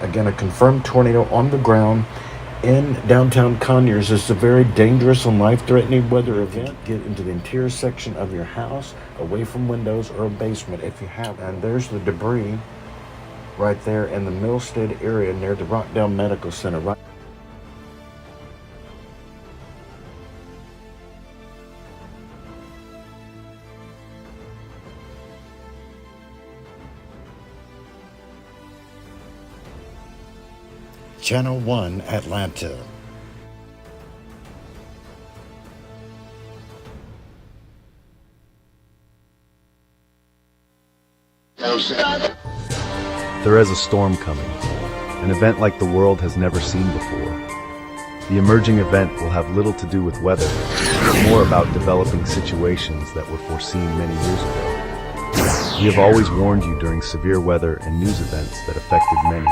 Again, a confirmed tornado on the ground in downtown Conyers. This is a very dangerous and life-threatening weather event. Get into the interior section of your house, away from windows or a basement if you have. And there's the debris right there in the Millstead area near the Rockdale Medical Center. Right. Channel 1 Atlanta. There is a storm coming, an event like the world has never seen before. The emerging event will have little to do with weather, but more about developing situations that were foreseen many years ago. We have always warned you during severe weather and news events that affected many.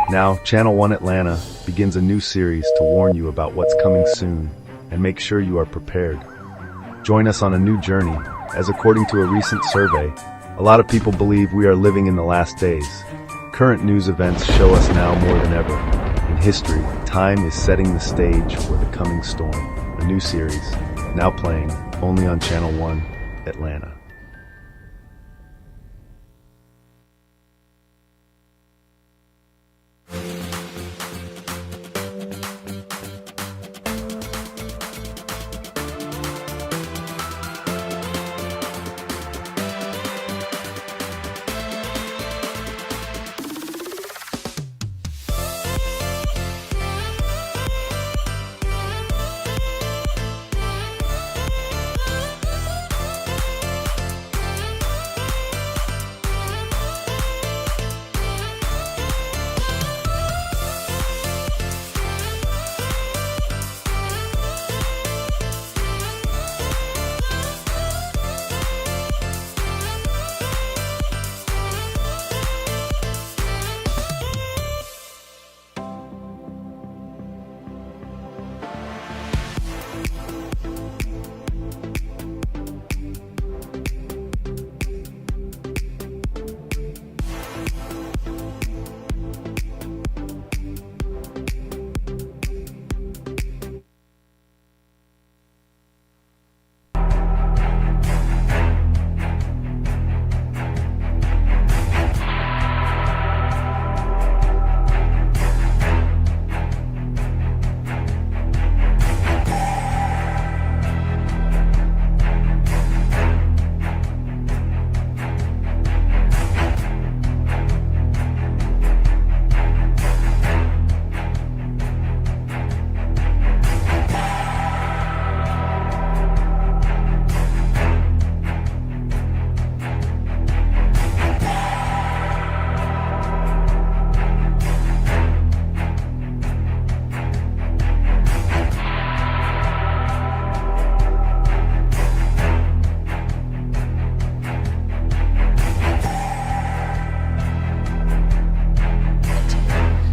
Now, Channel 1 Atlanta begins a new series to warn you about what's coming soon and make sure you are prepared. Join us on a new journey, as according to a recent survey, a lot of people believe we are living in the last days. Current news events show us now more than ever. In history, time is setting the stage for the coming storm, a new series, now playing only on Channel 1 Atlanta.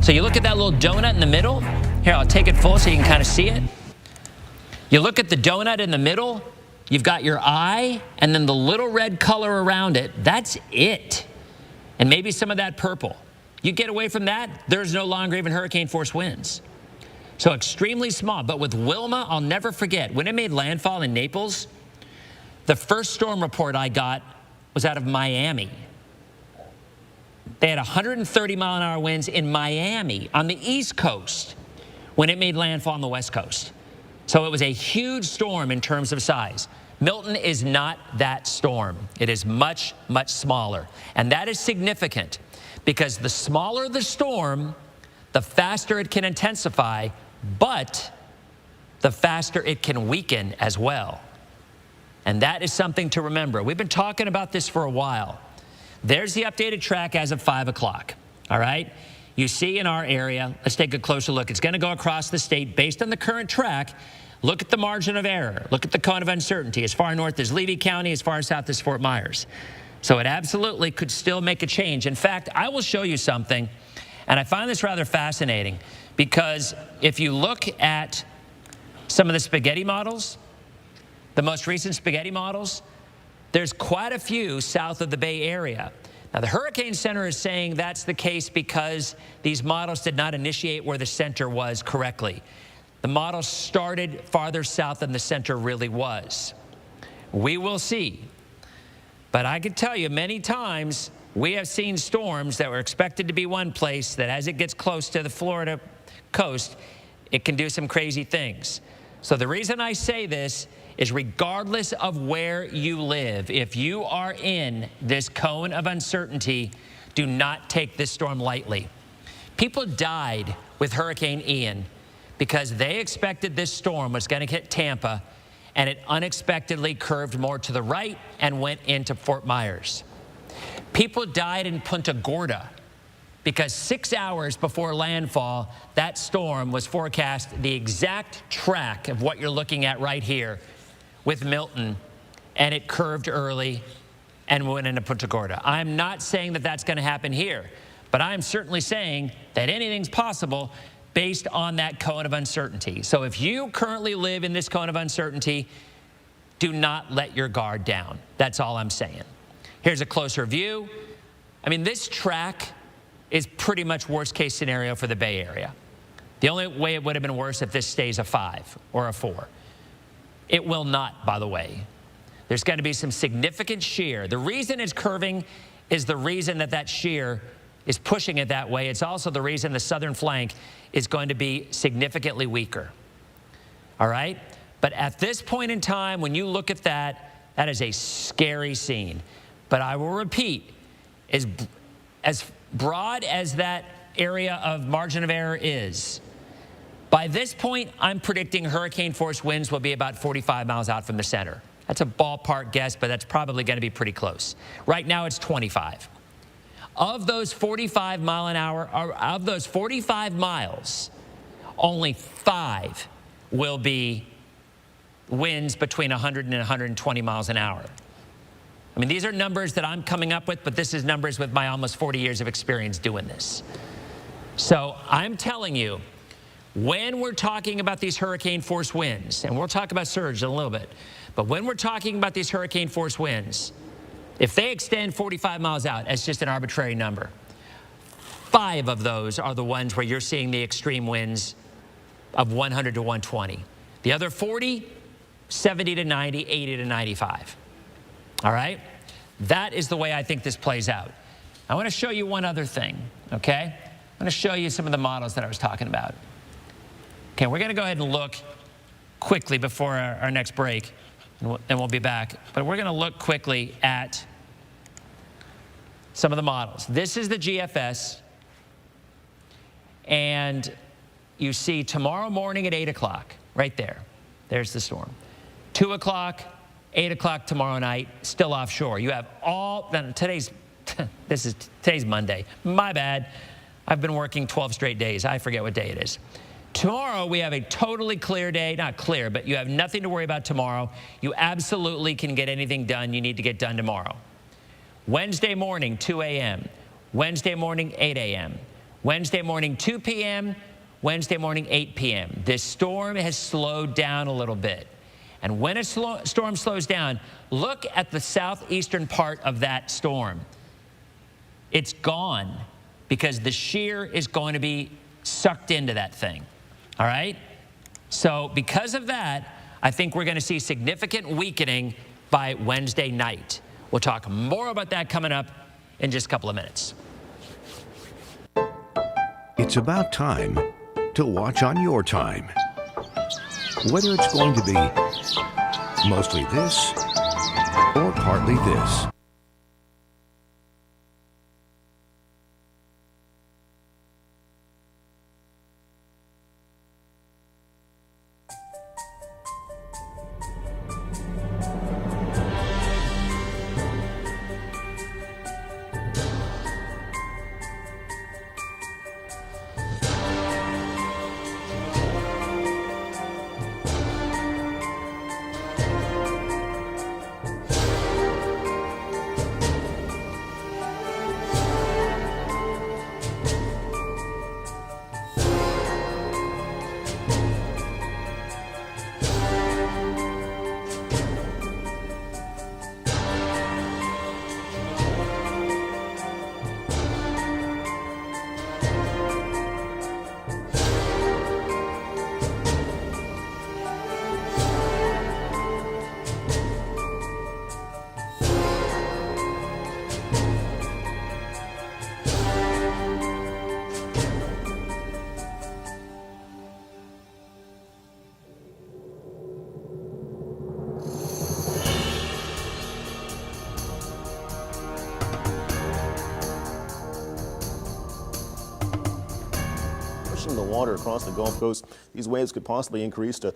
So you look at that little donut in the middle. Here, I'll take it full so you can kind of see it. You look at the donut in the middle, you've got your eye, and then the little red color around it. That's it. And maybe some of that purple. You get away from that, there's no longer even hurricane force winds. So extremely small. But with Wilma, I'll never forget, when it made landfall in Naples, the first storm report I got was out of Miami. They had 130-mile-an-hour winds in Miami on the East Coast when it made landfall on the West Coast. So it was a huge storm in terms of size. Milton is not that storm. It is much, much smaller. And that is significant because the smaller the storm, the faster it can intensify, but the faster it can weaken as well. And that is something to remember. We've been talking about this for a while. There's the updated track as of 5 o'clock, all right? You see in our area, let's take a closer look. It's going to go across the state based on the current track. Look at the margin of error. Look at the cone of uncertainty. As far north as Levy County, as far south as Fort Myers. So it absolutely could still make a change. In fact, I will show you something, and I find this rather fascinating because if you look at some of the spaghetti models, the most recent spaghetti models, there's quite a few south of the Bay Area. Now, the Hurricane Center is saying that's the case because these models did not initiate where the center was correctly. The model started farther south than the center really was. We will see. But I can tell you many times we have seen storms that were expected to be one place that as it gets close to the Florida coast, it can do some crazy things. So the reason I say this is regardless of where you live, if you are in this cone of uncertainty, do not take this storm lightly. People died with Hurricane Ian because they expected this storm was going to hit Tampa, and it unexpectedly curved more to the right and went into Fort Myers. People died in Punta Gorda because 6 hours before landfall, that storm was forecast the exact track of what you're looking at right here with Milton, and it curved early and went into Punta Gorda. I'm not saying that that's going to happen here, but I'm certainly saying that anything's possible based on that cone of uncertainty. So if you currently live in this cone of uncertainty, do not let your guard down. That's all I'm saying. Here's a closer view. I mean, this track is pretty much worst case scenario for the Bay Area. The only way it would have been worse if this stays a 5 or a 4. It will not, by the way. There's going to be some significant shear. The reason it's curving is the reason that that shear is pushing it that way. It's also the reason the southern flank is going to be significantly weaker. All right? But at this point in time, when you look at that, that is a scary scene. But I will repeat, as broad as that area of margin of error is, by this point, I'm predicting hurricane force winds will be about 45 miles out from the center. That's a ballpark guess, but that's probably going to be pretty close. Right now, it's 25. Of those 45 mile an hour, or of those 45 miles, only 5 will be winds between 100 and 120 miles an hour. I mean, these are numbers that I'm coming up with, but this is numbers with my almost 40 years of experience doing this. So I'm telling you, when we're talking about these hurricane force winds, and we'll talk about surge in a little bit, but when we're talking about these hurricane force winds, if they extend 45 miles out, that's just an arbitrary number. 5 of those are the ones where you're seeing the extreme winds of 100 to 120. The other 40, 70 to 90, 80 to 95. All right? That is the way I think this plays out. I want to show you one other thing, okay? I'm going to show you some of the models that I was talking about. Okay, we're going to go ahead and look quickly before our next break, and we'll be back. But we're going to look quickly at some of the models. This is the GFS, and you see tomorrow morning at 8 o'clock, right there. There's the storm. 2 o'clock, 8 o'clock tomorrow night, still offshore. You have all, today's Monday. My bad. I've been working 12 straight days. I forget what day it is. Tomorrow, we have a totally clear day. Not clear, but you have nothing to worry about tomorrow. You absolutely can get anything done you need to get done tomorrow. Wednesday morning, 2 a.m. Wednesday morning, 8 a.m. Wednesday morning, 2 p.m. Wednesday morning, 8 p.m. This storm has slowed down a little bit. And when a storm slows down, look at the southeastern part of that storm. It's gone because the shear is going to be sucked into that thing. All right? So because of that, I think we're going to see significant weakening by Wednesday night. We'll talk more about that coming up in just a couple of minutes. It's about time to watch on your time. Whether it's going to be mostly this or partly this. water across the Gulf Coast. These waves could possibly increase to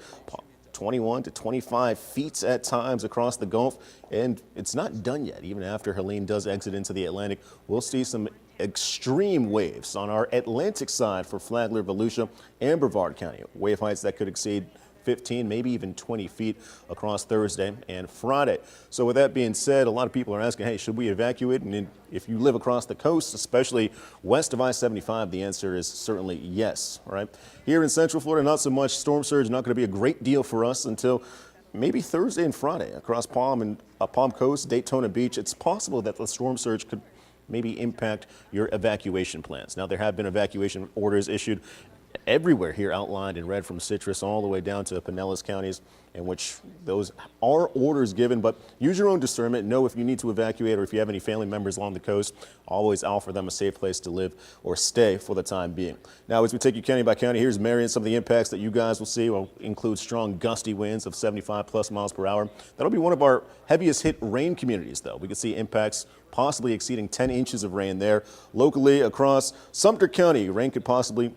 21 to 25 feet at times across the Gulf, and it's not done yet. Even after Helene does exit into the Atlantic, we'll see some extreme waves on our Atlantic side for Flagler, Volusia, and Brevard County. Wave heights that could exceed 15, maybe even 20 feet across Thursday and Friday. So with that being said, a lot of people are asking, hey, should we evacuate? And if you live across the coast, especially west of I-75, the answer is certainly yes. All right. Here in Central Florida, not so much. Storm surge not going to be a great deal for us until maybe Thursday and Friday across Palm Coast, Daytona Beach. It's possible that the storm surge could maybe impact your evacuation plans. Now, there have been evacuation orders issued everywhere here outlined in red from Citrus all the way down to Pinellas counties, in which those are orders given, but use your own discernment. Know if you need to evacuate or if you have any family members along the coast, always offer them a safe place to live or stay for the time being. Now, as we take you county by county, here's Marion. Some of the impacts that you guys will see will include strong gusty winds of 75 plus miles per hour. That'll be one of our heaviest hit rain communities, though. We could see impacts possibly exceeding 10 inches of rain there. Locally across Sumter County, rain could possibly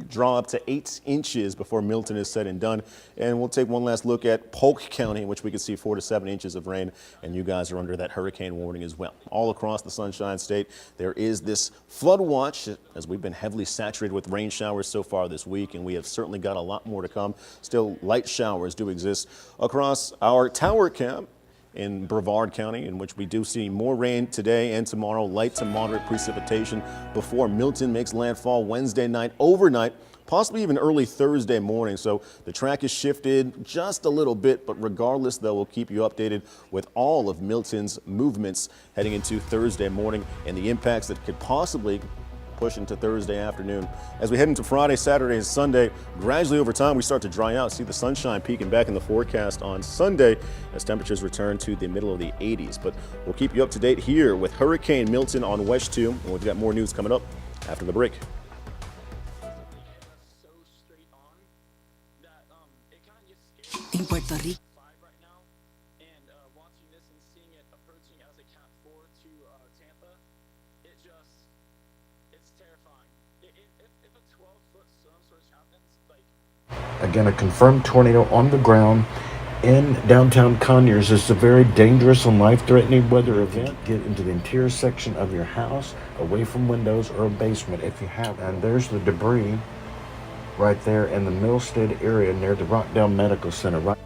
draw up to 8 inches before Milton is said and done. And we'll take one last look at Polk County, in which we could see 4 to 7 inches of rain, and you guys are under that hurricane warning as well. All across the Sunshine State, there is this flood watch, as we've been heavily saturated with rain showers so far this week, and we have certainly got a lot more to come. Still, light showers do exist across our tower camp in Brevard County, in which we do see more rain today and tomorrow, light to moderate precipitation before Milton makes landfall Wednesday night, overnight, possibly even early Thursday morning. So the track is shifted just a little bit, but regardless, though, we'll keep you updated with all of Milton's movements heading into Thursday morning and the impacts that could possibly push into Thursday afternoon. As we head into Friday, Saturday, and Sunday, gradually over time we start to dry out. See the sunshine peaking back in the forecast on Sunday as temperatures return to the middle of the 80s. But we'll keep you up to date here with Hurricane Milton on WESH 2, and we've got more news coming up after the break. In Puerto Rico. Right now, and watching this and seeing it approaching as a CAT4 to Tampa, it's terrifying. If a 12-foot storm surge happens, like... Again, a confirmed tornado on the ground in downtown Conyers. Is a very dangerous and life-threatening weather event. Get into the interior section of your house, away from windows or a basement if you have. And there's the debris right there in the Millstead area near the Rockdale Medical Center. Right.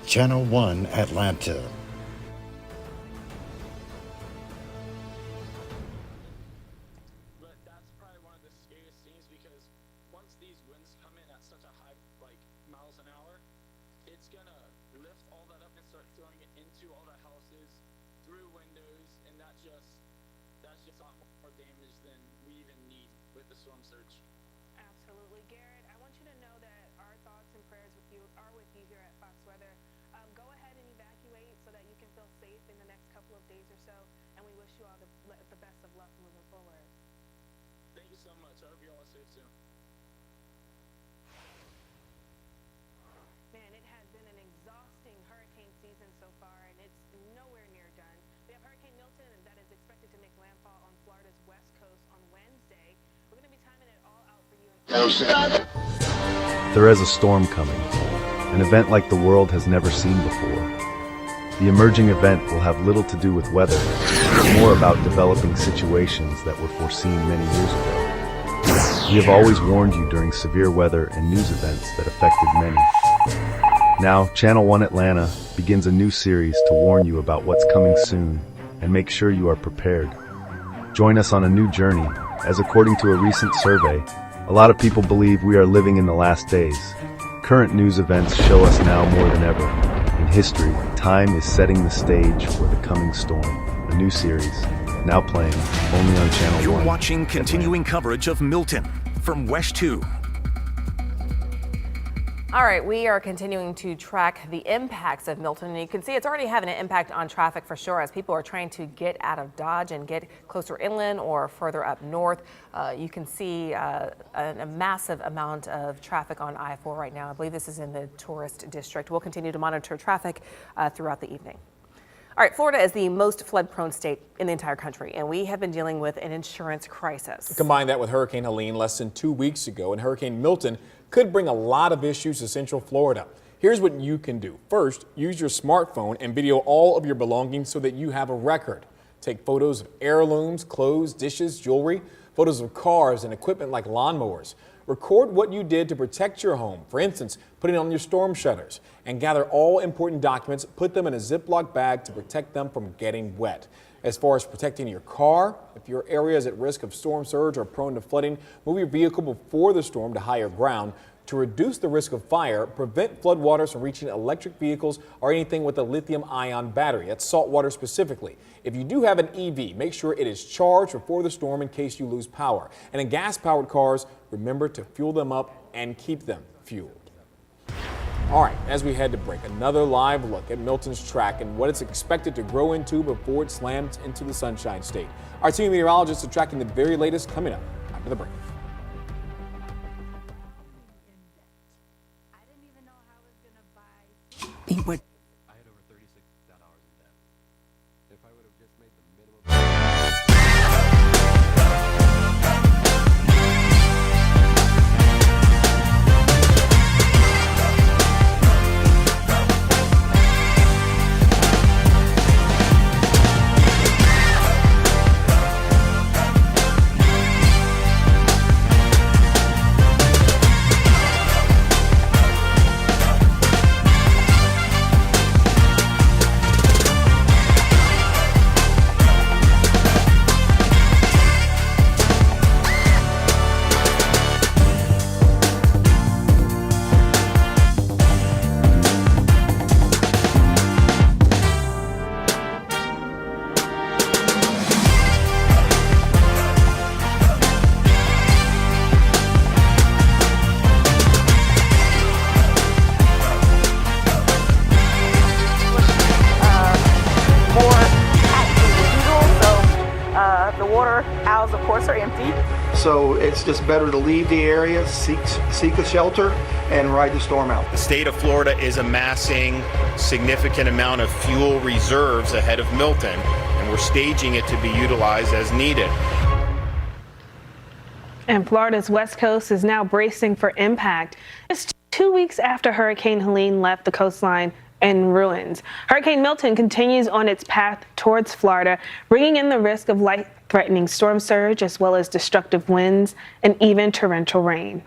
Channel 1 Atlanta. But that's probably one of the scariest things, because once these winds come in at such a high, like, miles an hour, it's gonna lift all that up and start throwing it into all the houses, through windows, and that's just a lot more damage than we even need with the storm surge. Absolutely. Garrett, I want you to know that our thoughts and prayers are with you here at Fox Weather. Go ahead and evacuate so that you can feel safe in the next couple of days or so, and we wish you all the best of luck moving forward. Thank you so much. I hope you all are safe too. Man, it has been an exhausting hurricane season so far, and it's nowhere near done. We have Hurricane Milton that is expected to make landfall on Florida's west coast on Wednesday. We're going to be timing it all out for you. There is a storm coming, an event like the world has never seen before. The emerging event will have little to do with weather, but more about developing situations that were foreseen many years ago. We have always warned you during severe weather and news events that affected many. Now, Channel 1 Atlanta begins a new series to warn you about what's coming soon and make sure you are prepared. Join us on a new journey, as according to a recent survey, a lot of people believe we are living in the last days. Current news events show us now more than ever. In history, time is setting the stage for the coming storm. A new series, now playing only on Channel 1. You're watching continuing coverage of Milton from WESH 2. All right, we are continuing to track the impacts of Milton, and you can see it's already having an impact on traffic for sure as people are trying to get out of Dodge and get closer inland or further up north. You can see a massive amount of traffic on I-4 right now. I believe this is in the tourist district. We'll continue to monitor traffic throughout the evening. All right, Florida is the most flood-prone state in the entire country, and we have been dealing with an insurance crisis. Combine that with Hurricane Helene less than 2 weeks ago, and Hurricane Milton could bring a lot of issues to Central Florida. Here's what you can do. First, use your smartphone and video all of your belongings so that you have a record. Take photos of heirlooms, clothes, dishes, jewelry, photos of cars and equipment like lawnmowers. Record what you did to protect your home, for instance, putting on your storm shutters, and gather all important documents, put them in a Ziploc bag to protect them from getting wet. As far as protecting your car, if your area is at risk of storm surge or prone to flooding, move your vehicle before the storm to higher ground. To reduce the risk of fire, prevent floodwaters from reaching electric vehicles or anything with a lithium-ion battery. That's saltwater specifically. If you do have an EV, make sure it is charged before the storm in case you lose power. And in gas-powered cars, remember to fuel them up and keep them fueled. All right, as we head to break, another live look at Milton's track and what it's expected to grow into before it slams into the Sunshine State. Our team of meteorologists are tracking the very latest coming up after the break. So it's just better to leave the area, seek a shelter, and ride the storm out. The state of Florida is amassing significant amount of fuel reserves ahead of Milton, and we're staging it to be utilized as needed. And Florida's west coast is now bracing for impact. Just 2 weeks after Hurricane Helene left the coastline in ruins, Hurricane Milton continues on its path towards Florida, bringing in the risk of life-threatening storm surge as well as destructive winds and even torrential rain.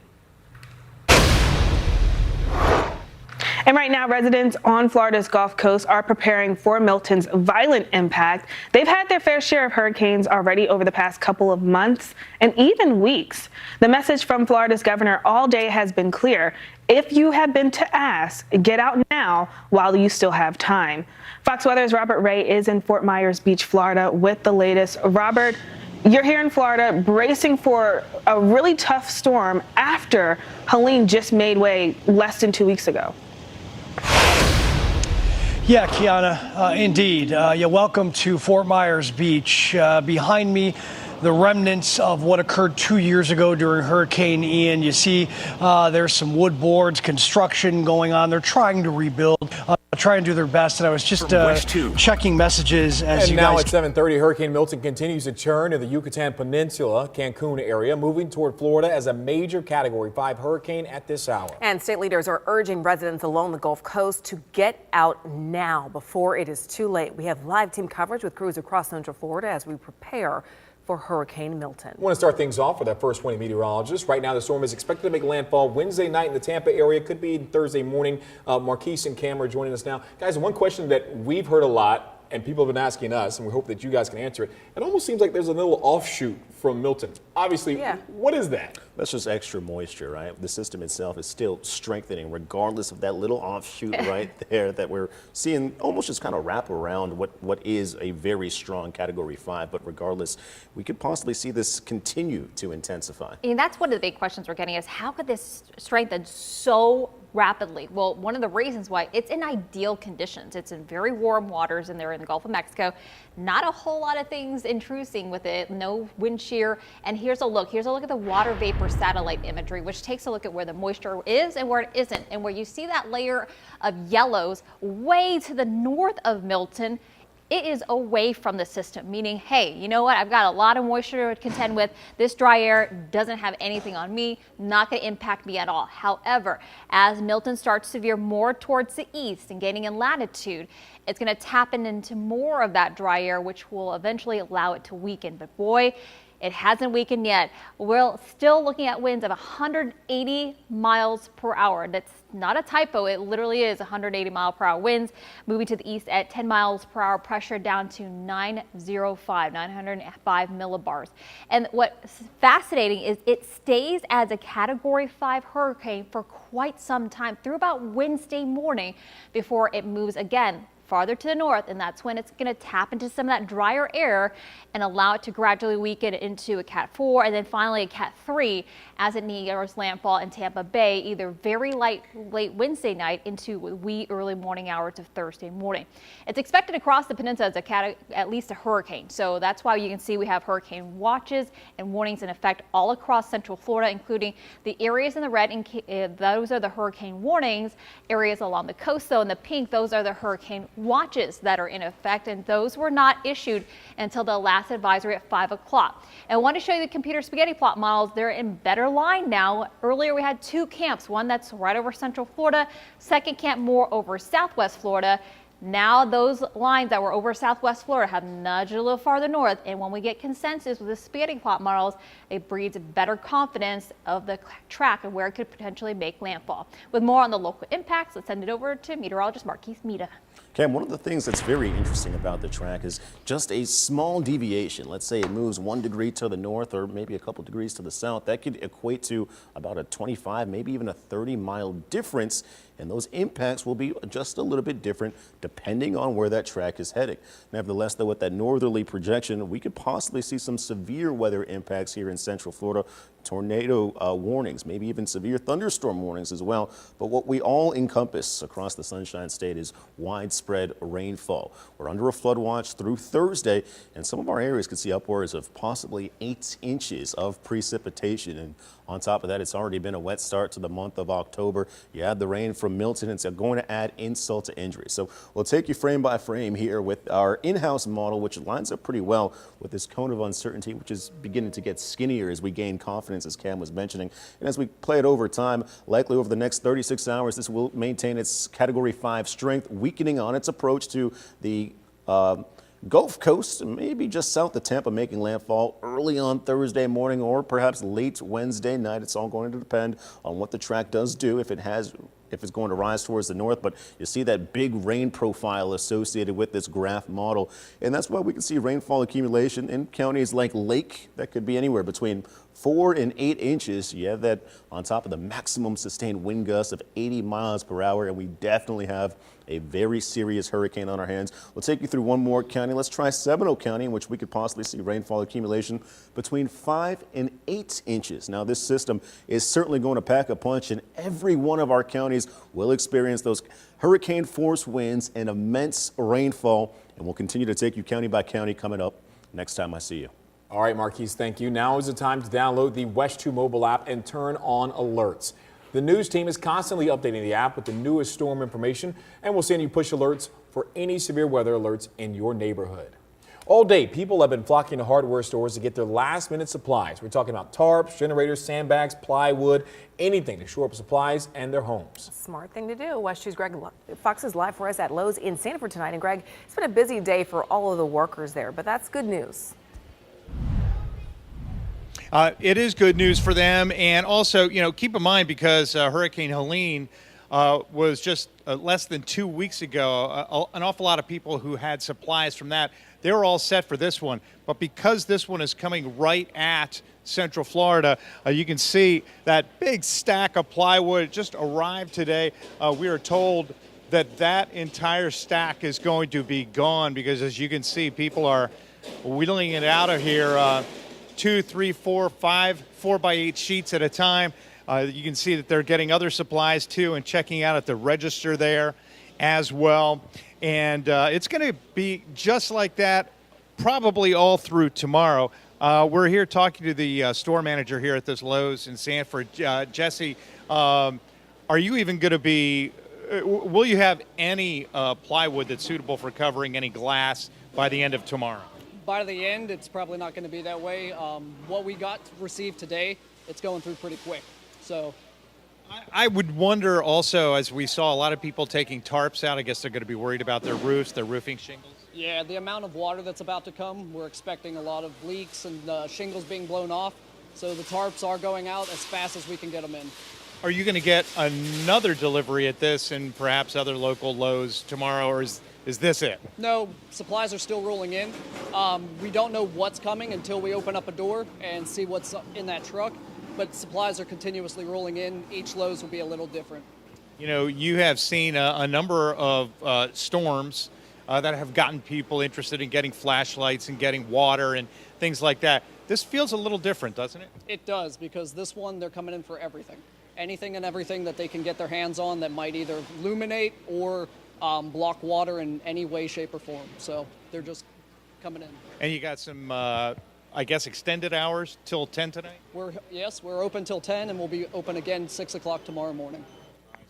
And right now, residents on Florida's Gulf Coast are preparing for Milton's violent impact. They've had their fair share of hurricanes already over the past couple of months and even weeks. The message from Florida's governor all day has been clear. If you have been to ask, get out now while you still have time. Fox Weather's Robert Ray is in Fort Myers Beach, Florida with the latest. Robert, you're here in Florida bracing for a really tough storm after Helene just made way less than 2 weeks ago. Yeah, Kiana, indeed. Welcome to Fort Myers Beach. Behind me, the remnants of what occurred 2 years ago during Hurricane Ian. You see there's some wood boards, construction going on. They're trying to rebuild, trying to do their best. And I was just checking messages as and you now guys. at 7:30, Hurricane Milton continues to churn in the Yucatan Peninsula, Cancun area, moving toward Florida as a major Category 5 hurricane at this hour. And state leaders are urging residents along the Gulf Coast to get out now before it is too late. We have live team coverage with crews across Central Florida as we prepare for Hurricane Milton. I want to start things off with our first 20 meteorologists. Right now, the storm is expected to make landfall Wednesday night in the Tampa area. Could be Thursday morning. Marquise and Cam are joining us now. Guys, one question that we've heard a lot and people have been asking us, and we hope that you guys can answer it. It almost seems like there's a little offshoot from Milton. Obviously, what is that? That's just extra moisture, right? The system itself is still strengthening regardless of that little offshoot right there that we're seeing almost just kind of wrap around what is a very strong Category 5. But regardless, we could possibly see this continue to intensify. And that's one of the big questions we're getting is how could this strengthen so rapidly. Well, one of the reasons why, it's in ideal conditions. It's in very warm waters, and they're in the Gulf of Mexico. Not a whole lot of things intruding with it, no wind shear. And here's a look at the water vapor satellite imagery, which takes a look at where the moisture is and where it isn't. And where you see that layer of yellows way to the north of Milton, it is away from the system, meaning, hey, you know what? I've got a lot of moisture to contend with. This dry air doesn't have anything on me, not going to impact me at all. However, as Milton starts to veer more towards the east and gaining in latitude, it's going to tap into more of that dry air, which will eventually allow it to weaken. But boy, it hasn't weakened yet. We're still looking at winds of 180 miles per hour. That's not a typo. It literally is 180 mile per hour winds, moving to the east at 10 miles per hour, pressure down to 905 millibars. And what's fascinating is it stays as a Category 5 hurricane for quite some time, through about Wednesday morning, before it moves again farther to the north, and that's when it's going to tap into some of that drier air and allow it to gradually weaken into a Cat 4 and then finally a Cat 3 as it nears landfall in Tampa Bay, either very late Wednesday night into wee early morning hours of Thursday morning. It's expected across the peninsula as at least a hurricane, so that's why you can see we have hurricane watches and warnings in effect all across central Florida, including the areas in the red, those are the hurricane warnings. Areas along the coast, though, in the pink, those are the hurricane watches that are in effect, and those were not issued until the last advisory at 5 o'clock. And I want to show you the computer spaghetti plot models. They're in better line now. Earlier we had two camps, one that's right over central Florida, second camp more over southwest Florida. Now those lines that were over southwest Florida have nudged a little farther north, and when we get consensus with the spaghetti plot models, it breeds better confidence of the track and where it could potentially make landfall. With more on the local impacts, let's send it over to meteorologist Marquise Mita. Cam, one of the things that's very interesting about the track is just a small deviation. Let's say it moves 1 degree to the north or maybe a couple degrees to the south. That could equate to about a 25, maybe even a 30-mile difference. And those impacts will be just a little bit different depending on where that track is heading. Nevertheless, though, with that northerly projection, we could possibly see some severe weather impacts here in central Florida. Tornado warnings, maybe even severe thunderstorm warnings as well. But what we all encompass across the Sunshine State is widespread rainfall. We're under a flood watch through Thursday, and some of our areas could see upwards of possibly 8 inches of precipitation. And on top of that, it's already been a wet start to the month of October. You add the rain from Milton, it's going to add insult to injury. So we'll take you frame by frame here with our in-house model, which lines up pretty well with this cone of uncertainty, which is beginning to get skinnier as we gain confidence, as Cam was mentioning. And as we play it over time, likely over the next 36 hours, this will maintain its Category 5 strength, weakening on its approach to the Gulf Coast, maybe just south of Tampa, making landfall early on Thursday morning or perhaps late Wednesday night. It's all going to depend on what the track does do, if it's going to rise towards the north. But you see that big rain profile associated with this graph model. And that's why we can see rainfall accumulation in counties like Lake that could be anywhere between 4 and 8 inches. You have that on top of the maximum sustained wind gusts of 80 miles per hour. And we definitely have a very serious hurricane on our hands. We'll take you through one more county. Let's try Seminole County, in which we could possibly see rainfall accumulation between 5 and 8 inches. Now, this system is certainly going to pack a punch, and every one of our counties will experience those hurricane force winds and immense rainfall. And we'll continue to take you county by county coming up next time I see you. All right, Marquise, thank you. Now is the time to download the West 2 mobile app and turn on alerts. The news team is constantly updating the app with the newest storm information, and we'll send you push alerts for any severe weather alerts in your neighborhood. All day, people have been flocking to hardware stores to get their last-minute supplies. We're talking about tarps, generators, sandbags, plywood, anything to shore up supplies and their homes. Smart thing to do. West 2's Greg Fox is live for us at Lowe's in Sanford tonight. And Greg, it's been a busy day for all of the workers there, but that's good news. It is good news for them, and also, keep in mind, because Hurricane Helene was just less than 2 weeks ago, an awful lot of people who had supplies from that, they were all set for this one. But because this one is coming right at Central Florida, you can see that big stack of plywood just arrived today. We are told that entire stack is going to be gone because, as you can see, people are wheeling it out of here. 2, 3, 4, 5 4x8 sheets at a time. You can see that they're getting other supplies too and checking out at the register there as well. And it's going to be just like that probably all through tomorrow. We're here talking to the store manager here at this Lowe's in Sanford. Jesse, are you even going to be, will you have any plywood that's suitable for covering any glass by the end of tomorrow? By the end, it's probably not going to be that way. What we got received today, it's going through pretty quick. So I would wonder also, as we saw a lot of people taking tarps out, I guess they're going to be worried about their roofs, their roofing shingles. yeah, the amount of water that's about to come, we're expecting a lot of leaks and shingles being blown off. So the tarps are going out as fast as we can get them in. Are you going to get another delivery at this and perhaps other local Lowe's tomorrow, or is this it? No, supplies are still rolling in. We don't know what's coming until we open up a door and see what's in that truck. But supplies are continuously rolling in. Each Lowe's will be a little different. You know, you have seen a number of storms that have gotten people interested in getting flashlights and getting water and things like that. This feels a little different, doesn't it? It does, because this one, they're coming in for everything. Anything and everything that they can get their hands on that might either illuminate or block water in any way, shape, or form. So they're just coming in. And you got some, I guess, extended hours till 10 tonight? Yes, we're open till 10, and we'll be open again 6 o'clock tomorrow morning.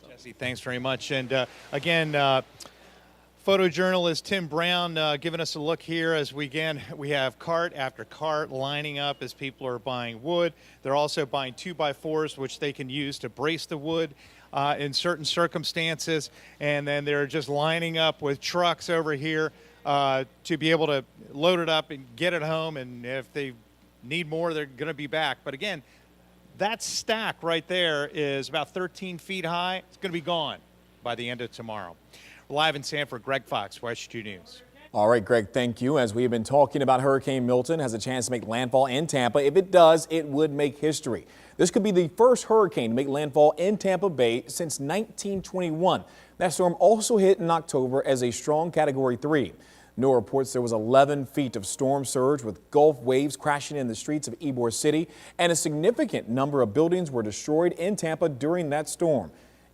Jesse, thanks very much. And again, photojournalist Tim Brown giving us a look here as we have cart after cart lining up as people are buying wood. They're also buying 2x4s, which they can use to brace the wood in certain circumstances. And then they're just lining up with trucks over here to be able to load it up and get it home. And if they need more, they're going to be back. But again, that stack right there is about 13 feet high. It's going to be gone by the end of tomorrow. Live in Sanford, Greg Fox, West 2 News. All right, Greg, thank you. As we've been talking about, Hurricane Milton has a chance to make landfall in Tampa. If it does, it would make history. This could be the first hurricane to make landfall in Tampa Bay since 1921. That storm also hit in October as a strong Category 3. NOAA reports there was 11 feet of storm surge with Gulf waves crashing in the streets of Ybor City, and a significant number of buildings were destroyed in Tampa during that storm.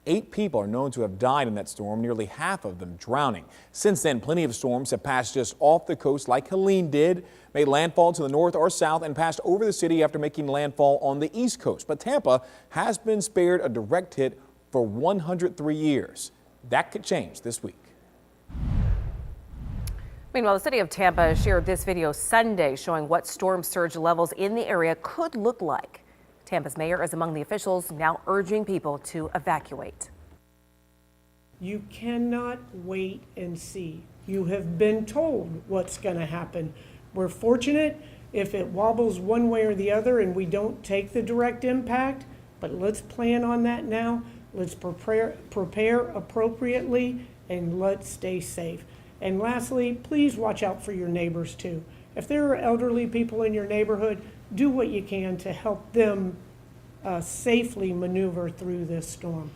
8 people are known to have died in that storm, nearly half of them drowning. Since then, plenty of storms have passed just off the coast like Helene did, made landfall to the north or south, and passed over the city after making landfall on the east coast. But Tampa has been spared a direct hit for 103 years. That could change this week. Meanwhile, the city of Tampa shared this video Sunday showing what storm surge levels in the area could look like. Tampa's mayor is among the officials now urging people to evacuate. You cannot wait and see. You have been told what's going to happen. We're fortunate if it wobbles one way or the other and we don't take the direct impact, but let's plan on that now. Let's prepare appropriately, and let's stay safe. And lastly, please watch out for your neighbors too. If there are elderly people in your neighborhood, do what you can to help them safely maneuver through this storm.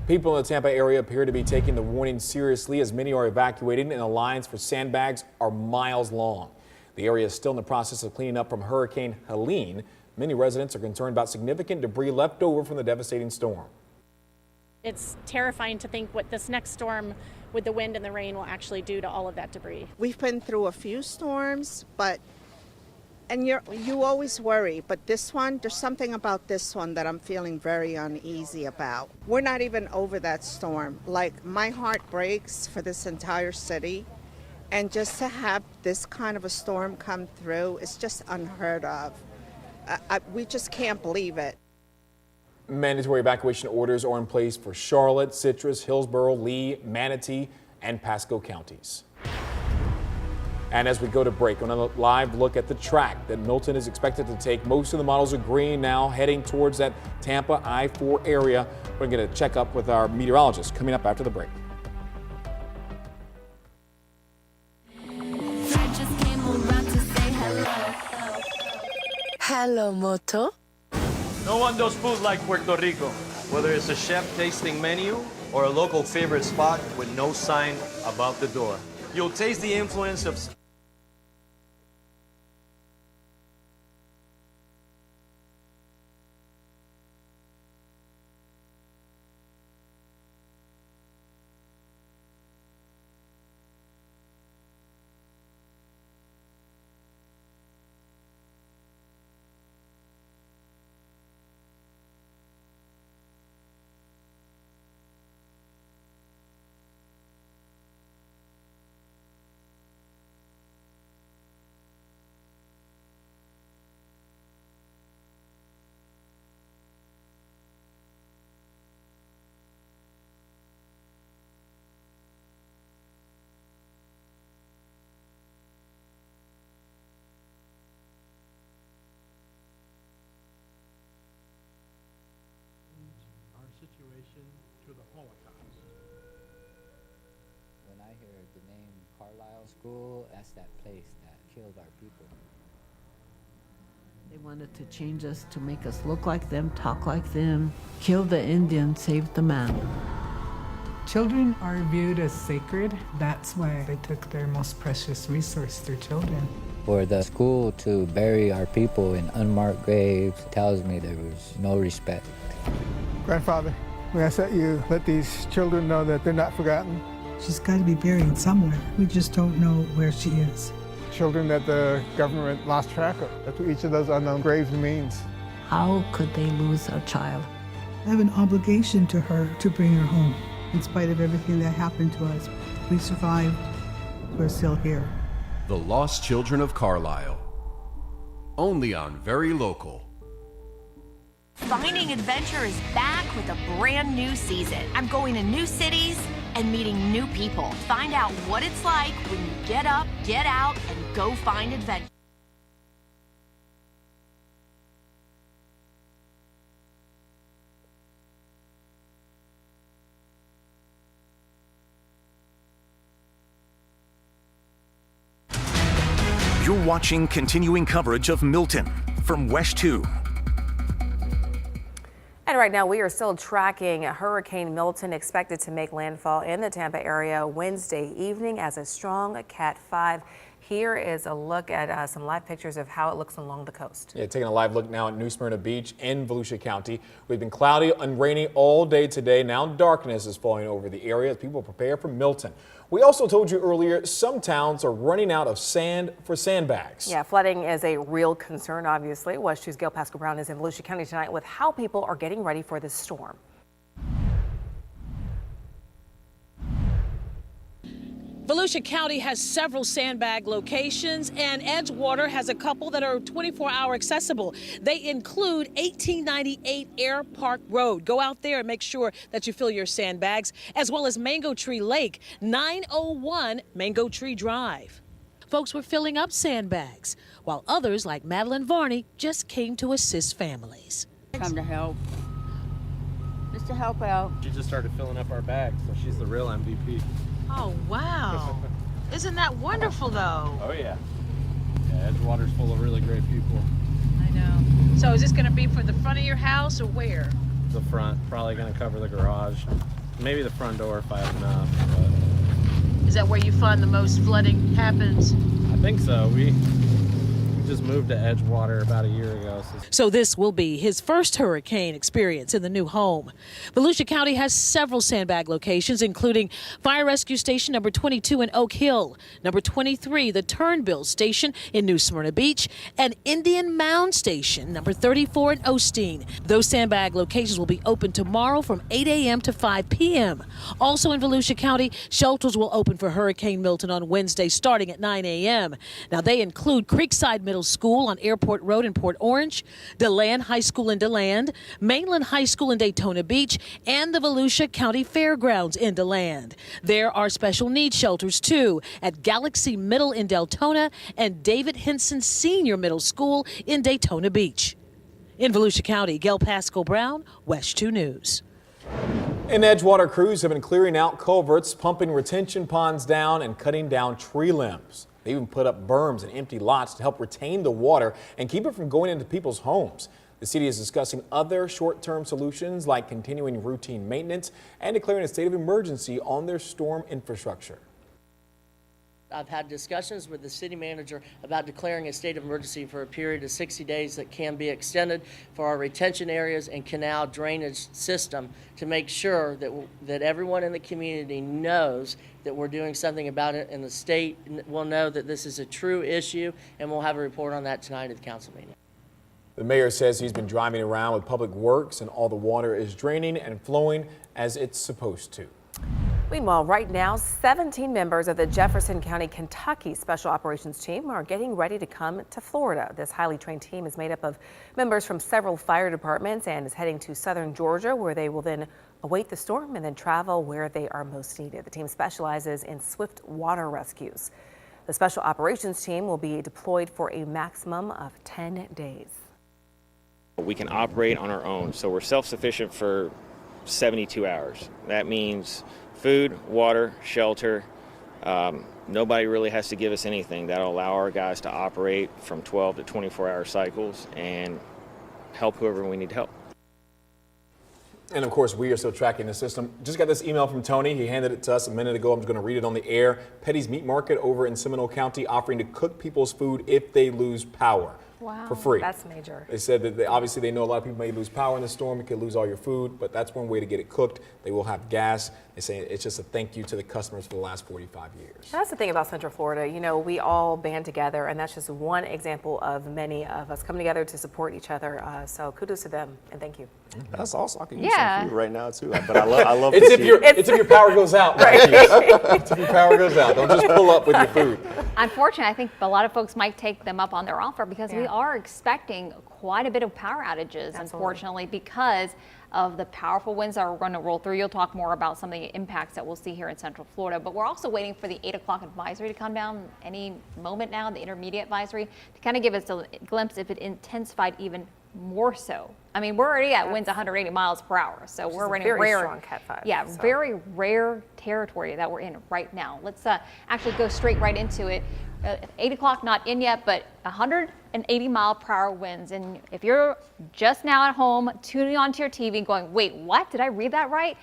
People in the Tampa area appear to be taking the warning seriously as many are evacuating, and the lines for sandbags are miles long. The area is still in the process of cleaning up from Hurricane Helene. Many residents are concerned about significant debris left over from the devastating storm. It's terrifying to think what this next storm with the wind and the rain will actually do to all of that debris. We've been through a few storms, and you always worry, but this one, there's something about this one that I'm feeling very uneasy about. We're not even over that storm. Like, my heart breaks for this entire city, and just to have this kind of a storm come through is just unheard of. We just can't believe it. Mandatory evacuation orders are in place for Charlotte, Citrus, Hillsborough, Lee, Manatee, and Pasco counties. And as we go to break, on a live look at the track that Milton is expected to take. Most of the models are green now, heading towards that Tampa I-4 area. We're going to check up with our meteorologist coming up after the break. Hello, Moto. No one does food like Puerto Rico, whether it's a chef tasting menu or a local favorite spot with no sign above the door. You'll taste the influence of Carlisle School. That's that place that killed our people. They wanted to change us to make us look like them, talk like them. Kill the Indian, save the man. Children are viewed as sacred. That's why they took their most precious resource, their children. For the school to bury our people in unmarked graves tells me there was no respect. Grandfather, we ask that you let these children know that they're not forgotten. She's got to be buried somewhere. We just don't know where she is. Children that the government lost track of. That's what each of those unknown graves means. How could they lose a child? I have an obligation to her to bring her home. In spite of everything that happened to us, we survived. We're still here. The Lost Children of Carlisle. Only on Very Local. Finding Adventure is back with a brand new season. I'm going to new cities and meeting new people. Find out what it's like when you get up, get out, and go find adventure. You're watching continuing coverage of Milton from WESH 2. And right now we are still tracking Hurricane Milton, expected to make landfall in the Tampa area Wednesday evening as a strong CAT5. Here is a look at some live pictures of how it looks along the coast. Yeah, taking a live look now at New Smyrna Beach in Volusia County. We've been cloudy and rainy all day today. Now darkness is falling over the area as people prepare for Milton. We also told you earlier, some towns are running out of sand for sandbags. Yeah, flooding is a real concern, obviously. WESH 2's Gail Pascal-Brown is in Volusia County tonight with how people are getting ready for this storm. Volusia County has several sandbag locations, and Edgewater has a couple that are 24-hour accessible. They include 1898 Air Park Road. Go out there and make sure that you fill your sandbags, as well as Mango Tree Lake, 901 Mango Tree Drive. Folks were filling up sandbags, while others, like Madeline Varney, just came to assist families. Come to help. Just to help out. She just started filling up our bags, so she's the real MVP. Oh, wow. Isn't that wonderful, though? Oh, yeah. Yeah, Edgewater's full of really great people. I know. So is this going to be for the front of your house or where? The front, probably going to cover the garage. Maybe the front door if I have enough. But Is that where you find the most flooding happens? I think so. We just moved to Edgewater about a year ago. So this will be his first hurricane experience in the new home. Volusia County has several sandbag locations, including Fire Rescue Station number 22 in Oak Hill, number 23, the Turnbill Station in New Smyrna Beach, and Indian Mound Station number 34 in Osteen. Those sandbag locations will be open tomorrow from 8 a.m. to 5 p.m. Also in Volusia County, shelters will open for Hurricane Milton on Wednesday starting at 9 a.m. Now they include Creekside Middle School on Airport Road in Port Orange, DeLand High School in DeLand, Mainland High School in Daytona Beach, and the Volusia County Fairgrounds in DeLand. There are special needs shelters too at Galaxy Middle in Deltona and David Henson Senior Middle School in Daytona Beach. In Volusia County, Gail Pascal-Brown, WESH 2 News. And Edgewater crews have been clearing out culverts, pumping retention ponds down, and cutting down tree limbs. They even put up berms and empty lots to help retain the water and keep it from going into people's homes. The city is discussing other short-term solutions like continuing routine maintenance and declaring a state of emergency on their storm infrastructure. I've had discussions with the city manager about declaring a state of emergency for a period of 60 days that can be extended for our retention areas and canal drainage system to make sure that everyone in the community knows that we're doing something about it, and the state will know that this is a true issue, and we'll have a report on that tonight at the council meeting. The mayor says he's been driving around with Public Works and all the water is draining and flowing as it's supposed to. Meanwhile, right now, 17 members of the Jefferson County, Kentucky Special Operations Team are getting ready to come to Florida. This highly trained team is made up of members from several fire departments and is heading to southern Georgia, where they will then await the storm and then travel where they are most needed. The team specializes in swift water rescues. The Special Operations Team will be deployed for a maximum of 10 days. We can operate on our own, so we're self-sufficient for 72 hours. That means food, water, shelter, Nobody really has to give us anything. That'll allow our guys to operate from 12 to 24-hour cycles and help whoever we need to help. And of course, we are still tracking the system. Just got this email from Tony. He handed it to us a minute ago. I'm just going to read it on the air. Petty's Meat Market over in Seminole County offering to cook people's food if they lose power. Wow, for free. That's major. They said that obviously they know a lot of people may lose power in the storm. You could lose all your food, but that's one way to get it cooked. They will have gas. They say it's just a thank you to the customers for the last 45 years. That's the thing about Central Florida. You know, we all band together, and that's just one example of many of us coming together to support each other. So kudos to them, and thank you. That's awesome. I can use some food right now too. But I love. It's if your power goes out. Right. It's if your power goes out. Don't just pull up with your food. Unfortunately, I think a lot of folks might take them up on their offer because we are expecting quite a bit of power outages, unfortunately, because of the powerful winds that are going to roll through. You'll talk more about some of the impacts that we'll see here in Central Florida, but we're also waiting for the 8 o'clock advisory to come down any moment now, the intermediate advisory, to kind of give us a glimpse if it intensified even more so. I mean, we're already at winds 180 miles per hour, so we're in very rare, strong CAT5. Yeah, so. Very rare territory that we're in right now. Let's actually go straight right into it. 8 o'clock, not in yet, but 180 mile per hour winds. And if you're just now at home tuning onto your TV going, wait, what? Did I read that right?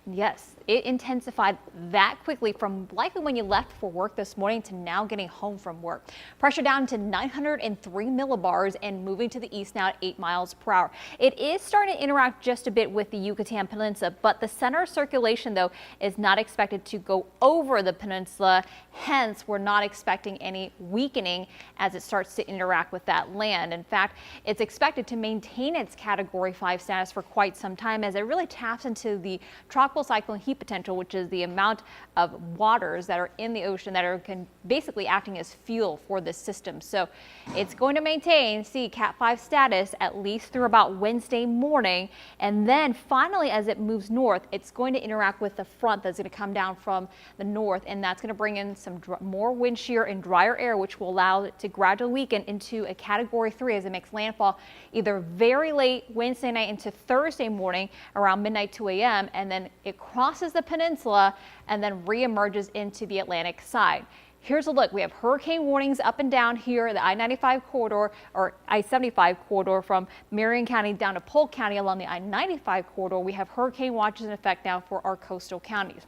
Yes, it intensified that quickly from likely when you left for work this morning to now getting home from work. Pressure down to 903 millibars and moving to the east now at 8 miles per hour. It is starting to interact just a bit with the Yucatan Peninsula, but the center circulation, though, is not expected to go over the peninsula. Hence, we're not expecting any weakening as it starts to interact with that land. In fact, it's expected to maintain its Category 5 status for quite some time as it really taps into the tropical cyclone heat potential, which is the amount of waters that are in the ocean that are basically acting as fuel for this system. So it's going to maintain CAT5 status at least through about Wednesday morning. And then finally, as it moves north, it's going to interact with the front that's going to come down from the north. And that's going to bring in some more wind shear and drier air, which will allow it to gradually weaken into a Category 3 as it makes landfall either very late Wednesday night into Thursday morning around midnight, 2 a.m. And then it crosses the peninsula and then reemerges into the Atlantic side. Here's a look. We have hurricane warnings up and down here, the I-95 corridor or I-75 corridor from Marion County down to Polk County along the I-95 corridor. We have hurricane watches in effect now for our coastal counties.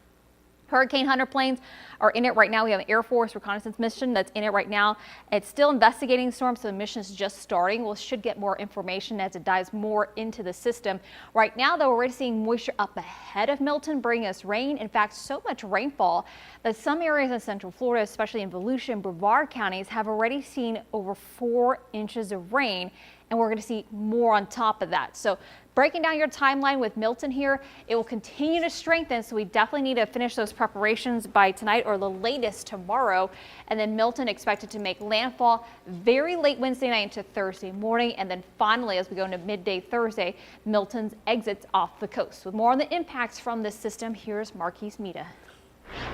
Hurricane Hunter planes are in it right now. We have an Air Force reconnaissance mission that's in it right now. It's still investigating the storm, so the mission is just starting. We should get more information as it dives more into the system. Right now, though, we're already seeing moisture up ahead of Milton, bringing us rain. In fact, so much rainfall that some areas in Central Florida, especially in Volusia and Brevard counties, have already seen over 4 inches of rain. And we're going to see more on top of that. So breaking down your timeline with Milton here, it will continue to strengthen. So we definitely need to finish those preparations by tonight or the latest tomorrow. And then Milton expected to make landfall very late Wednesday night into Thursday morning. And then finally, as we go into midday Thursday, Milton's exits off the coast. With more on the impacts from this system, here's Marquise Mita.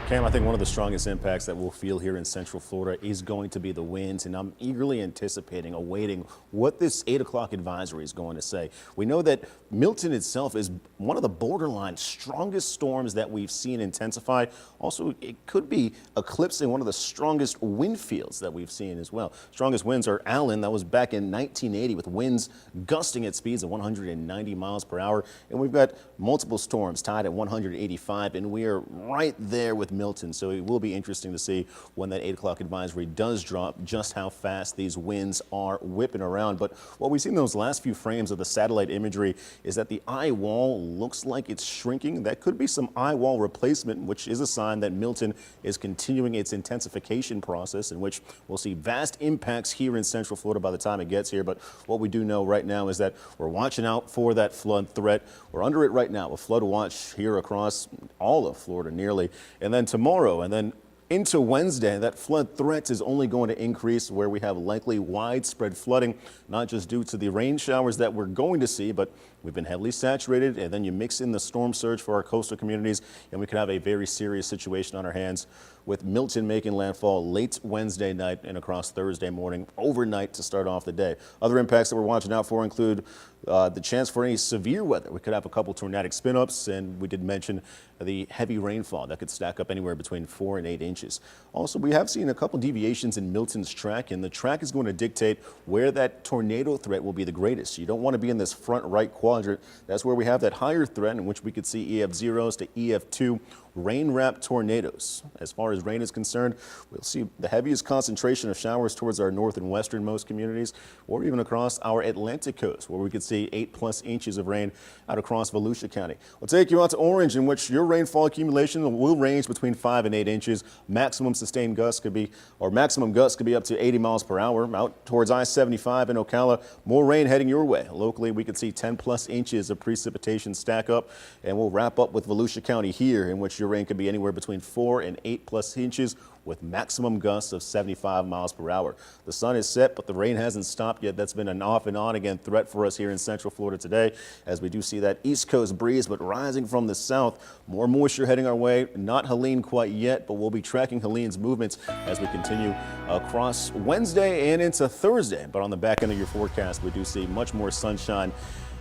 Cam, I think one of the strongest impacts that we'll feel here in Central Florida is going to be the winds, and I'm eagerly anticipating, awaiting what this 8 o'clock advisory is going to say. We know that Milton itself is one of the borderline strongest storms that we've seen intensify. Also, it could be eclipsing one of the strongest wind fields that we've seen as well. Strongest winds are Allen. That was back in 1980 with winds gusting at speeds of 190 miles per hour. And we've got multiple storms tied at 185, and we are right there with Milton. So it will be interesting to see when that 8 o'clock advisory does drop just how fast these winds are whipping around. But what we've seen in those last few frames of the satellite imagery is that the eye wall looks like it's shrinking. That could be some eye wall replacement, which is a sign that Milton is continuing its intensification process, in which we'll see vast impacts here in Central Florida by the time it gets here. But what we do know right now is that we're watching out for that flood threat. We're under it right now, a flood watch here across all of Florida nearly. And then tomorrow and then into Wednesday, that flood threat is only going to increase, where we have likely widespread flooding, not just due to the rain showers that we're going to see, but we've been heavily saturated. And then you mix in the storm surge for our coastal communities, and we could have a very serious situation on our hands with Milton making landfall late Wednesday night and across Thursday morning, overnight to start off the day. Other impacts that we're watching out for include the chance for any severe weather. We could have a couple tornadic spin-ups, and we did mention the heavy rainfall that could stack up anywhere between 4 and 8 inches. Also, we have seen a couple deviations in Milton's track, and the track is going to dictate where that tornado threat will be the greatest. You don't want to be in this front right quadrant. That's where we have that higher threat in which we could see EF0s to EF2 rain-wrapped tornadoes. As far as rain is concerned, we'll see the heaviest concentration of showers towards our north and westernmost communities, or even across our Atlantic coast, where we could see 8+ inches of rain out across Volusia County. We'll take you out to Orange, in which your rainfall accumulation will range between 5 and 8 inches. Maximum sustained gusts could be, or maximum gusts could be up to 80 miles per hour. Out towards I-75 in Ocala, more rain heading your way. Locally, we could see 10+ inches of precipitation stack up, and we'll wrap up with Volusia County here, in which your rain could be anywhere between 4 and 8+ inches with maximum gusts of 75 miles per hour. The sun is set, but the rain hasn't stopped yet. That's been an off and on again threat for us here in Central Florida today, as we do see that East Coast breeze, but rising from the south. More moisture heading our way. Not Helene quite yet, but we'll be tracking Helene's movements as we continue across Wednesday and into Thursday. But on the back end of your forecast, we do see much more sunshine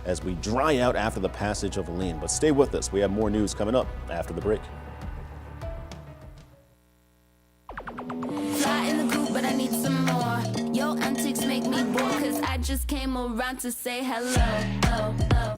as we dry out after the passage of Helene. But stay with us. We have more news coming up after the break. Fly in the coop, but I need some more. Your antics make me bored, cause I just came around to say hello. Oh, oh.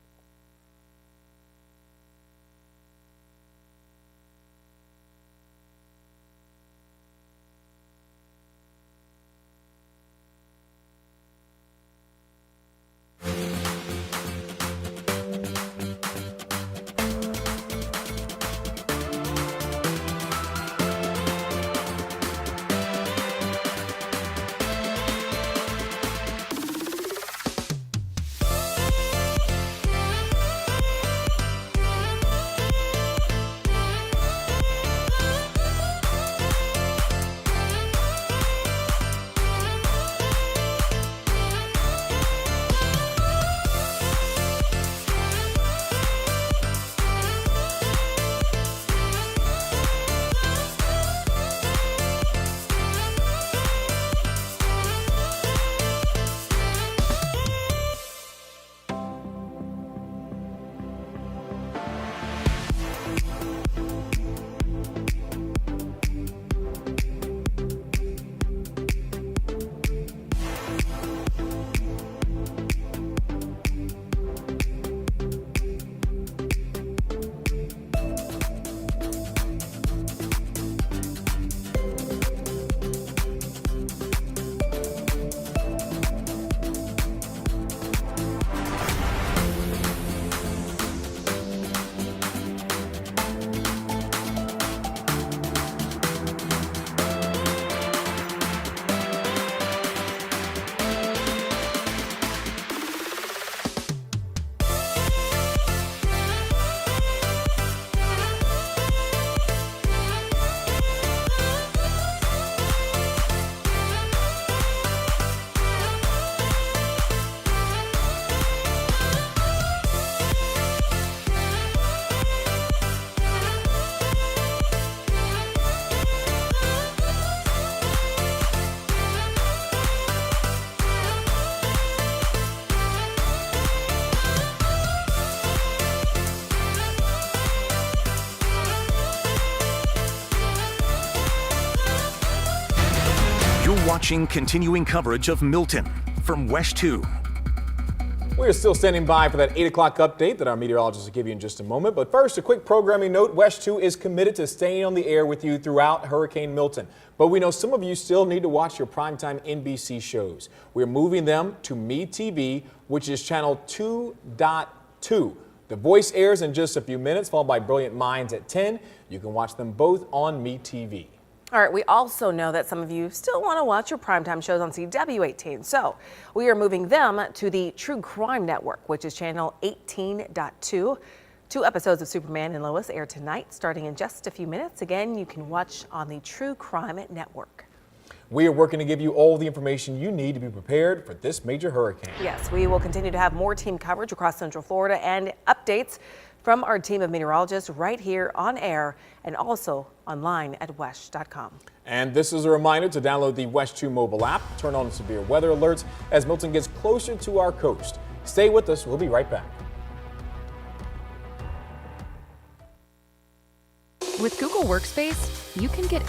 Watching continuing coverage of Milton from WESH 2. We're still standing by for that 8 o'clock update that our meteorologist will give you in just a moment. But first, a quick programming note. WESH 2 is committed to staying on the air with you throughout Hurricane Milton. But we know some of you still need to watch your primetime NBC shows. We're moving them to MeTV, which is channel 2.2. The Voice airs in just a few minutes, followed by Brilliant Minds at 10. You can watch them both on MeTV. All right, we also know that some of you still want to watch your primetime shows on CW18, so we are moving them to the True Crime Network, which is channel 18.2. 2 episodes of Superman and Lois air tonight, starting in just a few minutes. Again, you can watch on the True Crime Network. We are working to give you all the information you need to be prepared for this major hurricane. Yes, we will continue to have more team coverage across Central Florida and updates from our team of meteorologists right here on air and also online at wesh.com. And this is a reminder to download the Wesh 2 mobile app, turn on severe weather alerts as Milton gets closer to our coast. Stay with us. We'll be right back. With Google Workspace, you can get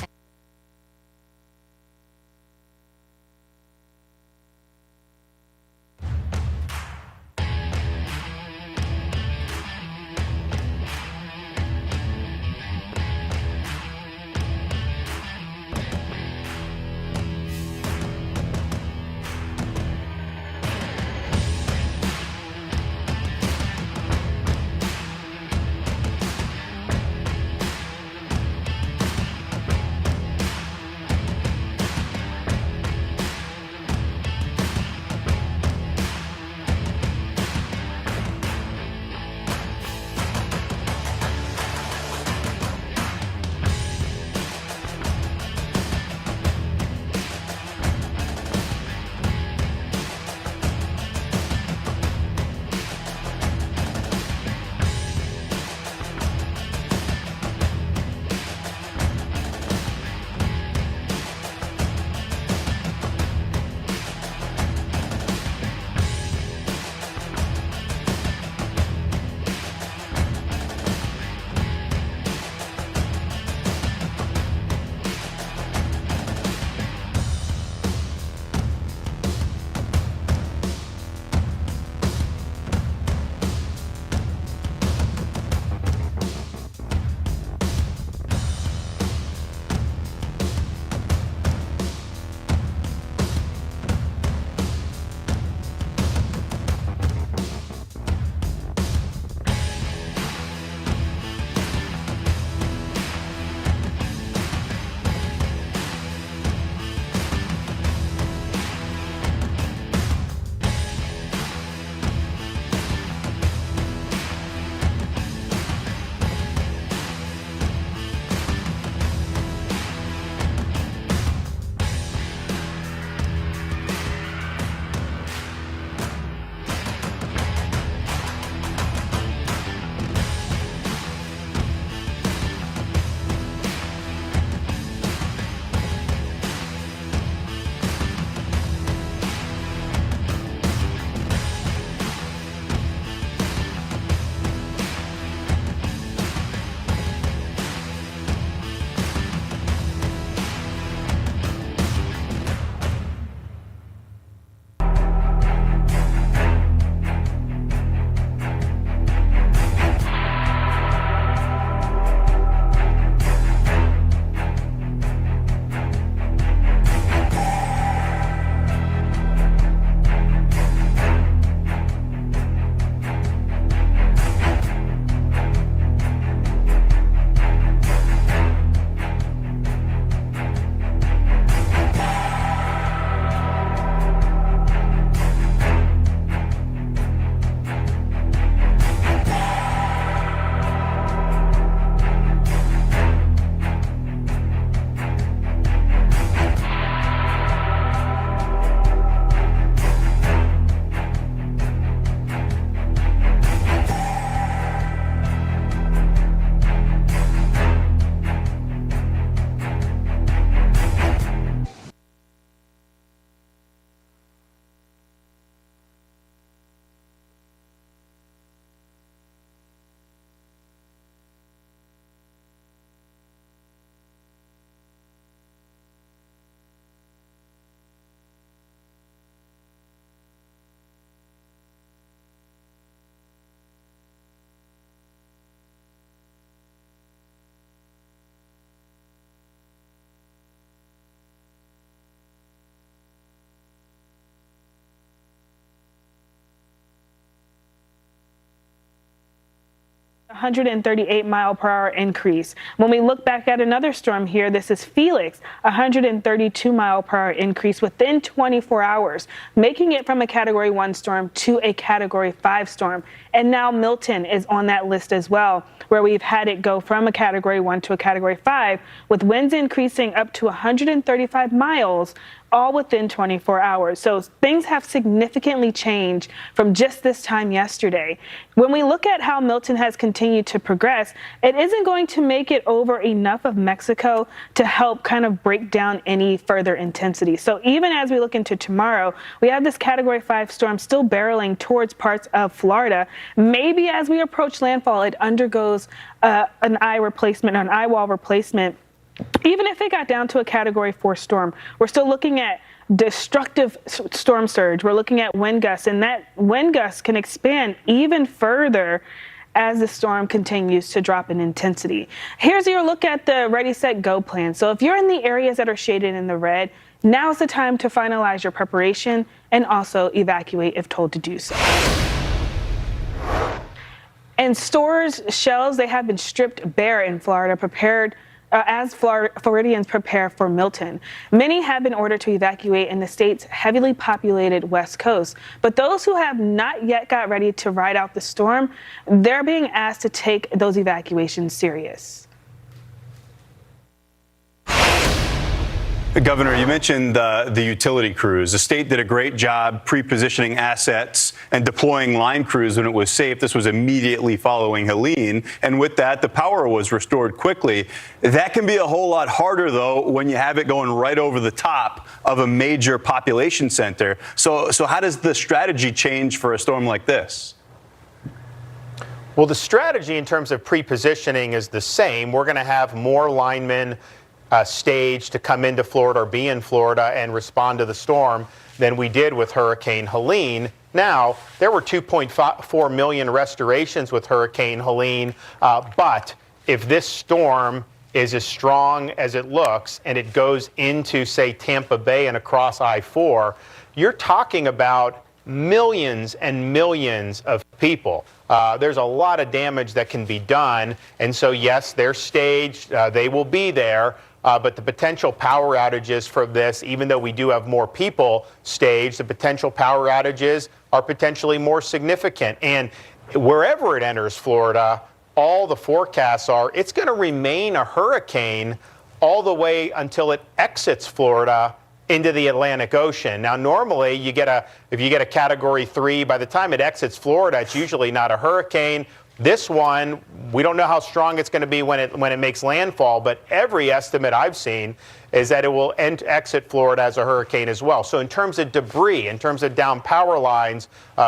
138 mile per hour increase. When we look back at another storm here, this is Felix, 132 mile per hour increase within 24 hours, making it from a Category 1 storm to a Category 5 storm. And now Milton is on that list as well, where we've had it go from a Category 1 to a Category 5, with winds increasing up to 135 miles, all within 24 hours. So things have significantly changed from just this time yesterday. When we look at how Milton has continued to progress, it isn't going to make it over enough of Mexico to help kind of break down any further intensity. So even as we look into tomorrow, we have this Category 5 storm still barreling towards parts of Florida. Maybe as we approach landfall, it undergoes an eye replacement, or an eye wall replacement. Even if it got down to a Category 4 storm, we're still looking at destructive storm surge. We're looking at wind gusts, and that wind gust can expand even further as the storm continues to drop in intensity. Here's your look at the Ready, Set, Go plan. So if you're in the areas that are shaded in the red, now's the time to finalize your preparation and also evacuate if told to do so. And stores, shelves, they have been stripped bare in Florida, as Floridians prepare for Milton. Many have been ordered to evacuate in the state's heavily populated West Coast. But those who have not yet got ready to ride out the storm, they're being asked to take those evacuations serious. Governor, you mentioned the utility crews. The state did a great job pre-positioning assets and deploying line crews when it was safe. This was immediately following Helene. And with that, the power was restored quickly. That can be a whole lot harder, though, when you have it going right over the top of a major population center. So how does the strategy change for a storm like this? Well, the strategy in terms of pre-positioning is the same. We're going to have more linemen staged to come into Florida or be in Florida and respond to the storm than we did with Hurricane Helene. Now, there were 2.4 million restorations with Hurricane Helene, but if this storm is as strong as it looks and it goes into, say, Tampa Bay and across I-4, you're talking about millions and millions of people. There's a lot of damage that can be done, and so yes, they're staged, they will be there. But the potential power outages for this, even though we do have more people staged, the potential power outages are potentially more significant. And wherever it enters Florida, all the forecasts are it's going to remain a hurricane all the way until it exits Florida into the Atlantic Ocean. Now, normally if you get a Category 3, by the time it exits Florida, it's usually not a hurricane. This one, we don't know how strong it's going to be when it makes landfall, but every estimate I've seen is that it will exit Florida as a hurricane as well. So in terms of debris, in terms of down power lines,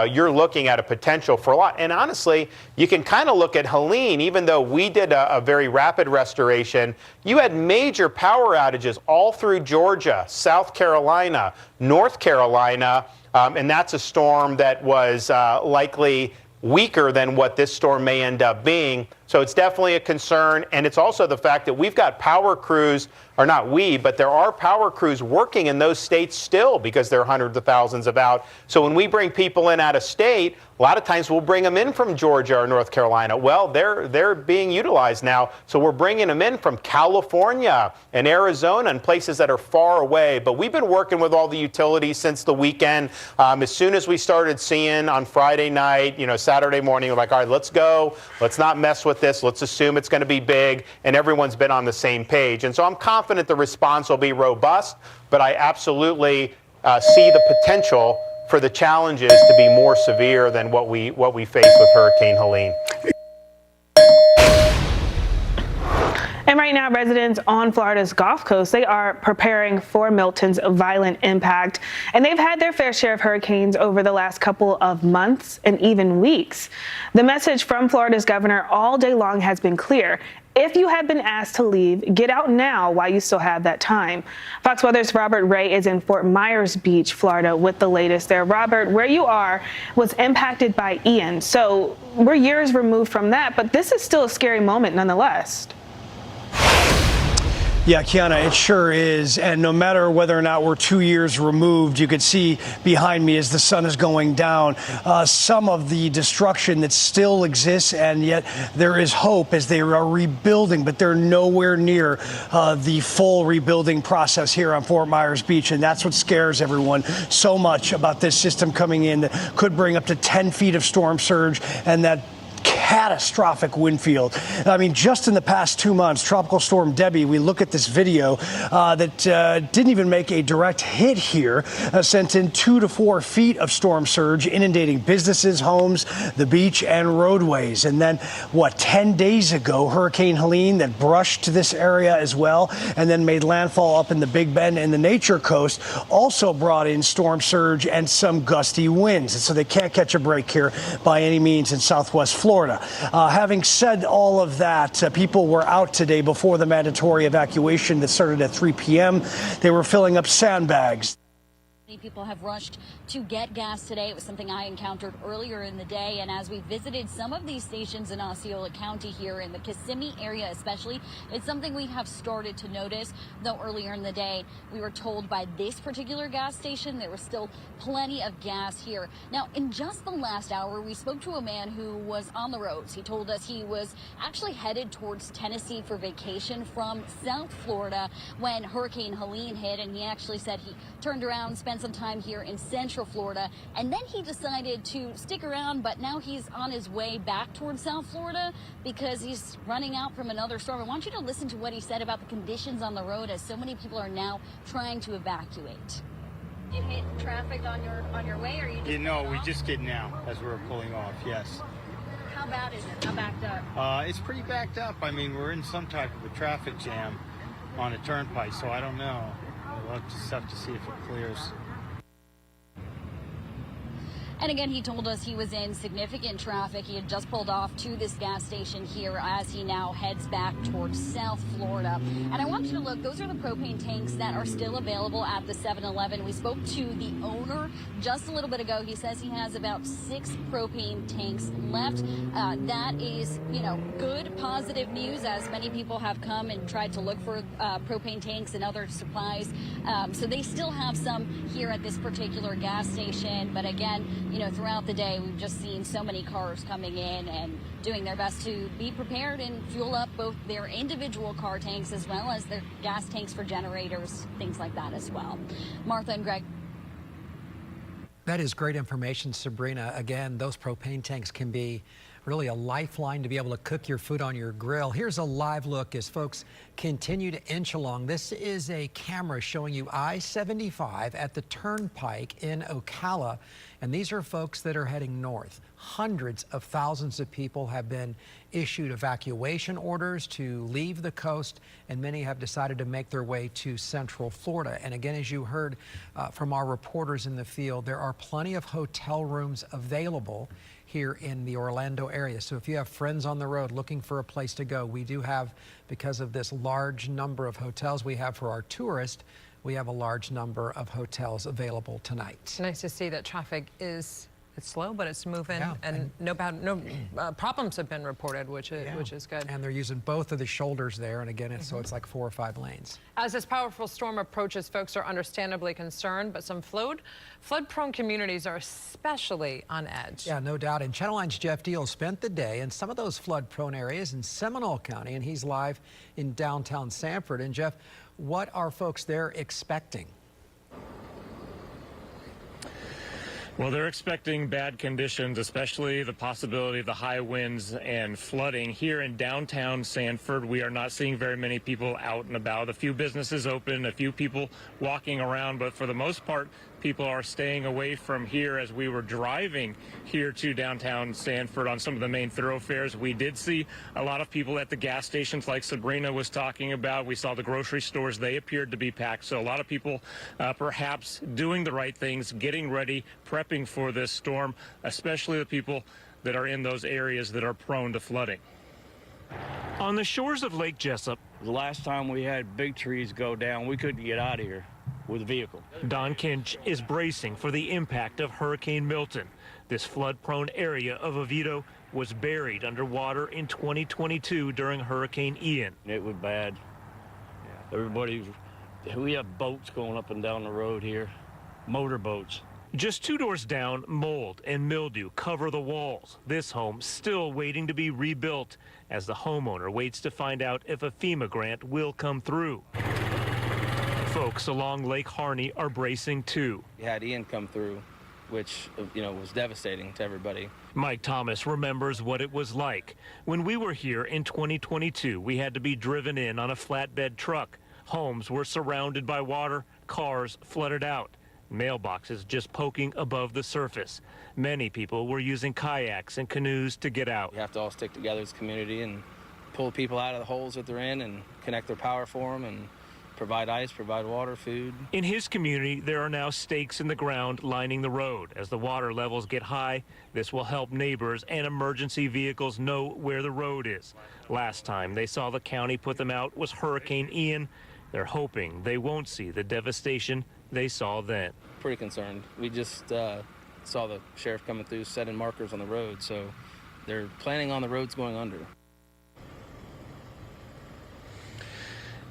you're looking at a potential for a lot. And honestly, you can kind of look at Helene, even though we did a very rapid restoration, you had major power outages all through Georgia, South Carolina, North Carolina, and that's a storm that was likely weaker than what this storm may end up being. So it's definitely a concern. And it's also the fact that we've got power crews, or not we, but there are power crews working in those states still because there are hundreds of thousands of out. So when we bring people in out of state, a lot of times we'll bring them in from Georgia or North Carolina. Well, they're being utilized now. So we're bringing them in from California and Arizona and places that are far away. But we've been working with all the utilities since the weekend. As soon as we started seeing on Friday night, Saturday morning, we're like, all right, let's go. Let's not mess with this. Let's assume it's going to be big. And everyone's been on the same page. And so I'm confident the response will be robust, but I absolutely see the potential for the challenges to be more severe than what we faced with Hurricane Helene. And right now, residents on Florida's Gulf Coast, they are preparing for Milton's violent impact. And they've had their fair share of hurricanes over the last couple of months and even weeks. The message from Florida's governor all day long has been clear. If you have been asked to leave, get out now while you still have that time. Fox Weather's Robert Ray is in Fort Myers Beach, Florida, with the latest there. Robert, where you are was impacted by Ian. So we're years removed from that, but this is still a scary moment nonetheless. Yeah, Kiana, it sure is. And no matter whether or not we're 2 years removed, you could see behind me as the sun is going down some of the destruction that still exists, and yet there is hope as they are rebuilding, but they're nowhere near the full rebuilding process here on Fort Myers Beach. And that's what scares everyone so much about this system coming in that could bring up to 10 feet of storm surge and that catastrophic wind field. I mean, just in the past 2 months, Tropical Storm Debbie, we look at this video that didn't even make a direct hit here, sent in 2 to 4 feet of storm surge, inundating businesses, homes, the beach, and roadways. And then, 10 days ago, Hurricane Helene that brushed this area as well, and then made landfall up in the Big Bend and the Nature Coast, also brought in storm surge and some gusty winds. And so they can't catch a break here by any means in Southwest Florida. Having said all of that, people were out today before the mandatory evacuation that started at 3 p.m. They were filling up sandbags. Many people have rushed to get gas today. It was something I encountered earlier in the day. And as we visited some of these stations in Osceola County here in the Kissimmee area especially, it's something we have started to notice. Though earlier in the day, we were told by this particular gas station there was still plenty of gas here. Now, in just the last hour, we spoke to a man who was on the roads. He told us he was actually headed towards Tennessee for vacation from South Florida when Hurricane Helene hit. And he actually said he turned around, spent some time here in Central Florida, and then he decided to stick around, but now he's on his way back towards South Florida because he's running out from another storm. I want you to listen to what he said about the conditions on the road as so many people are now trying to evacuate. You hit traffic on your way, or you just we just did now as we were pulling off, yes. How bad is it? How backed up? It's pretty backed up. I mean, we're in some type of a traffic jam on a turnpike, so I don't know. We'll just have to see if it clears. And again, he told us he was in significant traffic. He had just pulled off to this gas station here as he now heads back towards South Florida. And I want you to look, those are the propane tanks that are still available at the 7-Eleven. We spoke to the owner just a little bit ago. He says he has about 6 propane tanks left. That is, good, positive news as many people have come and tried to look for propane tanks and other supplies. So they still have some here at this particular gas station. But again, throughout the day, we've just seen so many cars coming in and doing their best to be prepared and fuel up both their individual car tanks as well as their gas tanks for generators, things like that as well. Martha and Greg. That is great information, Sabrina. Again, those propane tanks can be really a lifeline to be able to cook your food on your grill. Here's a live look as folks continue to inch along. This is a camera showing you I-75 at the Turnpike in Ocala, and these are folks that are heading north. Hundreds of thousands of people have been issued evacuation orders to leave the coast, and many have decided to make their way to Central Florida. And again, as you heard from our reporters in the field, there are plenty of hotel rooms available here in the Orlando area. So if you have friends on the road looking for a place to go, we do have, because of this large number of hotels we have for our tourists, we have a large number of hotels available tonight. It's nice to see that traffic it's slow, but it's moving, Yeah, and no problems have been reported, which is good. And they're using both of the shoulders there, and again, so it's like 4 or 5 lanes. As this powerful storm approaches, folks are understandably concerned, but some flood-prone communities are especially on edge. Yeah, no doubt. And Channel 9's Jeff Deal spent the day in some of those flood-prone areas in Seminole County, and he's live in downtown Sanford. And Jeff, what are folks there expecting? Well, they're expecting bad conditions, especially the possibility of the high winds and flooding. Here in downtown Sanford, we are not seeing very many people out and about. A few businesses open, a few people walking around, but for the most part, people are staying away from here. As we were driving here to downtown Sanford on some of the main thoroughfares, we did see a lot of people at the gas stations like Sabrina was talking about. We saw the grocery stores. They appeared to be packed. So a lot of people perhaps doing the right things, getting ready, prepping for this storm, especially the people that are in those areas that are prone to flooding. On the shores of Lake Jessup, the last time we had big trees go down, we couldn't get out of here with a vehicle. Don Kinch is bracing for the impact of Hurricane Milton. This flood-prone area of Oviedo was buried underwater in 2022 during Hurricane Ian. It was bad. We have boats going up and down the road here, motor boats. Just 2 doors down, mold and mildew cover the walls. This home still waiting to be rebuilt as the homeowner waits to find out if a FEMA grant will come through. Folks along Lake Harney are bracing too. We had Ian come through, which, was devastating to everybody. Mike Thomas remembers what it was like. When we were here in 2022, we had to be driven in on a flatbed truck. Homes were surrounded by water, cars flooded out. Mailboxes just poking above the surface. Many people were using kayaks and canoes to get out. We have to all stick together as a community and pull people out of the holes that they're in and connect their power for them and provide ice, provide water, food. In his community, there are now stakes in the ground lining the road. As the water levels get high, this will help neighbors and emergency vehicles know where the road is. Last time they saw the county put them out was Hurricane Ian. They're hoping they won't see the devastation they saw then. Pretty concerned. We just saw the sheriff coming through setting markers on the road, so they're planning on the roads going under.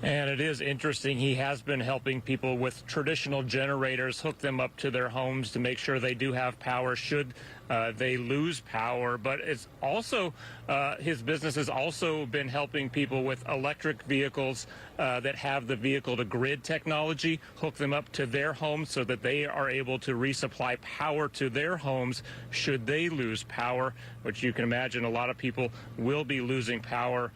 And it is interesting, he has been helping people with traditional generators, hook them up to their homes to make sure they do have power should they lose power. But it's also, his business has also been helping people with electric vehicles that have the vehicle to grid technology, hook them up to their homes so that they are able to resupply power to their homes should they lose power, which you can imagine a lot of people will be losing power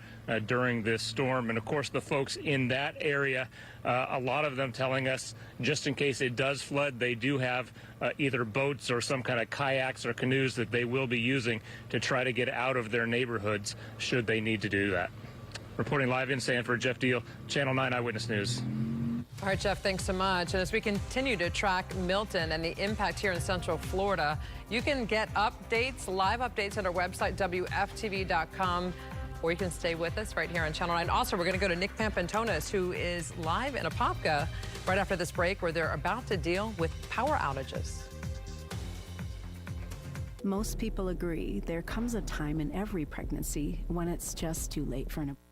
during this storm. And of course, the folks in that area, a lot of them telling us just in case it does flood, they do have either boats or some kind of kayaks or canoes that they will be using to try to get out of their neighborhoods should they need to do that. Reporting live in Sanford, Jeff Deal, Channel 9 Eyewitness News. All right, Jeff, thanks so much. And as we continue to track Milton and the impact here in Central Florida, you can get updates, live updates at our website, WFTV.com. Or you can stay with us right here on Channel 9. Also, we're going to go to Nick Pampantonis, who is live in Apopka right after this break, where they're about to deal with power outages. Most people agree there comes a time in every pregnancy when it's just too late for an abortion.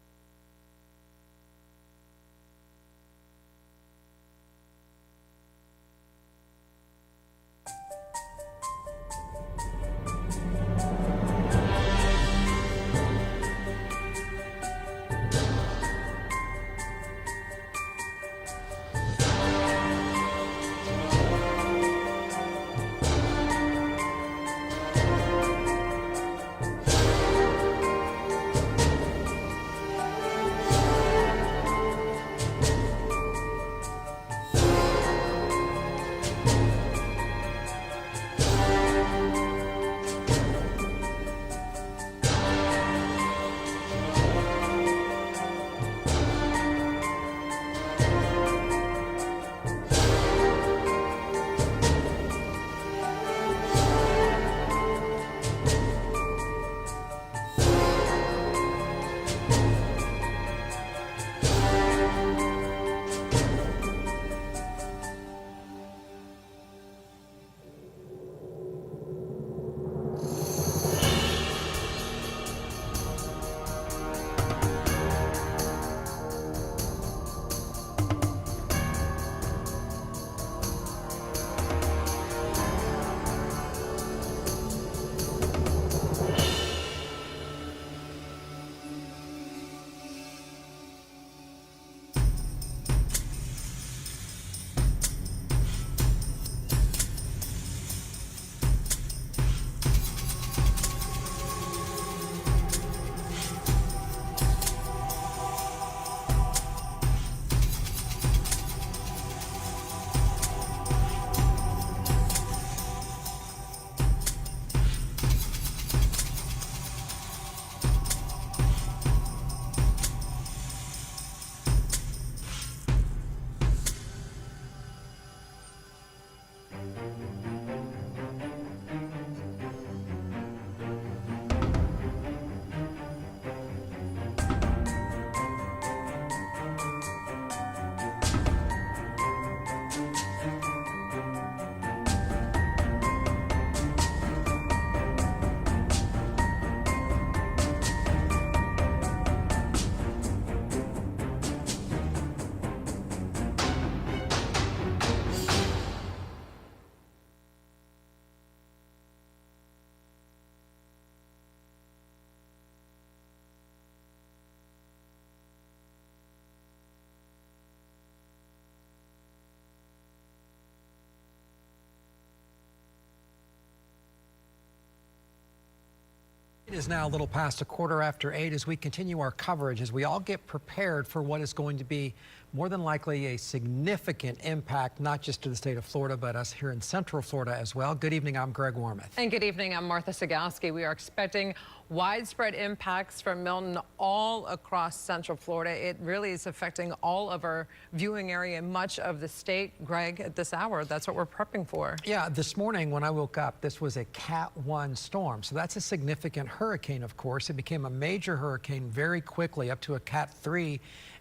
It is now a little past 8:15 as we continue our coverage as we all get prepared for what is going to be more than likely a significant impact, not just to the state of Florida, but us here in Central Florida as well. Good evening, I'm Greg Warmoth. And good evening, I'm Martha Sagowski. We are expecting widespread impacts from Milton all across Central Florida. It really is affecting all of our viewing area and much of the state. Greg, at this hour, that's what we're prepping for. Yeah, this morning when I woke up, this was a CAT1 storm. So that's a significant hurricane, of course. It became a major hurricane very quickly, up to a CAT3.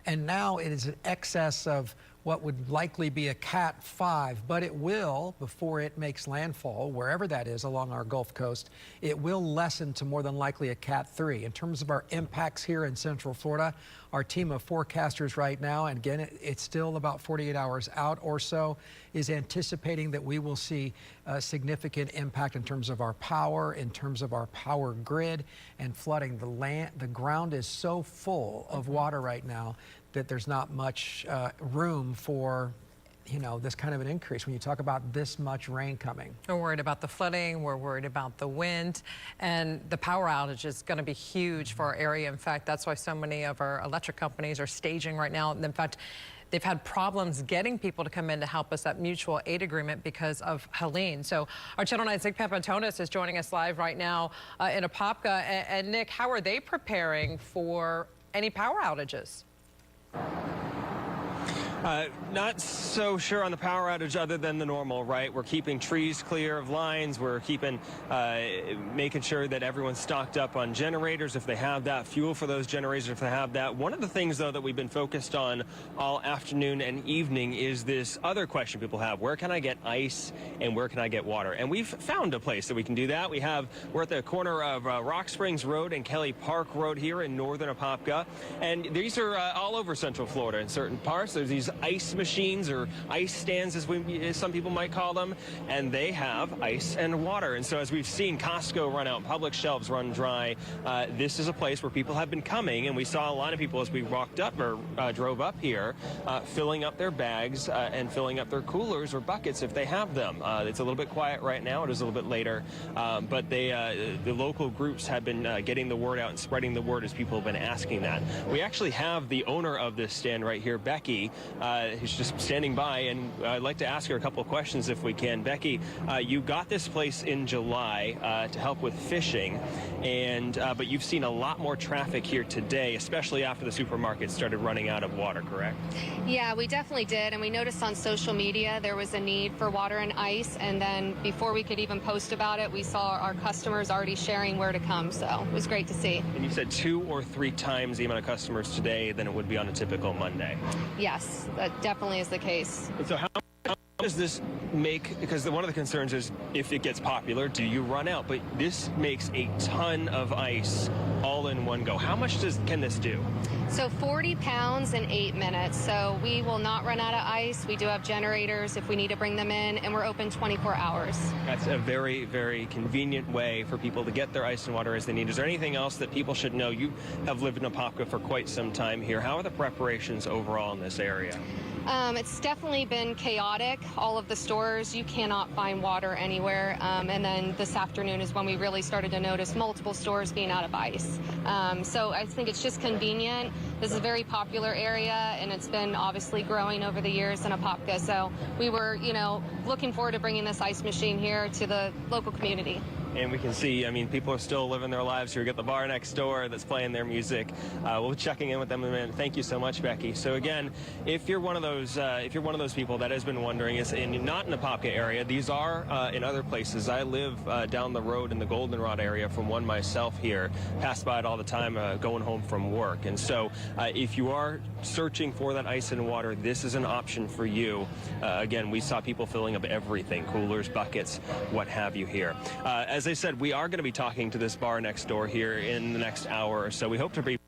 And now it is in excess of what would likely be a CAT5, but it will, before it makes landfall, wherever that is along our Gulf Coast, it will lessen to more than likely a CAT3. In terms of our impacts here in Central Florida, our team of forecasters right now, and again, it's still about 48 hours out or so, is anticipating that we will see a significant impact in terms of our power, in terms of our power grid, and flooding. The ground is so full of water right now that there's not much room for, you know, this kind of an increase when you talk about this much rain coming. We're worried about the flooding, we're worried about the wind, and the power outage is going to be huge for our area. In fact, that's why so many of our electric companies are staging right now. In fact, they've had problems getting people to come in to help us, that mutual aid agreement, because of Helene. So our Channel 9's Nick Papantonis is joining us live right now in Apopka. And Nick, how are they preparing for any power outages? Not so sure on the power outage other than the normal, right? We're keeping trees clear of lines. We're keeping, making sure that everyone's stocked up on generators if they have that, fuel for those generators if they have that. One of the things, though, that we've been focused on all afternoon and evening is this other question people have: where can I get ice and where can I get water? And we've found a place that we can do that. We're at the corner of Rock Springs Road and Kelly Park Road here in northern Apopka. And these are all over Central Florida in certain parts. There's these ice machines, or ice stands as some people might call them, and they have ice and water. And so as we've seen Costco run out, public shelves run dry, this is a place where people have been coming, and we saw a lot of people as we walked up or drove up here filling up their bags and filling up their coolers or buckets if they have them. It's a little bit quiet right now. It is a little bit later, but the local groups have been getting the word out and spreading the word as people have been asking that. We actually have the owner of this stand right here, Becky, who's just standing by, and I'd like to ask her a couple of questions if we can. Becky, you got this place in July to help with fishing, but you've seen a lot more traffic here today, especially after the supermarket started running out of water, correct? Yeah, we definitely did, and we noticed on social media there was a need for water and ice, and then before we could even post about it, we saw our customers already sharing where to come, so it was great to see. And you said 2 or 3 times the amount of customers today than it would be on a typical Monday. Yes, that definitely is the case. And so how does this make, because one of the concerns is if it gets popular, do you run out? But this makes a ton of ice all in one go. How much can this do? So 40 pounds in 8 minutes. So we will not run out of ice. We do have generators if we need to bring them in, and we're open 24 hours. That's a very, very convenient way for people to get their ice and water as they need. Is there anything else that people should know? You have lived in Apopka for quite some time here. How are the preparations overall in this area? It's definitely been chaotic. All of the stores, you cannot find water anywhere. And then this afternoon is when we really started to notice multiple stores being out of ice. So I think it's just convenient. This is a very popular area, and it's been obviously growing over the years in Apopka. So we were, looking forward to bringing this ice machine here to the local community. And we can see, I mean, people are still living their lives here. We got the bar next door that's playing their music. We'll be checking in with them in a minute. Thank you so much, Becky. So again, if you're one of those people that has been wondering, is not in the Apopka area. These are in other places. I live down the road in the Goldenrod area from one myself here. Pass by it all the time going home from work. And so if you are searching for that ice and water, this is an option for you. Again, we saw people filling up everything, coolers, buckets, what have you here. As I said, we are going to be talking to this bar next door here in the next hour or so. We hope to be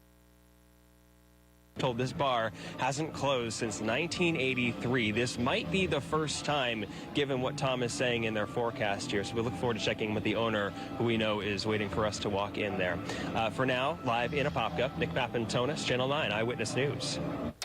told this bar hasn't closed since 1983. This might be the first time, given what Tom is saying in their forecast here. So we look forward to checking with the owner, who we know is waiting for us to walk in there. For now, live in Apopka, Nick Papantonis, Channel 9 Eyewitness News.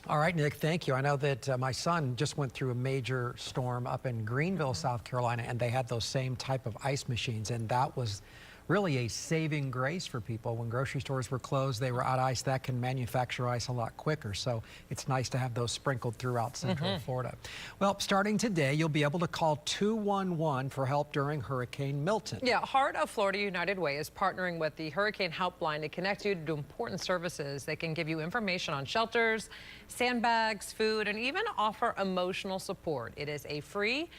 All right, Nick, thank you. I know that my son just went through a major storm up in Greenville, South Carolina, and they had those same type of ice machines, and that was really a saving grace for people. When grocery stores were closed, they were out of ice. That can manufacture ice a lot quicker. So it's nice to have those sprinkled throughout Central Florida. Well, starting today, you'll be able to call 211 for help during Hurricane Milton. Yeah, Heart of Florida United Way is partnering with the Hurricane Helpline to connect you to important services. They can give you information on shelters, sandbags, food, and even offer emotional support. It is a free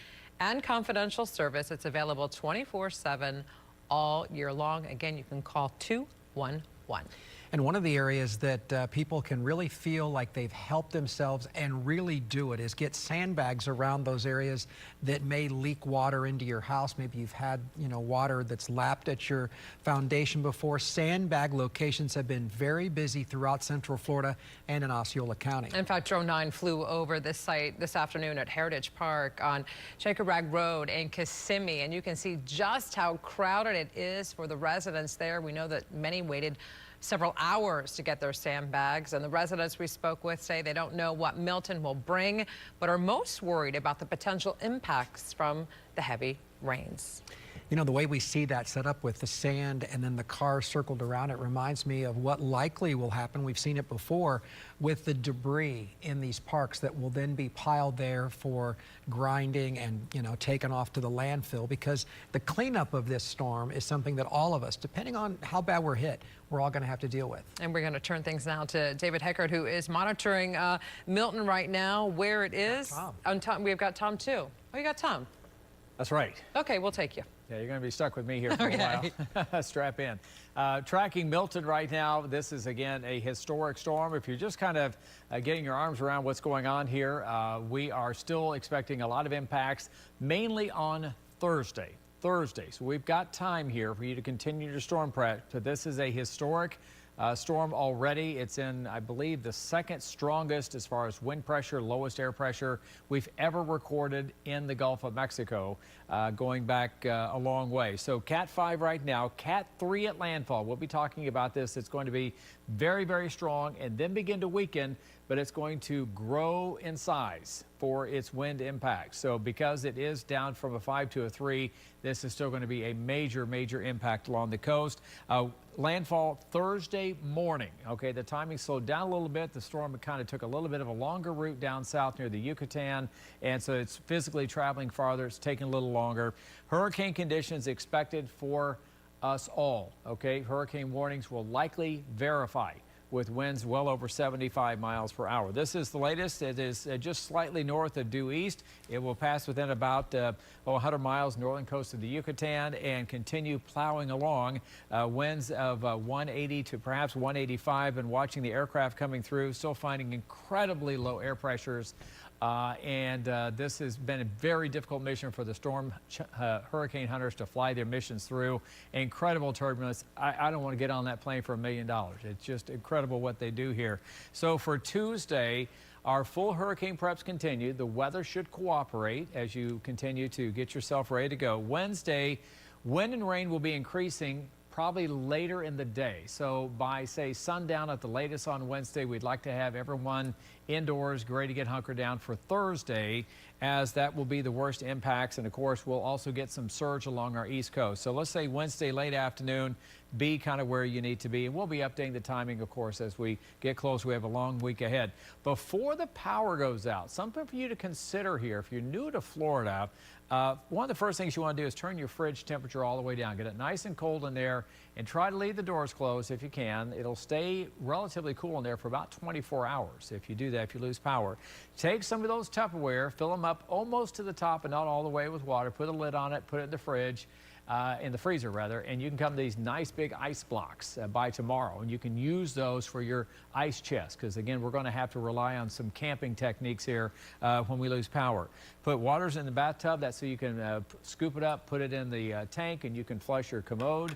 and confidential service. It's available 24/7 all year long. Again, you can call 211. And one of the areas that people can really feel like they've helped themselves and really do it is get sandbags around those areas that may leak water into your house. Maybe you've had, water that's lapped at your foundation before. Sandbag locations have been very busy throughout Central Florida and in Osceola County. In fact, Drone 9 flew over this site this afternoon at Heritage Park on Shakerrag Road in Kissimmee, and you can see just how crowded it is for the residents there. We know that many waited several hours to get their sandbags, and the residents we spoke with say they don't know what Milton will bring, but are most worried about the potential impacts from the heavy rains. The way we see that set up with the sand and then the cars circled around it reminds me of what likely will happen. We've seen it before with the debris in these parks that will then be piled there for grinding and, taken off to the landfill, because the cleanup of this storm is something that all of us, depending on how bad we're hit, we're all going to have to deal with. And we're going to turn things now to David Heckert, who is monitoring Milton right now, where it is. We've got Tom, too. Oh, you got Tom? That's right. Okay, we'll take you. Yeah, you're going to be stuck with me here for a while. Strap in. Tracking Milton right now. This is, again, a historic storm. If you're just kind of getting your arms around what's going on here, we are still expecting a lot of impacts, mainly on Thursday. So we've got time here for you to continue your storm prep. So this is a historic storm already. It's in, I believe, the second strongest as far as wind pressure, lowest air pressure we've ever recorded in the Gulf of Mexico, going back a long way. So CAT5 right now, CAT3 at landfall. We'll be talking about this. It's going to be very, very strong and then begin to weaken, but it's going to grow in size for its wind impact. So because it is down from a 5 to a 3, this is still going to be a major, major impact along the coast. Landfall Thursday morning. Okay, the timing slowed down a little bit. The storm kind of took a little bit of a longer route down south near the Yucatan, and so it's physically traveling farther. It's taking a little longer. Hurricane conditions expected for us all. Okay, hurricane warnings will likely verify with winds well over 75 miles per hour. This is the latest. It is just slightly north of due east. It will pass within about 100 miles northern coast of the Yucatan and continue plowing along. Winds of 180 to perhaps 185, and watching the aircraft coming through, still finding incredibly low air pressures. This has been a very difficult mission for the storm hurricane hunters to fly their missions through. Incredible turbulence. I don't want to get on that plane for $1 million. It's just incredible what they do here. So for Tuesday, our full hurricane preps continue. The weather should cooperate as you continue to get yourself ready to go. Wednesday, wind and rain will be increasing probably later in the day. So by, say, sundown at the latest on Wednesday, we'd like to have everyone indoors, ready to get hunkered down for Thursday, as that will be the worst impacts. And of course, we'll also get some surge along our East Coast. So let's say Wednesday late afternoon, be kind of where you need to be. And we'll be updating the timing, of course, as we get close. We have a long week ahead. Before the power goes out, something for you to consider here. If you're new to Florida, one of the first things you want to do is turn your fridge temperature all the way down. Get it nice and cold in there, and try to leave the doors closed if you can. It'll stay relatively cool in there for about 24 hours if you do that, if you lose power. Take some of those Tupperware, fill them up almost to the top and not all the way with water. Put a lid on it, put it in the fridge. In the freezer rather, and you can come to these nice big ice blocks by tomorrow, and you can use those for your ice chest, because again, we're going to have to rely on some camping techniques here when we lose power. Put waters in the bathtub, that's so you can scoop it up, put it in the tank, and you can flush your commode.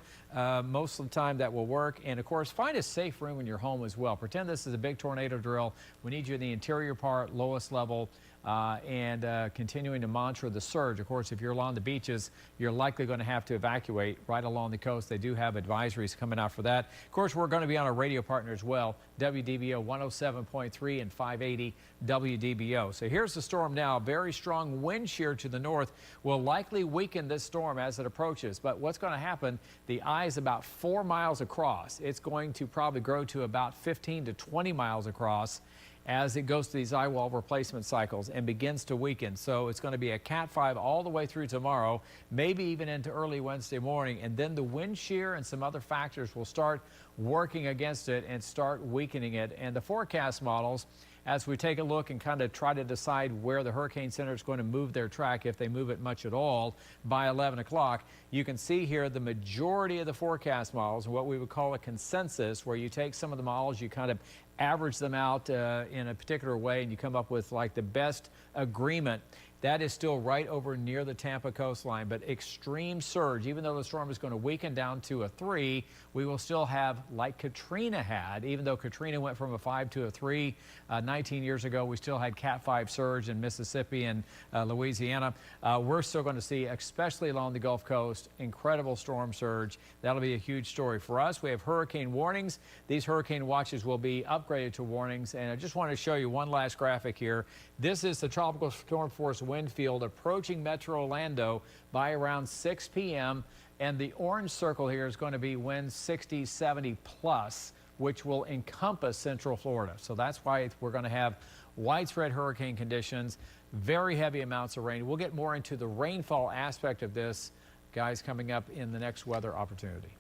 Most of the time that will work. And of course, find a safe room in your home as well. Pretend this is a big tornado drill. We need you in the interior part, lowest level. and continuing to monitor the surge. Of course, if you're along the beaches, you're likely going to have to evacuate right along the coast. They do have advisories coming out for that. Of course, we're going to be on our radio partner as well, WDBO 107.3 and 580 WDBO. So here's the storm now. Very strong wind shear to the north will likely weaken this storm as it approaches. But what's going to happen, the eye is about 4 miles across. It's going to probably grow to about 15 to 20 miles across as it goes to these eye wall replacement cycles and begins to weaken. So it's going to be a CAT5 all the way through tomorrow, maybe even into early Wednesday morning. And then the wind shear and some other factors will start working against it and start weakening it. And the forecast models, as we take a look and kind of try to decide where the Hurricane Center is going to move their track, if they move it much at all, by 11 o'clock, you can see here the majority of the forecast models, what we would call a consensus, where you take some of the models, you kind of average them out in a particular way, and you come up with like the best agreement. That is still right over near the Tampa coastline, but extreme surge. Even though the storm is going to weaken down to a 3, we will still have, like Katrina had, even though Katrina went from a 5 to a 3 19 years ago, we still had CAT5 surge in Mississippi and Louisiana. We're still going to see, especially along the Gulf Coast, incredible storm surge. That'll be a huge story for us. We have hurricane warnings. These hurricane watches will be upgraded to warnings. And I just want to show you one last graphic here. This is the tropical storm force wind field approaching Metro Orlando by around 6 p.m. And the orange circle here is going to be winds 60, 70 plus, which will encompass Central Florida. So that's why we're going to have widespread hurricane conditions, very heavy amounts of rain. We'll get more into the rainfall aspect of this, guys, coming up in the next weather opportunity.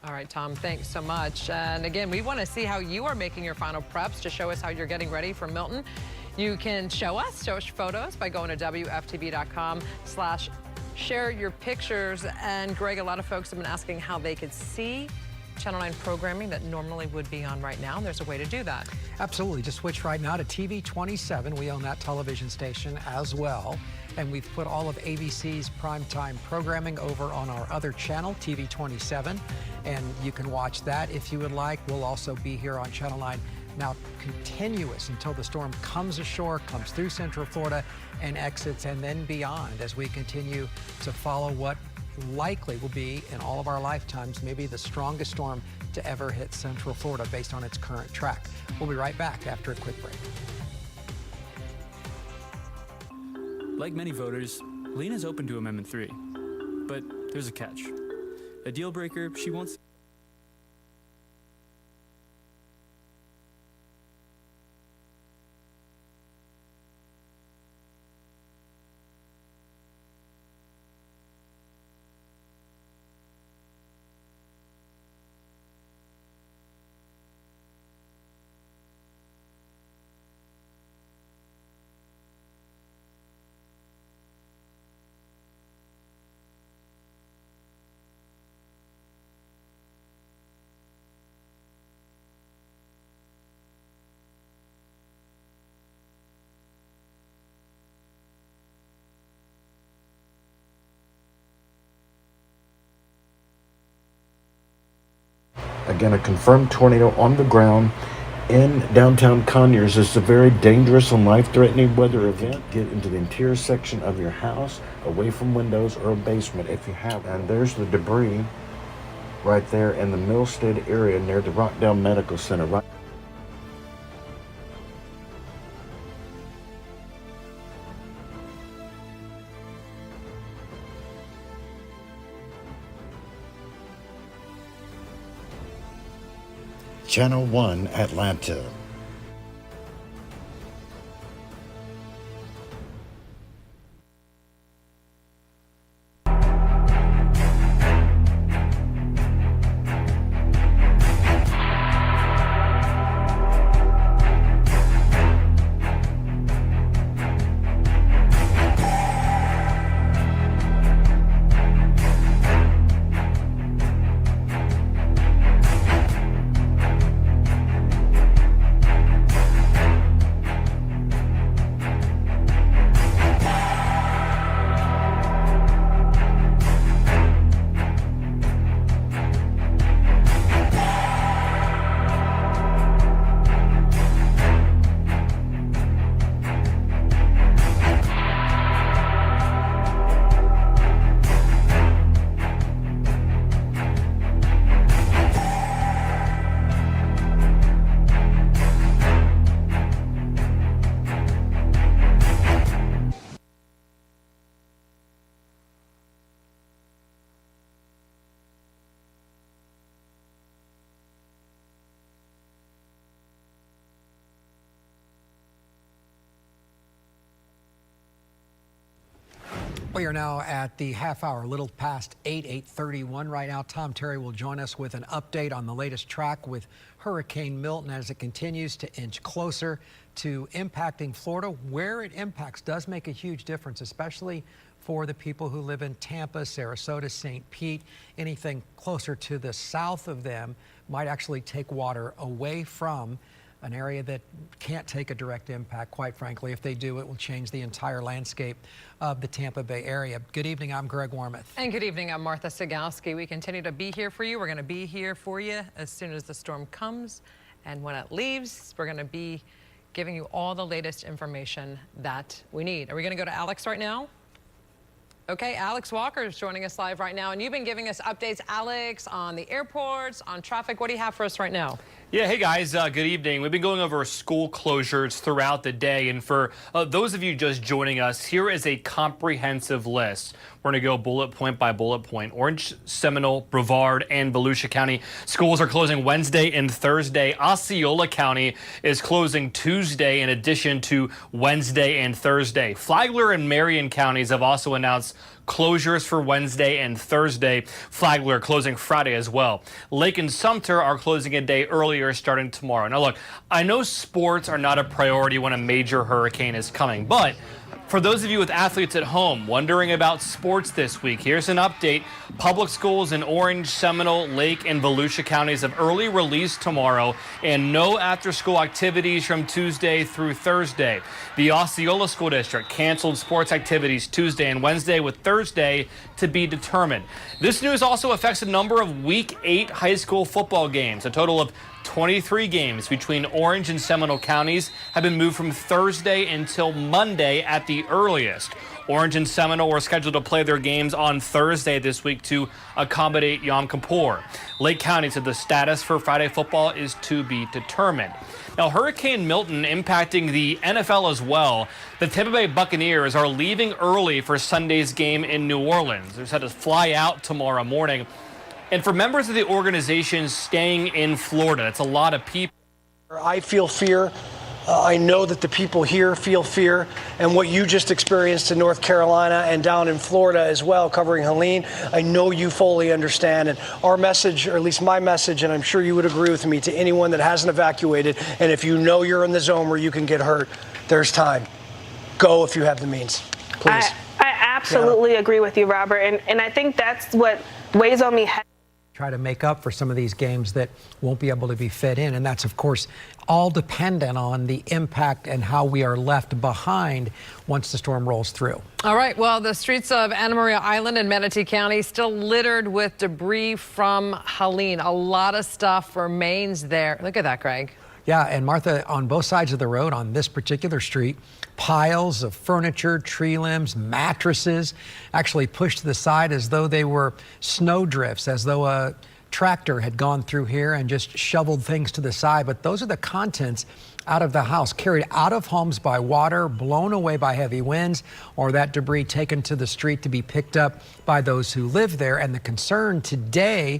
All right, Tom, thanks so much. And again, we want to see how you are making your final preps to show us how you're getting ready for Milton. You can show us photos by going to WFTV.com/share your pictures. And Greg, a lot of folks have been asking how they could see Channel 9 programming that normally would be on right now. There's a way to do that. Absolutely. Just switch right now to TV 27. We own that television station as well. And we've put all of ABC's primetime programming over on our other channel, TV 27. And you can watch that if you would like. We'll also be here on Channel 9 now continuous until the storm comes ashore, comes through Central Florida and exits, and then beyond as we continue to follow what likely will be, in all of our lifetimes, maybe the strongest storm to ever hit Central Florida based on its current track. We'll be right back after a quick break. Like many voters, Lena's open to Amendment 3, but there's a catch. A deal breaker she won't. Again, a confirmed tornado on the ground in downtown Conyers. This is a very dangerous and life-threatening weather event. Get into the interior section of your house, away from windows or a basement if you have. And there's the debris right there in the Millstead area near the Rockdale Medical Center. Right. Channel 1 Atlanta. We are now at the half hour, a little past 8:31 right now. Tom Terry will join us with an update on the latest track with Hurricane Milton as it continues to inch closer to impacting Florida. Where it impacts does make a huge difference, especially for the people who live in Tampa, Sarasota, St. Pete. Anything closer to the south of them might actually take water away from an area that can't take a direct impact, quite frankly. If they do, it will change the entire landscape of the Tampa Bay area. Good evening, I'm Greg Warmoth. And good evening, I'm Martha Sagowski. We continue to be here for you. We're going to be here for you as soon as the storm comes. And when it leaves, we're going to be giving you all the latest information that we need. Are we going to go to Alex right now? Okay, Alex Walker is joining us live right now, and you've been giving us updates, Alex, on the airports, on traffic. What do you have for us right now? Yeah, hey guys, good evening. We've been going over school closures throughout the day, and for those of you just joining us, here is a comprehensive list. We're going to go bullet point by bullet point. Orange, Seminole, Brevard, and Volusia County schools are closing Wednesday and Thursday. Osceola County is closing Tuesday in addition to Wednesday and Thursday. Flagler and Marion counties have also announced closures for Wednesday and Thursday. Flagler closing Friday as well. Lake and Sumter are closing a day earlier starting tomorrow. Now look, I know sports are not a priority when a major hurricane is coming, but for those of you with athletes at home wondering about sports this week, here's an update. Public schools in Orange, Seminole, Lake, and Volusia counties have early release tomorrow and no after-school activities from Tuesday through Thursday. The Osceola School District canceled sports activities Tuesday and Wednesday, with Thursday to be determined. This news also affects a number of Week 8 high school football games. A total of 23 games between Orange and Seminole counties have been moved from Thursday until Monday at the earliest. Orange and Seminole were scheduled to play their games on Thursday this week to accommodate Yom Kippur. Lake County said the status for Friday football is to be determined. Now, Hurricane Milton impacting the NFL as well. The Tampa Bay Buccaneers are leaving early for Sunday's game in New Orleans. They're set to fly out tomorrow morning. And for members of the organization staying in Florida, that's a lot of people. I feel fear. I know that the people here feel fear, and what you just experienced in North Carolina and down in Florida as well, covering Helene, I know you fully understand. And our message, or at least my message, and I'm sure you would agree with me, to anyone that hasn't evacuated, and if you know you're in the zone where you can get hurt, there's time. Go if you have the means, please. I absolutely agree with you, Robert, and I think that's what weighs on me. Try to make up for some of these games that won't be able to be fit in. And that's, of course, all dependent on the impact and how we are left behind once the storm rolls through. All right, well, the streets of Anna Maria Island in Manatee County still littered with debris from Helene. A lot of stuff remains there. Look at that, Greg. Yeah, and Martha, on both sides of the road on this particular street, piles of furniture, tree limbs, mattresses actually pushed to the side as though they were snow drifts, as though a tractor had gone through here and just shoveled things to the side. But those are the contents out of the house, carried out of homes by water, blown away by heavy winds, or that debris taken to the street to be picked up by those who live there. And the concern today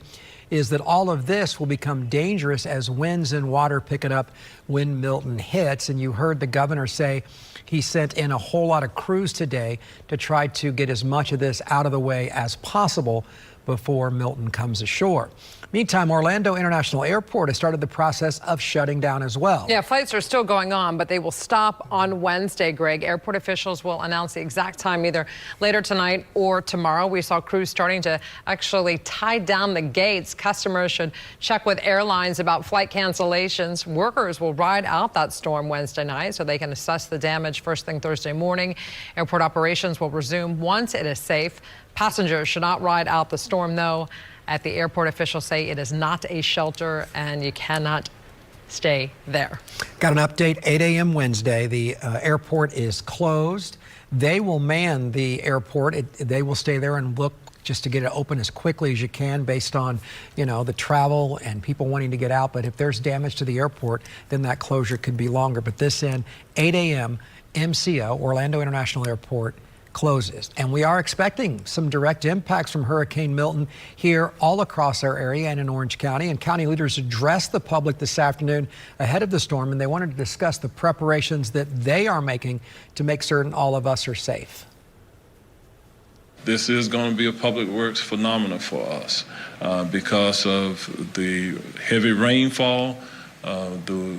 is that all of this will become dangerous as winds and water pick it up when Milton hits. And you heard the governor say he sent in a whole lot of crews today to try to get as much of this out of the way as possible before Milton comes ashore. Meantime, Orlando International Airport has started the process of shutting down as well. Yeah, flights are still going on, but they will stop on Wednesday, Greg. Airport officials will announce the exact time either later tonight or tomorrow. We saw crews starting to actually tie down the gates. Customers should check with airlines about flight cancellations. Workers will ride out that storm Wednesday night so they can assess the damage first thing Thursday morning. Airport operations will resume once it is safe. Passengers should not ride out the storm, though. At the airport, officials say it is not a shelter and you cannot stay there. Got an update, 8 a.m. Wednesday. The airport is closed. They will man the airport. They will stay there and look just to get it open as quickly as you can based on, you know, the travel and people wanting to get out. But if there's damage to the airport, then that closure could be longer. But this end, 8 a.m. MCO, Orlando International Airport, closes. And we are expecting some direct impacts from Hurricane Milton here all across our area and in Orange County. And county leaders addressed the public this afternoon ahead of the storm, and they wanted to discuss the preparations that they are making to make certain all of us are safe. This is going to be a public works phenomenon for us because of the heavy rainfall, the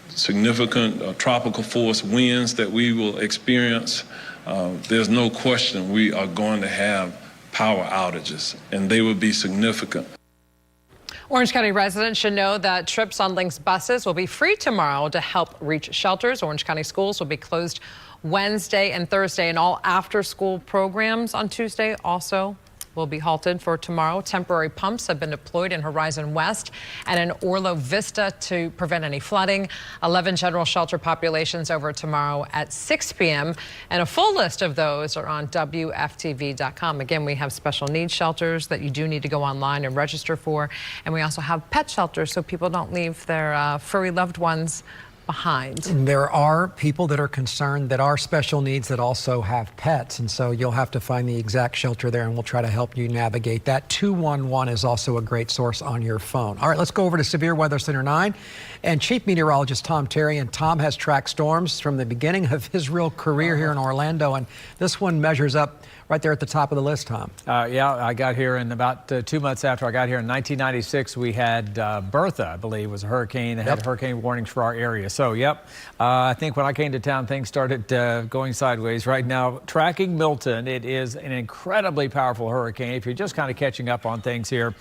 significant tropical force winds that we will experience. There's no question we are going to have power outages, and they will be significant. Orange County residents should know that trips on Lynx buses will be free tomorrow to help reach shelters. Orange County schools will be closed Wednesday and Thursday, and all after-school programs on Tuesday also will be halted for tomorrow. Temporary pumps have been deployed in Horizon West and in Orlo Vista to prevent any flooding. 11 general shelter populations over tomorrow at 6 p.m. And a full list of those are on WFTV.com. Again, we have special needs shelters that you do need to go online and register for. And we also have pet shelters so people don't leave their furry loved ones behind. There are people that are concerned that are special needs that also have pets, and so you'll have to find the exact shelter there, and we'll try to help you navigate that. 211 is also a great source on your phone. All right, let's go over to Severe Weather Center 9 and Chief Meteorologist Tom Terry. And Tom has tracked storms from the beginning of his real career here in Orlando, and this one measures up right there at the top of the list, Tom. Yeah, I got here in about 2 months after I got here in 1996. We had Bertha, I believe, was a hurricane that had hurricane warnings for our area. So, I think when I came to town, things started going sideways. Right now, tracking Milton, it is an incredibly powerful hurricane. If you're just kind of catching up on things here,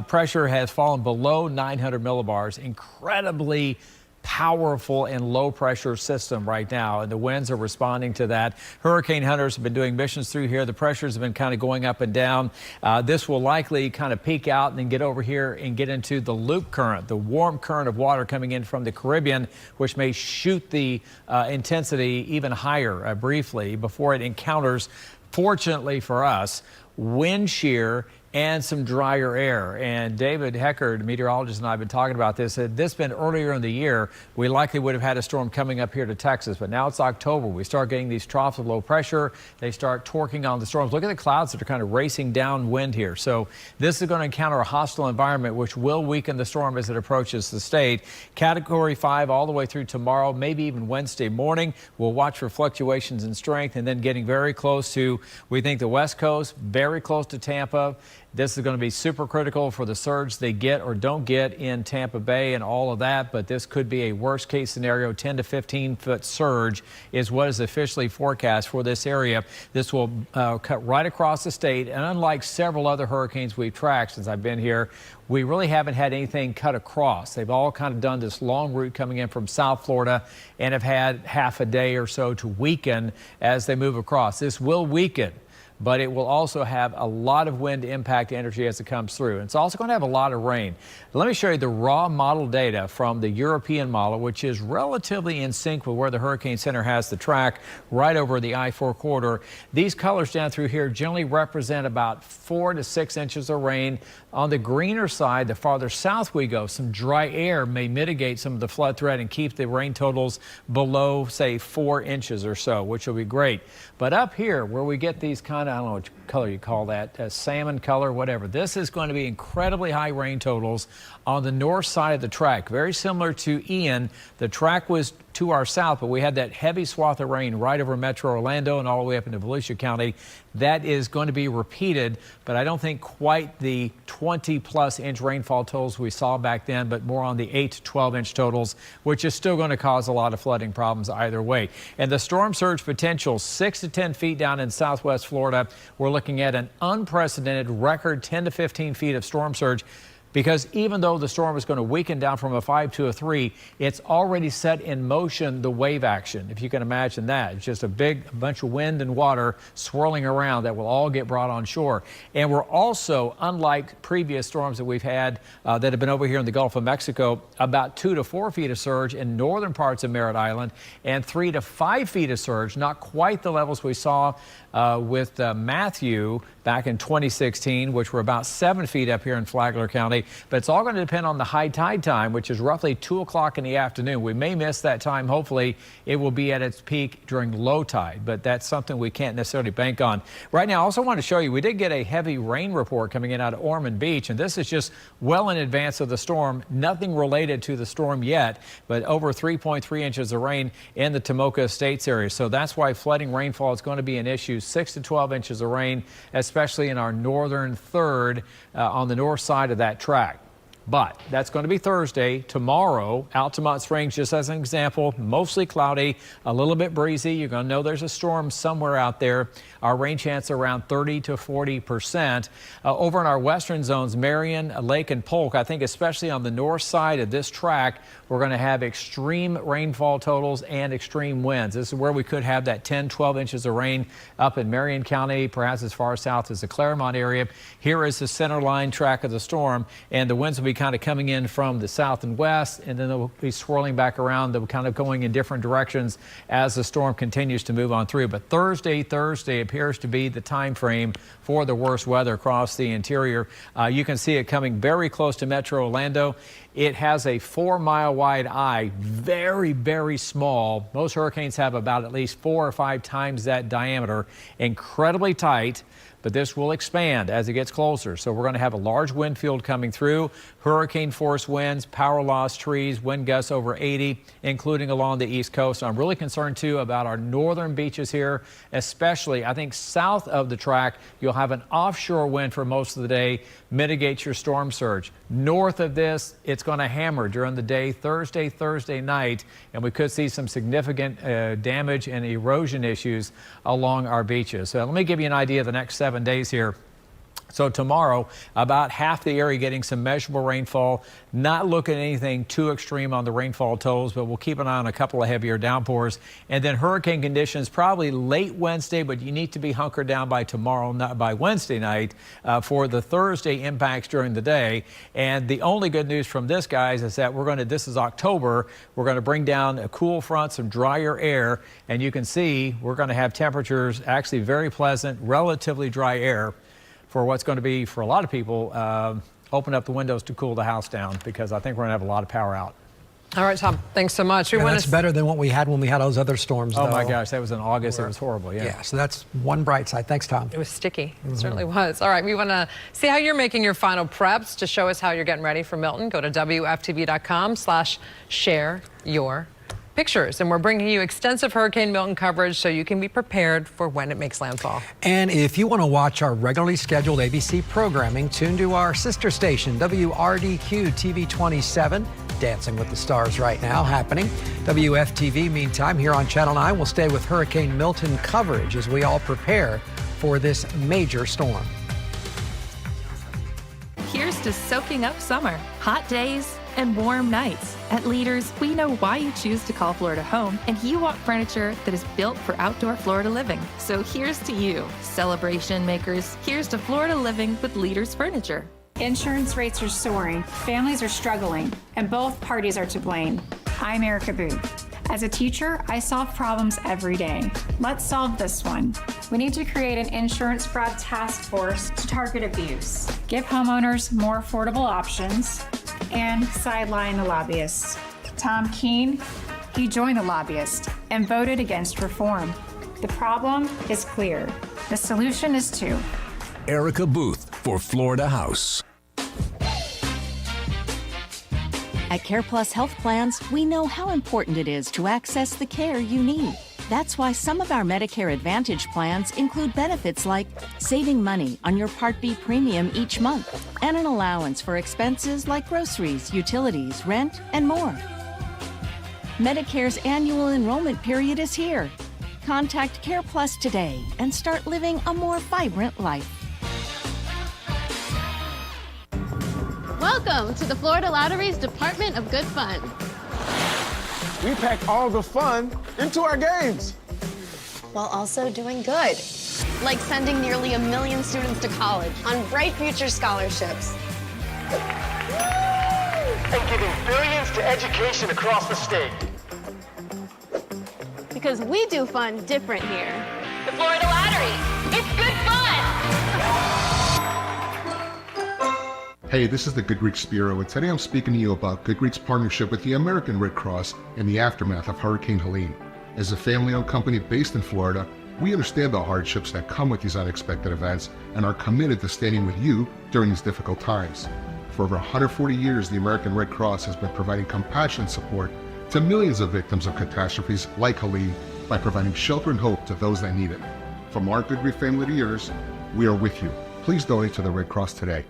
pressure has fallen below 900 millibars. Incredibly powerful and low pressure system right now, and the winds are responding to that. Hurricane hunters have been doing missions through here. The pressures have been kind of going up and down. This will likely kind of peak out and then get over here and get into the loop current, the warm current of water coming in from the Caribbean, which may shoot the intensity even higher briefly before it encounters, fortunately for us, wind shear and some drier air. And David Heckard, meteorologist, and I have been talking about this. Had this been earlier in the year, we likely would have had a storm coming up here to Texas. But now it's October. We start getting these troughs of low pressure. They start torquing on the storms. Look at the clouds that are kind of racing downwind here. So this is going to encounter a hostile environment, which will weaken the storm as it approaches the state. Category 5 all the way through tomorrow, maybe even Wednesday morning. We'll watch for fluctuations in strength, and then getting very close to, we think, the West Coast, very close to Tampa. This is going to be super critical for the surge they get or don't get in Tampa Bay and all of that, but this could be a worst case scenario. 10 to 15 foot surge is what is officially forecast for this area. This will cut right across the state, and unlike several other hurricanes we've tracked since I've been here, we really haven't had anything cut across. They've all kind of done this long route coming in from South Florida and have had half a day or so to weaken as they move across. This will weaken, but it will also have a lot of wind impact energy as it comes through. And it's also going to have a lot of rain. Let me show you the raw model data from the European model, which is relatively in sync with where the Hurricane Center has the track right over the I-4 corridor. These colors down through here generally represent about 4 to 6 inches of rain. On the greener side, the farther south we go, some dry air may mitigate some of the flood threat and keep the rain totals below, say, 4 inches or so, which will be great. But up here, where we get these kind of, I don't know what color you call that, salmon color, whatever, this is going to be incredibly high rain totals on the north side of the track. Very similar to Ian, the track was to our south, but we had that heavy swath of rain right over Metro Orlando and all the way up into Volusia County. That is going to be repeated, but I don't think quite the 20-plus inch rainfall totals we saw back then, but more on the 8 to 12-inch totals, which is still going to cause a lot of flooding problems either way. And the storm surge potential, 6 to 10 feet down in southwest Florida. We're looking at an unprecedented record 10 to 15 feet of storm surge, because even though the storm is going to weaken down from a 5 to a 3, it's already set in motion the wave action, if you can imagine that. It's just a bunch of wind and water swirling around that will all get brought on shore. And we're also, unlike previous storms that we've had that have been over here in the Gulf of Mexico, about 2 to 4 feet of surge in northern parts of Merritt Island and 3 to 5 feet of surge, not quite the levels we saw with Matthew back in 2016, which were about 7 feet up here in Flagler County. but it's all going to depend on the high tide time, which is roughly 2 o'clock in the afternoon. We may miss that time. Hopefully, it will be at its peak during low tide, but that's something we can't necessarily bank on. Right now, I also want to show you, we did get a heavy rain report coming in out of Ormond Beach, and this is just well in advance of the storm. Nothing related to the storm yet, but over 3.3 inches of rain in the Tomoka Estates area. So that's why flooding rainfall is going to be an issue. 6 to 12 inches of rain, especially in our northern third on the north side of that track. But that's going to be Thursday. Tomorrow, Altamont Springs, just as an example, mostly cloudy, a little bit breezy. You're going to know there's a storm somewhere out there. Our rain chance around 30 to 40%. Over in our western zones, Marion, Lake, and Polk, I think especially on the north side of this track, we're going to have extreme rainfall totals and extreme winds. This is where we could have that 10, 12 inches of rain up in Marion County, perhaps as far south as the Claremont area. Here is the center line track of the storm, and the winds will be kind of coming in from the south and west, and then they'll be swirling back around. They'll kind of going in different directions as the storm continues to move on through. But Thursday appears to be the time frame for the worst weather across the interior. You can see it coming very close to Metro Orlando. It has a 4-mile wide eye, very, very small. Most hurricanes have about at least 4 or 5 times that diameter, incredibly tight. But this will expand as it gets closer. So we're going to have a large wind field coming through, hurricane force winds, power loss trees, wind gusts over 80, including along the East Coast. So I'm really concerned too about our northern beaches here, especially I think south of the track, you'll have an offshore wind for most of the day, mitigate your storm surge. North of this, it's going to hammer during the day, Thursday night, and we could see some significant damage and erosion issues along our beaches. So let me give you an idea of the next 7 days here. So tomorrow, about half the area getting some measurable rainfall. Not looking at anything too extreme on the rainfall totals, but we'll keep an eye on a couple of heavier downpours. And then hurricane conditions probably late Wednesday, but you need to be hunkered down by tomorrow, not by Wednesday night, for the Thursday impacts during the day. And the only good news from this, guys, is that this is October, we're going to bring down a cool front, some drier air, and you can see we're going to have temperatures actually very pleasant, relatively dry air for what's going to be, for a lot of people, open up the windows to cool the house down, because I think we're going to have a lot of power out. All right, Tom, thanks so much. That's better than what we had when we had those other storms, Oh though. my gosh, that was in August. It was horrible, yeah. Yeah, so that's one bright side. Thanks, Tom. It was sticky. It certainly was. All right, we want to see how you're making your final preps. To show us how you're getting ready for Milton, go to WFTV.com/share your pictures. And we're bringing you extensive Hurricane Milton coverage so you can be prepared for when it makes landfall. And if you want to watch our regularly scheduled ABC programming, tune to our sister station, WRDQ TV 27. Dancing with the Stars right now happening. WFTV, meantime, here on Channel 9, will stay with Hurricane Milton coverage as we all prepare for this major storm. Here's to soaking up summer, hot days, and warm nights. At Leaders, we know why you choose to call Florida home, and you want furniture that is built for outdoor Florida living. So here's to you, celebration makers. Here's to Florida living with Leaders Furniture. Insurance rates are soaring, families are struggling, and both parties are to blame. I'm Erica Booth. As a teacher, I solve problems every day. Let's solve this one. We need to create an insurance fraud task force to target abuse, give homeowners more affordable options, and sideline the lobbyists. Tom Keene, he joined the lobbyists and voted against reform. The problem is clear. The solution is to. Erica Booth for Florida House. At CarePlus Health Plans, we know how important it is to access the care you need. That's why some of our Medicare Advantage plans include benefits like saving money on your Part B premium each month and an allowance for expenses like groceries, utilities, rent, and more. Medicare's annual enrollment period is here. Contact CarePlus today and start living a more vibrant life. Welcome to the Florida Lottery's Department of Good Fun. We pack all the fun into our games, while also doing good. Like sending nearly 1 million students to college on Bright Future scholarships. and giving billions to education across the state. Because we do fun different here. The Florida Lottery. It's good fun! Hey, this is the Good Greek Spiro, and today I'm speaking to you about Good Greek's partnership with the American Red Cross in the aftermath of Hurricane Helene. As a family-owned company based in Florida, we understand the hardships that come with these unexpected events and are committed to standing with you during these difficult times. For over 140 years, the American Red Cross has been providing compassionate support to millions of victims of catastrophes like Helene by providing shelter and hope to those that need it. From our Good Greek family to yours, we are with you. Please donate to the Red Cross today.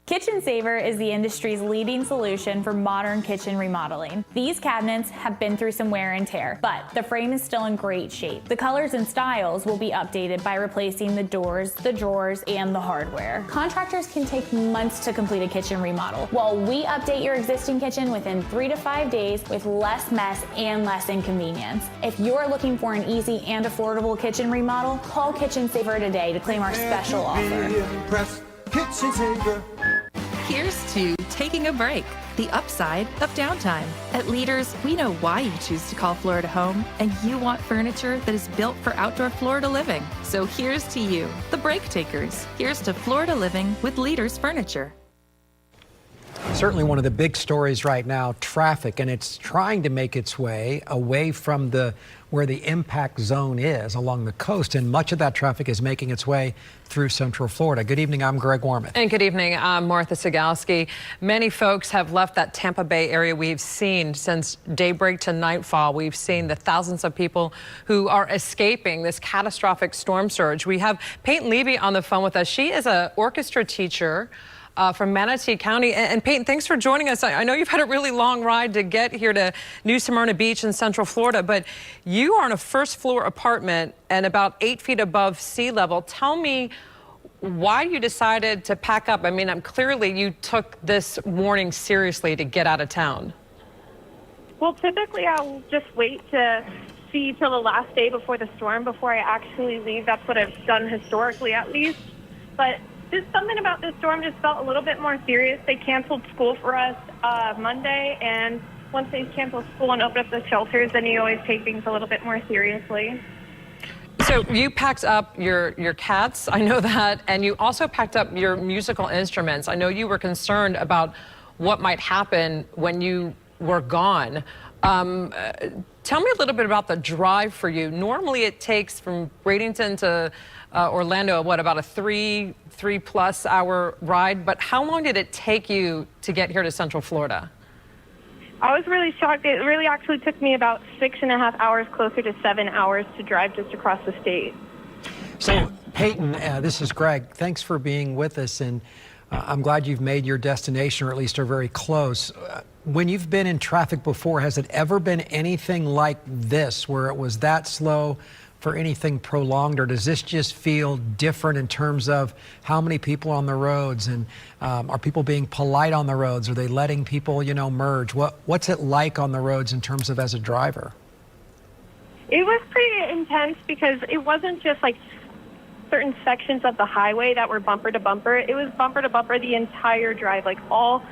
Kitchen Saver is the industry's leading solution for modern kitchen remodeling. These cabinets have been through some wear and tear, but the frame is still in great shape. The colors and styles will be updated by replacing the doors, the drawers, and the hardware. Contractors can take months to complete a kitchen remodel, while we update your existing kitchen within 3 to 5 days with less mess and less inconvenience. If you're looking for an easy and affordable kitchen remodel, call Kitchen Saver today to claim our special offer. Kitchen Saver. Here's to taking a break, the upside of downtime. At Leaders, we know why you choose to call Florida home, and you want furniture that is built for outdoor Florida living. So here's to you, the break takers. Here's to Florida living with Leaders Furniture. Certainly one of the big stories right now, traffic, and it's trying to make its way away from where the impact zone is along the coast, and much of that traffic is making its way through Central Florida. Good evening, I'm Greg Warman. And good evening, I'm Martha Sigalski. Many folks have left that Tampa Bay area. We've seen since daybreak to nightfall, we've seen the thousands of people who are escaping this catastrophic storm surge. We have Peyton Levy on the phone with us. She is an orchestra teacher from Manatee County. And Peyton, thanks for joining us. I know you've had a really long ride to get here to New Smyrna Beach in Central Florida, but you are in a first floor apartment and about 8 feet above sea level. Tell me why you decided to pack up. I mean, clearly you took this warning seriously to get out of town. Well, typically I'll just wait to see till the last day before the storm before I actually leave. That's what I've done historically, at least. But just something about this storm just felt a little bit more serious. They canceled school for us Monday, and once they cancel school and open up the shelters, then you always take things a little bit more seriously. So you packed up your cats, I know that, and you also packed up your musical instruments. I know you were concerned about what might happen when you were gone. Tell me a little bit about the drive for you. Normally it takes from Bradenton to Orlando, about a three plus hour ride, but how long did it take you to get here to Central Florida? I was really shocked. It really actually took me about 6.5 hours, closer to 7 hours to drive just across the state. So, Peyton, this is Greg. Thanks for being with us, and I'm glad you've made your destination, or at least are very close. When you've been in traffic before, has it ever been anything like this, where it was that slow for anything prolonged, or does this just feel different in terms of how many people on the roads, and are people being polite on the roads? Are they letting people, merge? What's it like on the roads in terms of as a driver? It was pretty intense because it wasn't just like certain sections of the highway that were bumper to bumper. It was bumper to bumper the entire drive, like all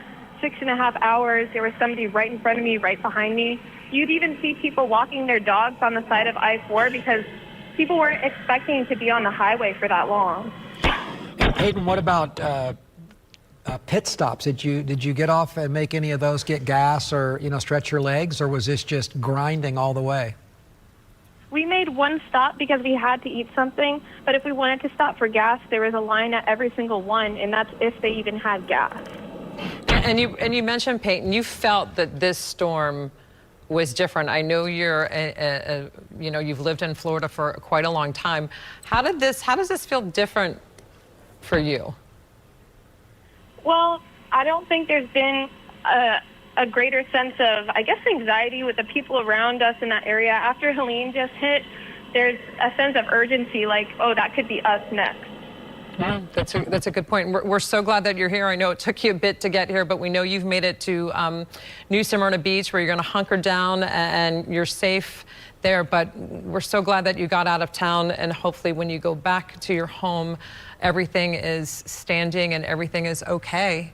6.5 hours. There was somebody right in front of me, right behind me. You'd even see people walking their dogs on the side of I-4 because people weren't expecting to be on the highway for that long. Peyton, what about pit stops? Did you get off and make any of those, get gas or stretch your legs, or was this just grinding all the way? We made one stop because we had to eat something, but if we wanted to stop for gas, there was a line at every single one, and that's if they even had gas. And you mentioned, Peyton, you felt that this storm was different. I know you've lived in Florida for quite a long time. How does this feel different for you? Well, I don't think there's been a greater sense of, anxiety with the people around us in that area. After Helene just hit, there's a sense of urgency, like, oh, that could be us next. Yeah, that's a good point. We're so glad that you're here. I know it took you a bit to get here, but we know you've made it to New Smyrna Beach, where you're going to hunker down and you're safe there. But we're so glad that you got out of town, and hopefully when you go back to your home, everything is standing and everything is okay.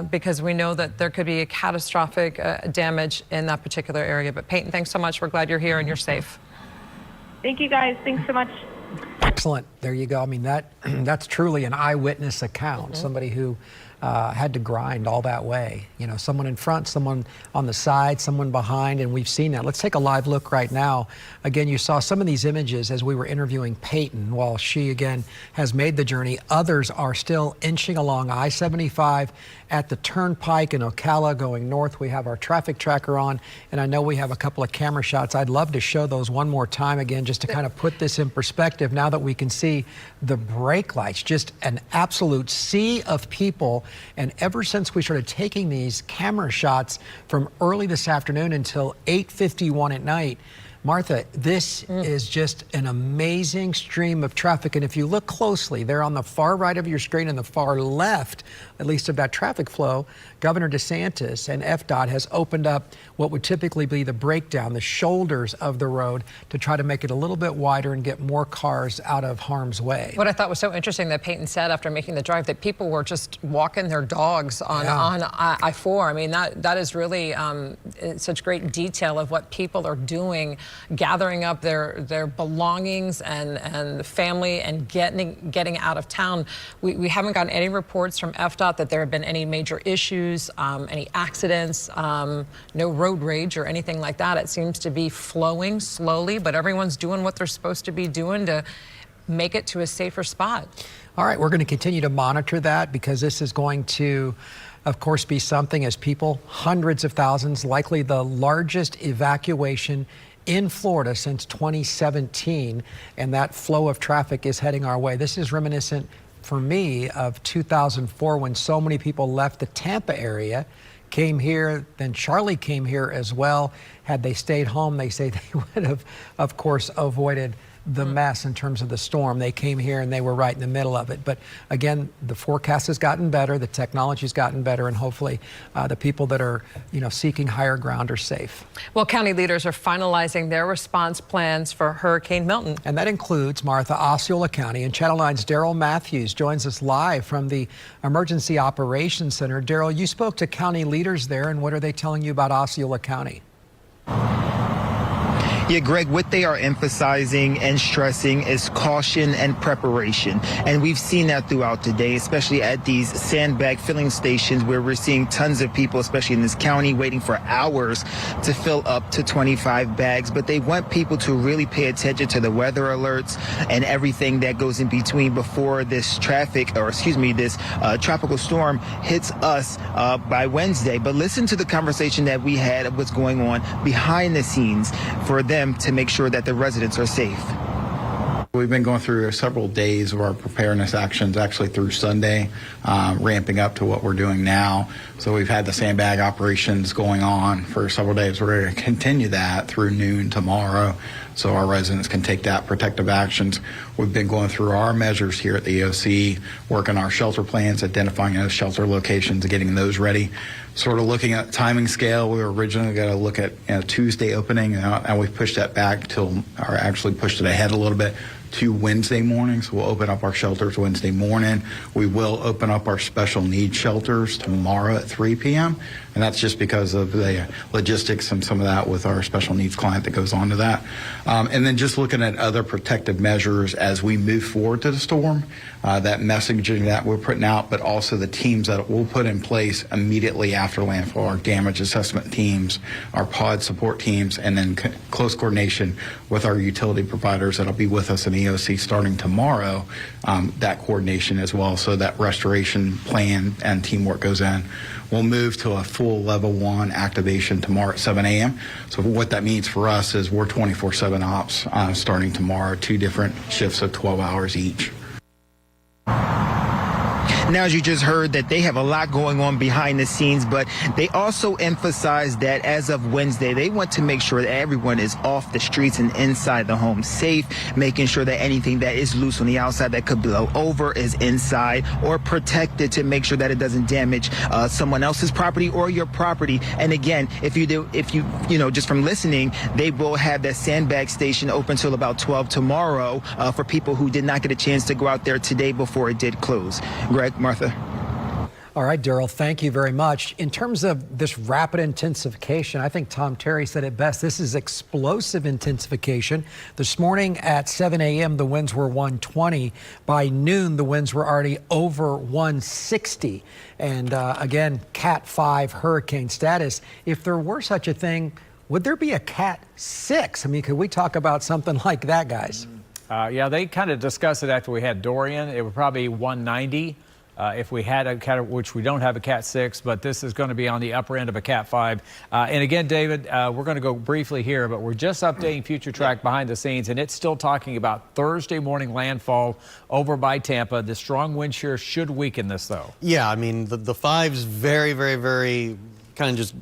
Because we know that there could be a catastrophic damage in that particular area. But Peyton, thanks so much. We're glad you're here and you're safe. Thank you, guys. Thanks so much. Excellent. There you go. I mean, that's truly an eyewitness account. Somebody who had to grind all that way. You know, someone in front, someone on the side, someone behind, and we've seen that. Let's take a live look right now. Again, you saw some of these images as we were interviewing Peyton. While she, again, has made the journey, others are still inching along I-75 at the Turnpike in Ocala going north. We have our traffic tracker on, and I know we have a couple of camera shots. I'd love to show those one more time again, just to kind of put this in perspective now that we can see the brake lights, just an absolute sea of people. And ever since we started taking these camera shots from early this afternoon until 8:51 at night, Martha, this is just an amazing stream of traffic. And if you look closely, there on the far right of your screen and the far left, at least of that traffic flow, Governor DeSantis and FDOT has opened up what would typically be the breakdown, the shoulders of the road, to try to make it a little bit wider and get more cars out of harm's way. What I thought was so interesting that Peyton said after making the drive that people were just walking their dogs on I-4. I mean, that is really such great detail of what people are doing, gathering up their belongings and family and getting out of town. We haven't gotten any reports from FDOT that there have been any major issues, any accidents, no road rage or anything like that. It seems to be flowing slowly, but everyone's doing what they're supposed to be doing to make it to a safer spot. All right, we're going to continue to monitor that, because this is going to, of course, be something as people, hundreds of thousands, likely the largest evacuation in Florida since 2017, and that flow of traffic is heading our way. This is reminiscent for me of 2004, when so many people left the Tampa area, came here, then Charlie came here as well. Had they stayed home, they say they would have, of course, avoided the mess in terms of the storm. They came here and they were right in the middle of it. But again, the forecast has gotten better, the technology's gotten better, and hopefully the people that are, seeking higher ground are safe. Well, county leaders are finalizing their response plans for Hurricane Milton. And that includes, Martha, Osceola County. And Channel 9's Daryl Matthews joins us live from the Emergency Operations Center. Daryl, you spoke to county leaders there, and what are they telling you about Osceola County? Yeah, Greg, what they are emphasizing and stressing is caution and preparation. And we've seen that throughout the day, especially at these sandbag filling stations where we're seeing tons of people, especially in this county, waiting for hours to fill up to 25 bags. But they want people to really pay attention to the weather alerts and everything that goes in between before this this tropical storm hits us by Wednesday. But listen to the conversation that we had of what's going on behind the scenes for them to make sure that the residents are safe. We've been going through several days of our preparedness actions, actually through Sunday, ramping up to what we're doing now. So we've had the sandbag operations going on for several days. We're going to continue that through noon tomorrow, so our residents can take that protective actions. We've been going through our measures here at the EOC, working our shelter plans, identifying those shelter locations, and getting those ready. Sort of looking at timing scale, we were originally going to look at Tuesday opening, and we pushed that back or actually pushed it ahead a little bit to Wednesday morning. So we'll open up our shelters Wednesday morning. We will open up our special needs shelters tomorrow at 3 p.m. And that's just because of the logistics and some of that with our special needs client that goes on to that. And then just looking at other protective measures as we move forward to the storm, that messaging that we're putting out, but also the teams that we'll put in place immediately after landfall, our damage assessment teams, our pod support teams, and then close coordination with our utility providers that'll be with us in EOC starting tomorrow, that coordination as well, so that restoration plan and teamwork goes in. We'll move to a full level 1 activation tomorrow at 7 a.m. So what that means for us is we're 24/7 ops starting tomorrow, 2 different shifts of 12 hours each. Now, as you just heard, that they have a lot going on behind the scenes, but they also emphasize that as of Wednesday, they want to make sure that everyone is off the streets and inside the home safe, making sure that anything that is loose on the outside that could blow over is inside or protected to make sure that it doesn't damage someone else's property or your property. And again, if you just from listening, they will have that sandbag station open till about 12 tomorrow for people who did not get a chance to go out there today before it did close. Greg, Martha. All right, Daryl, thank you very much. In terms of this rapid intensification, I think Tom Terry said it best. This is explosive intensification. This morning at 7 a.m., the winds were 120. By noon, the winds were already over 160. And again, CAT5 hurricane status. If there were such a thing, would there be a CAT6? I mean, could we talk about something like that, guys? Yeah, they kind of discussed it after we had Dorian. It would probably be 190 if we had a Cat, which we don't have a Cat 6, but this is going to be on the upper end of a Cat 5. And again, David, we're going to go briefly here, but we're just updating Future Track behind the scenes, and it's still talking about Thursday morning landfall over by Tampa. The strong wind shear should weaken this, though. Yeah, I mean, the 5's very, very, very kind of just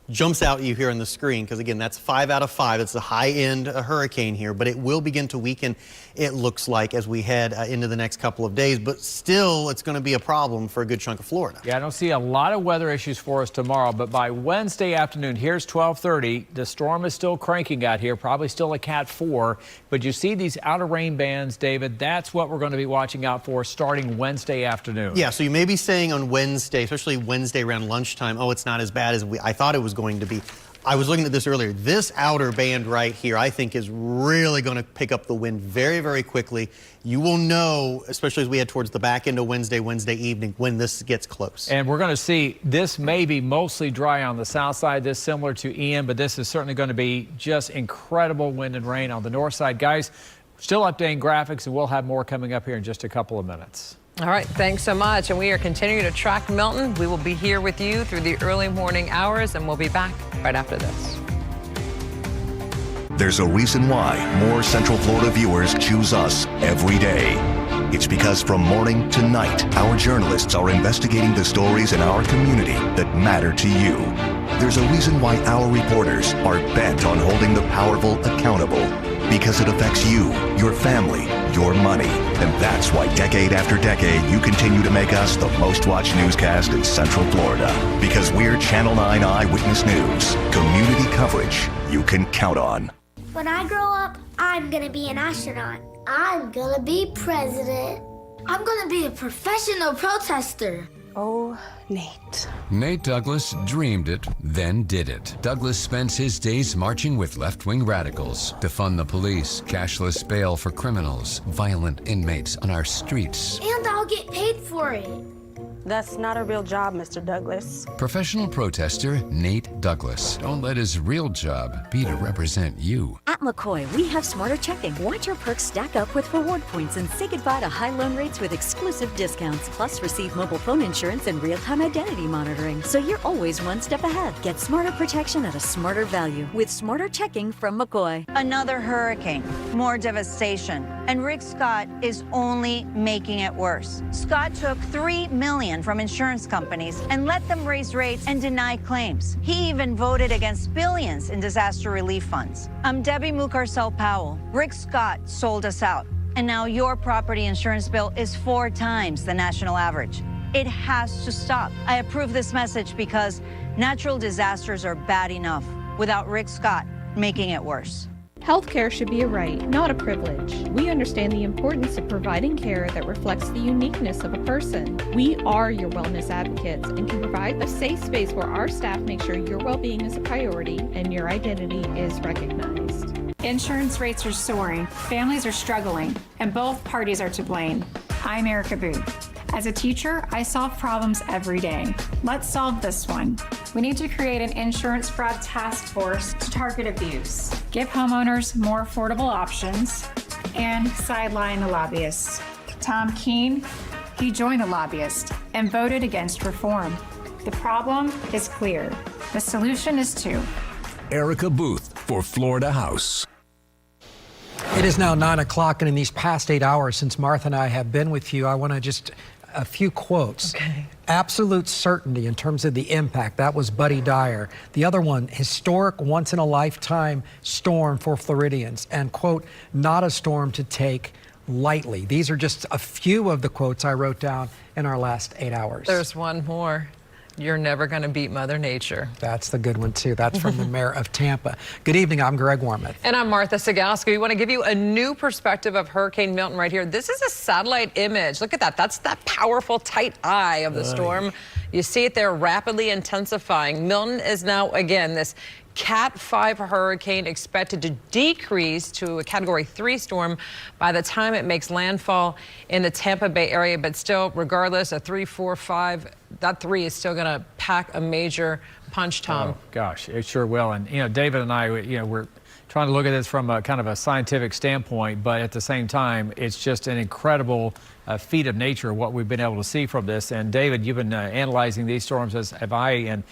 jumps out at you here on the screen because, again, that's 5 out of 5. It's a high-end hurricane here, but it will begin to weaken, it looks like, as we head into the next couple of days. But still, it's going to be a problem for a good chunk of Florida. Yeah, I don't see a lot of weather issues for us tomorrow, but by Wednesday afternoon, here's 12:30. The storm is still cranking out here, probably still a Cat 4. But you see these outer rain bands, David. That's what we're going to be watching out for starting Wednesday afternoon. Yeah, so you may be saying on Wednesday, especially Wednesday around lunchtime, oh, it's not as bad as I thought it was going to be. I was looking at this earlier. This outer band right here, I think, is really going to pick up the wind very, very quickly. You will know, especially as we head towards the back end of Wednesday evening, when this gets close. And we're going to see this may be mostly dry on the south side, this similar to Ian, but this is certainly going to be just incredible wind and rain on the north side. Guys, still updating graphics, and we'll have more coming up here in just a couple of minutes. All right, thanks so much. And we are continuing to track Milton. We will be here with you through the early morning hours, and we'll be back right after this. There's a reason why more Central Florida viewers choose us every day. It's because from morning to night, our journalists are investigating the stories in our community that matter to you. There's a reason why our reporters are bent on holding the powerful accountable, because it affects you, your family, your money. And that's why decade after decade, you continue to make us the most watched newscast in Central Florida. Because we're Channel 9 Eyewitness News. Community coverage you can count on. When I grow up, I'm gonna be an astronaut. I'm gonna be president. I'm gonna be a professional protester. Oh, Nate. Nate Douglas dreamed it, then did it. Douglas spends his days marching with left-wing radicals to fund the police, cashless bail for criminals, violent inmates on our streets. And I'll get paid for it. That's not a real job, Mr. Douglas. Professional protester Nate Douglas. Don't let his real job be to represent you. At McCoy, we have smarter checking. Watch your perks stack up with reward points and say goodbye to high loan rates with exclusive discounts. Plus, receive mobile phone insurance and real-time identity monitoring, so you're always one step ahead. Get smarter protection at a smarter value with smarter checking from McCoy. Another hurricane, more devastation, and Rick Scott is only making it worse. Scott took $3 million from insurance companies and let them raise rates and deny claims. He even voted against billions in disaster relief funds. I'm Debbie Mucarsel-Powell. Rick Scott sold us out, and now your property insurance bill is 4 times the national average. It has to stop. I approve this message because natural disasters are bad enough without Rick Scott making it worse. Healthcare should be a right, not a privilege. We understand the importance of providing care that reflects the uniqueness of a person. We are your wellness advocates and can provide a safe space where our staff make sure your well-being is a priority and your identity is recognized. Insurance rates are soaring, families are struggling, and both parties are to blame. I'm Erica Booth. As a teacher, I solve problems every day. Let's solve this one. We need to create an insurance fraud task force to target abuse, give homeowners more affordable options, and sideline the lobbyists. Tom Keene, he joined the lobbyists and voted against reform. The problem is clear. The solution is to. Erica Booth for Florida House. It is now 9 o'clock, and in these past 8 hours since Martha and I have been with you, I want to just a few quotes. Okay. Absolute certainty in terms of the impact. That was Buddy Dyer. The other one, historic once-in-a-lifetime storm for Floridians. And, quote, not a storm to take lightly. These are just a few of the quotes I wrote down in our last 8 hours. There's one more. You're never going to beat Mother Nature. That's the good one, too. That's from the mayor of Tampa. Good evening. I'm Greg Warmuth. And I'm Martha Segalski. We want to give you a new perspective of Hurricane Milton right here. This is a satellite image. Look at that. That's that powerful, tight eye of the storm. You see it there rapidly intensifying. Milton is now, again, this CAT5 hurricane expected to decrease to a Category 3 storm by the time it makes landfall in the Tampa Bay area. But still, regardless, a 3, 4, 5, that 3 is still going to pack a major punch, Tom. Oh, gosh, it sure will. And, David and I, we're trying to look at this from a kind of a scientific standpoint, but at the same time, it's just an incredible feat of nature, what we've been able to see from this. And David, you've been analyzing these storms, as have I, and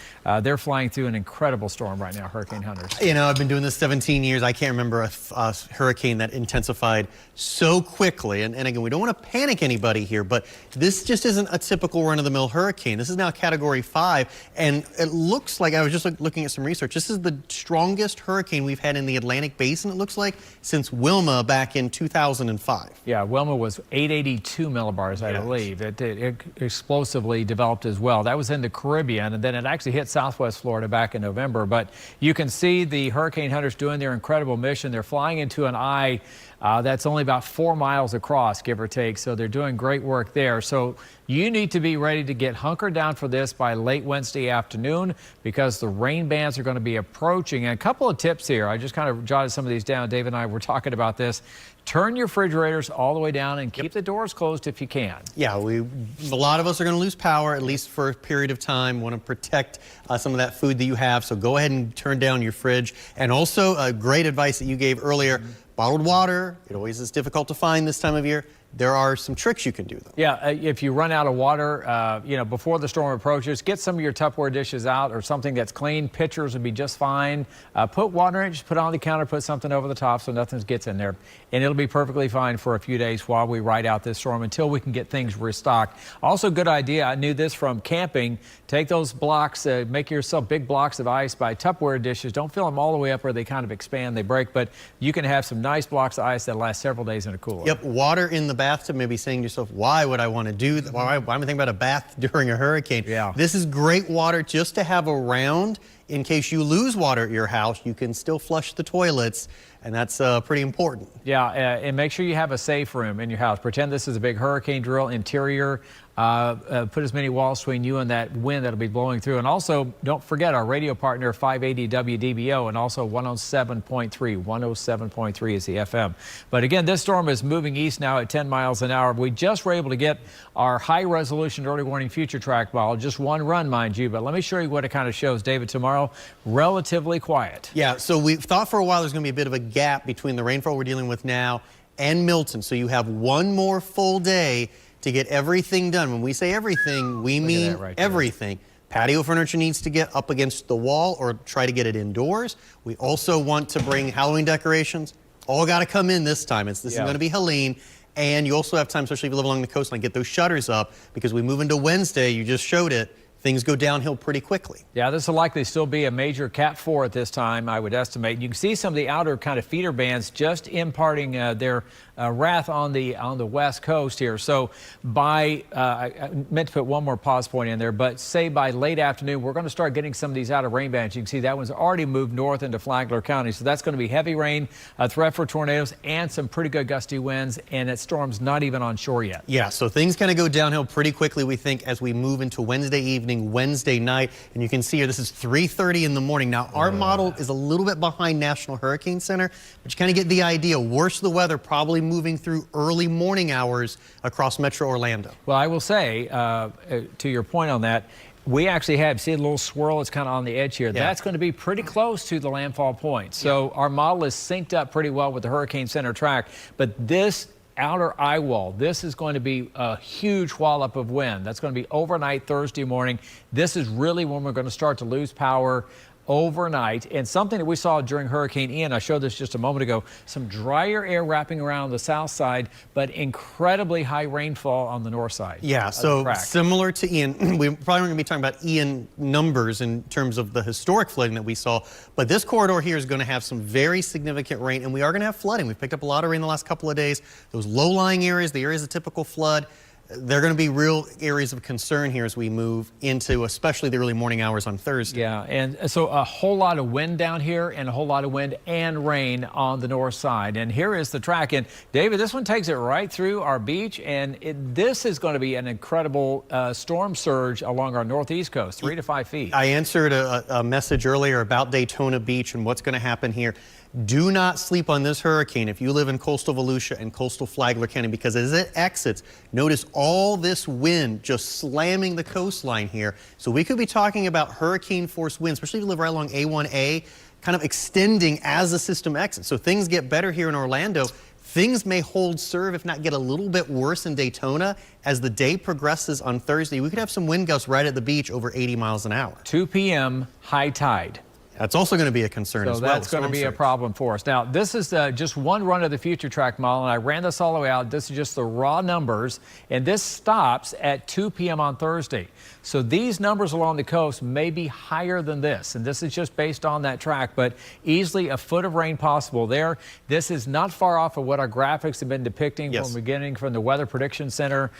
they're flying through an incredible storm right now, hurricane hunters. I've been doing this 17 years. I can't remember a hurricane that intensified so quickly. And again, we don't want to panic anybody here, but this just isn't a typical run-of-the-mill hurricane. This is now Category 5, and it looks like, I was just looking at some research, this is the strongest hurricane we've had in the Atlantic Basin, it looks like, since Wilma back in 2005. Yeah, Wilma was 882 millibars, I believe. It explosively developed as well. That was in the Caribbean, and then it actually hit Southwest Florida back in November. But you can see the hurricane hunters doing their incredible mission. They're flying into an eye that's only about 4 miles across, give or take. So they're doing great work there. So you need to be ready to get hunkered down for this by late Wednesday afternoon, because the rain bands are going to be approaching. And a couple of tips here. I just kind of jotted some of these down. David and I were talking about this. Turn your refrigerators all the way down and keep the doors closed if you can. Yeah, a lot of us are going to lose power, at least for a period of time. Want to protect some of that food that you have, so go ahead and turn down your fridge. And also, great advice that you gave earlier, bottled water. It always is difficult to find this time of year. There are some tricks you can do, though. Yeah, if you run out of water, before the storm approaches, get some of your Tupperware dishes out, or something that's clean. Pitchers would be just fine. Put water in it, just put it on the counter, put something over the top so nothing gets in there. And it'll be perfectly fine for a few days while we ride out this storm until we can get things restocked. Also, good idea, I knew this from camping. Take those blocks, make yourself big blocks of ice by Tupperware dishes. Don't fill them all the way up where they kind of expand, they break, but you can have some nice blocks of ice that last several days in a cooler. Yep, water in the bathtub, maybe saying to yourself, why would I want to do that? Why am I thinking about a bath during a hurricane? Yeah. This is great water just to have around in case you lose water at your house. You can still flush the toilets, and that's pretty important. Yeah, and make sure you have a safe room in your house. Pretend this is a big hurricane drill. Interior, put as many walls between you and that wind that'll be blowing through. And also, don't forget our radio partner, 580 WDBO, and also 107.3. 107.3 is the FM. But again, this storm is moving east now at 10 miles an hour. We just were able to get our high-resolution early warning future track model. Just one run, mind you. But let me show you what it kind of shows. David, tomorrow, relatively quiet. Yeah, so we thought for a while there's going to be a bit of a gap between the rainfall we're dealing with now and Milton. So you have one more full day to get everything done. When we say everything, we mean everything. Patio furniture needs to get up against the wall or try to get it indoors. We also want to bring Halloween decorations. All got to come in this time. This is going to be Helene. And you also have time, especially if you live along the coastline, get those shutters up, because we move into Wednesday, you just showed it, things go downhill pretty quickly. Yeah, this will likely still be a major Cat 4 at this time, I would estimate. You can see some of the outer kind of feeder bands just imparting their wrath on the west coast here. So by, I meant to put one more pause point in there, but say by late afternoon, we're going to start getting some of these outer rain bands. You can see that one's already moved north into Flagler County. So that's going to be heavy rain, a threat for tornadoes, and some pretty good gusty winds, and that storm's not even on shore yet. Yeah, so things kind of go downhill pretty quickly, we think, as we move into Wednesday evening, Wednesday night. And you can see here, this is 3:30 in the morning. Now, our model is a little bit behind National Hurricane Center, but you kind of get the idea. Worse of the weather, probably moving through early morning hours across Metro Orlando. Well, I will say, to your point on that, we actually see a little swirl. It's kind of on the edge here. Yeah. That's going to be pretty close to the landfall point. So our model is synced up pretty well with the Hurricane Center track. But this outer eye wall, this is going to be a huge wallop of wind. That's going to be overnight Thursday morning. This is really when we're going to start to lose power overnight. And something that we saw during Hurricane Ian, I showed this just a moment ago, some drier air wrapping around the south side, but incredibly high rainfall on the north side. Yeah, so similar to Ian, we probably aren't going to be talking about Ian numbers in terms of the historic flooding that we saw, but this corridor here is going to have some very significant rain, and we are going to have flooding. We've picked up a lot of rain the last couple of days. Those low-lying areas, the areas of typical flood, They're going to be real areas of concern here as we move into especially the early morning hours on Thursday. Yeah, and so a whole lot of wind down here and a whole lot of wind and rain on the north side. And here is the track. And David, this one takes it right through our beach, and this is going to be an incredible storm surge along our northeast coast, 3 to 5 feet. I answered a message earlier about Daytona Beach and what's going to happen here. Do not sleep on this hurricane if you live in coastal Volusia and coastal Flagler County, because as it exits, notice all this wind just slamming the coastline here. So we could be talking about hurricane force winds, especially if you live right along A1A, kind of extending as the system exits. So things get better here in Orlando. Things may hold serve, if not get a little bit worse in Daytona as the day progresses on Thursday. We could have some wind gusts right at the beach over 80 miles an hour. 2 p.m. high tide. That's also going to be a concern as well. So that's going to be a problem for us. Now, this is just one run of the future track model, and I ran this all the way out. This is just the raw numbers, and this stops at 2 p.m. on Thursday. So these numbers along the coast may be higher than this, and this is just based on that track, but easily a foot of rain possible there. This is not far off of what our graphics have been depicting from the beginning from the Weather Prediction Center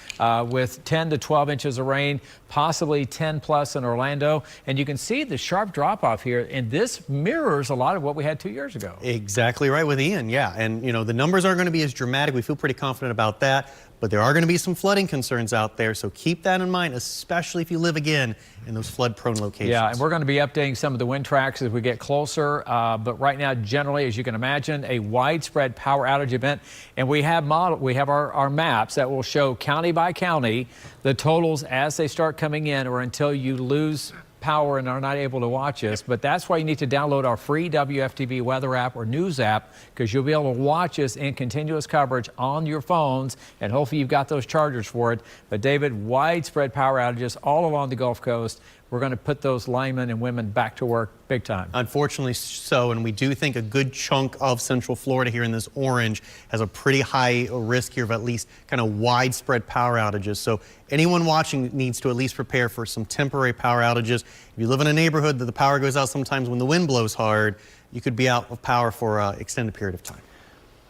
with 10 to 12 inches of rain, possibly 10 plus in Orlando. And you can see the sharp drop off here, and this mirrors a lot of what we had 2 years ago. Exactly right with Ian, yeah. And, you know, the numbers aren't going to be as dramatic. We feel pretty confident about that. But there are going to be some flooding concerns out there, so keep that in mind, especially if you live, again, in those flood-prone locations. Yeah, and we're going to be updating some of the wind tracks as we get closer. But right now, generally, as you can imagine, a widespread power outage event. And we have our maps that will show county by county the totals as they start coming in or until you lose power and are not able to watch us. But that's why you need to download our free WFTV weather app or news app, because you'll be able to watch us in continuous coverage on your phones, and hopefully you've got those chargers for it. But David, widespread power outages all along the Gulf Coast. We're going to put those linemen and women back to work big time. Unfortunately so, and we do think a good chunk of Central Florida here in this orange has a pretty high risk here of at least kind of widespread power outages. So anyone watching needs to at least prepare for some temporary power outages. If you live in a neighborhood that the power goes out sometimes when the wind blows hard, you could be out of power for an extended period of time.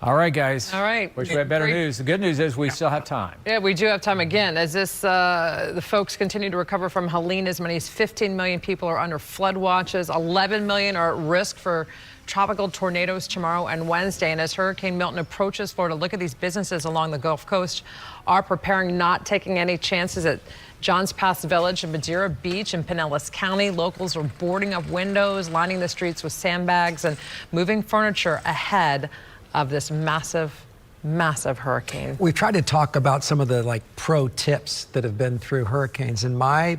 All right, guys. All right. Wish we had better news. The good news is we still have time. Yeah, we do have time again. As the folks continue to recover from Helene, as many as 15 million people are under flood watches. 11 million are at risk for tropical tornadoes tomorrow and Wednesday. And as Hurricane Milton approaches Florida, look at these businesses along the Gulf Coast are preparing, not taking any chances at Johns Pass Village and Madeira Beach in Pinellas County. Locals are boarding up windows, lining the streets with sandbags, and moving furniture ahead of this massive hurricane. We've tried to talk about some of the pro tips that have been through hurricanes, and my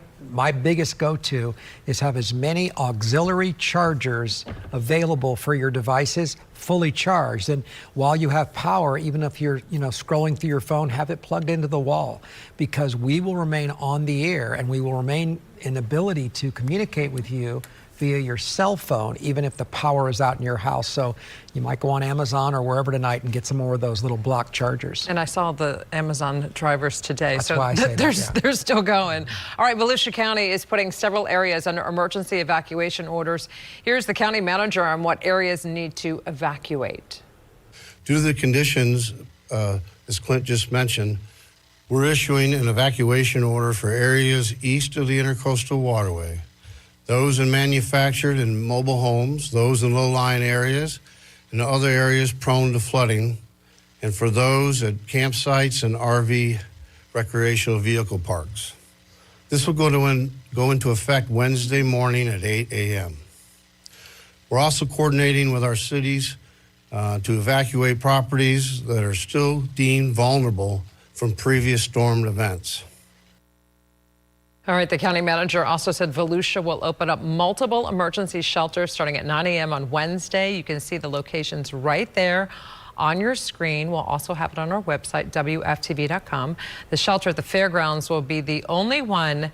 biggest go-to is have as many auxiliary chargers available for your devices fully charged. And while you have power, even if you're scrolling through your phone, have it plugged into the wall, because we will remain on the air and we will remain in ability to communicate with you via your cell phone, even if the power is out in your house. So you might go on Amazon or wherever tonight and get some more of those little block chargers. And I saw the Amazon drivers today. That's so why I say they're still going. All right, Volusia County is putting several areas under emergency evacuation orders. Here's the county manager on what areas need to evacuate. Due to the conditions, as Clint just mentioned, we're issuing an evacuation order for areas east of the Intercoastal Waterway. Those in manufactured and mobile homes, those in low-lying areas, and other areas prone to flooding, and for those at campsites and RV recreational vehicle parks. This will go into effect Wednesday morning at 8 a.m. We're also coordinating with our cities to evacuate properties that are still deemed vulnerable from previous storm events. All right, the county manager also said Volusia will open up multiple emergency shelters starting at 9 a.m. on Wednesday. You can see the locations right there on your screen. We'll also have it on our website, WFTV.com. The shelter at the fairgrounds will be the only one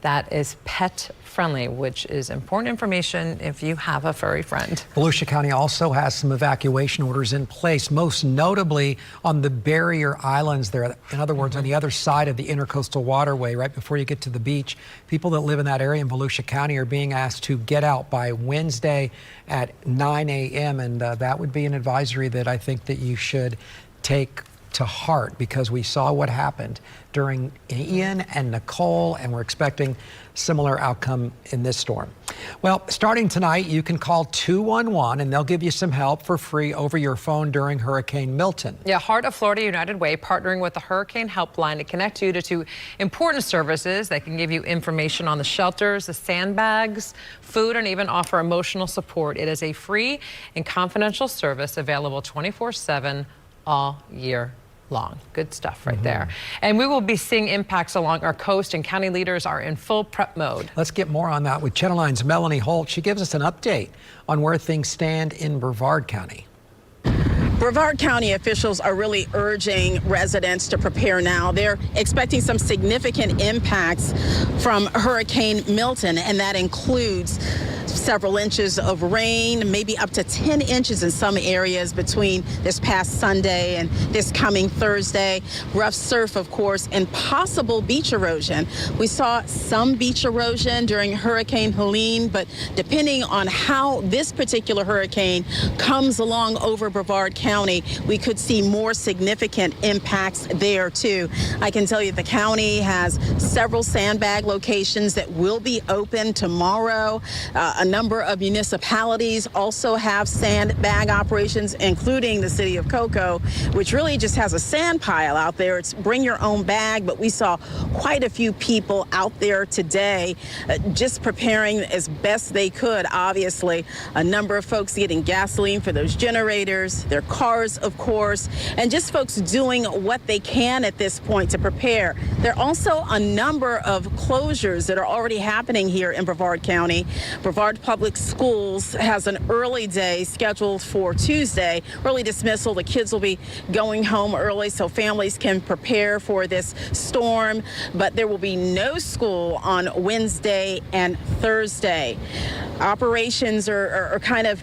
that is pet friendly, which is important information if you have a furry friend. Volusia County also has some evacuation orders in place, most notably on the barrier islands there. In other words, on the other side of the Intercoastal Waterway, right before you get to the beach. People that live in that area in Volusia County are being asked to get out by Wednesday at 9 a.m. And that would be an advisory that I think that you should take to heart because we saw what happened during Ian and Nicole, and we're expecting similar outcome in this storm. Well, starting tonight, you can call 211 and they'll give you some help for free over your phone during Hurricane Milton. Yeah, Heart of Florida United Way partnering with the Hurricane Helpline to connect you to 2 important services. They can give you information on the shelters, the sandbags, food, and even offer emotional support. It is a free and confidential service available 24/7 all year long. Good stuff right there. And we will be seeing impacts along our coast, and county leaders are in full prep mode. Let's get more on that with Channel 9's Melanie Holt. She gives us an update on where things stand in Brevard County. Brevard County officials are really urging residents to prepare now. They're expecting some significant impacts from Hurricane Milton, and that includes several inches of rain, maybe up to 10 inches in some areas between this past Sunday and this coming Thursday. Rough surf, of course, and possible beach erosion. We saw some beach erosion during Hurricane Helene, but depending on how this particular hurricane comes along over Brevard County, we could see more significant impacts there too. I can tell you the county has several sandbag locations that will be open tomorrow. A number of municipalities also have sandbag operations, including the city of Cocoa, which really just has a sand pile out there. It's bring your own bag, but we saw quite a few people out there today just preparing as best they could. Obviously, a number of folks getting gasoline for those generators, their cars, of course, and just folks doing what they can at this point to prepare. There are also a number of closures that are already happening here in Brevard County. Brevard Public Schools has an early day scheduled for Tuesday, early dismissal. The kids will be going home early so families can prepare for this storm, but there will be no school on Wednesday and Thursday. Operations are kind of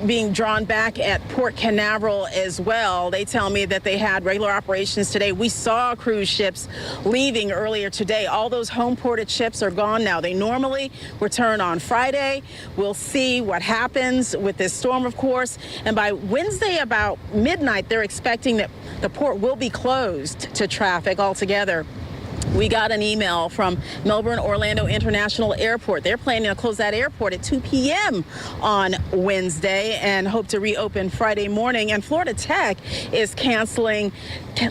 being drawn back at Port Canaveral as well. They tell me that they had regular operations today. We saw cruise ships leaving earlier today. All those home ported ships are gone now. They normally return on Friday. We'll see what happens with this storm, of course. And by Wednesday about midnight, they're expecting that the port will be closed to traffic altogether. We got an email from Melbourne Orlando International Airport. They're planning to close that airport at 2 p.m. on Wednesday and hope to reopen Friday morning. And Florida Tech is canceling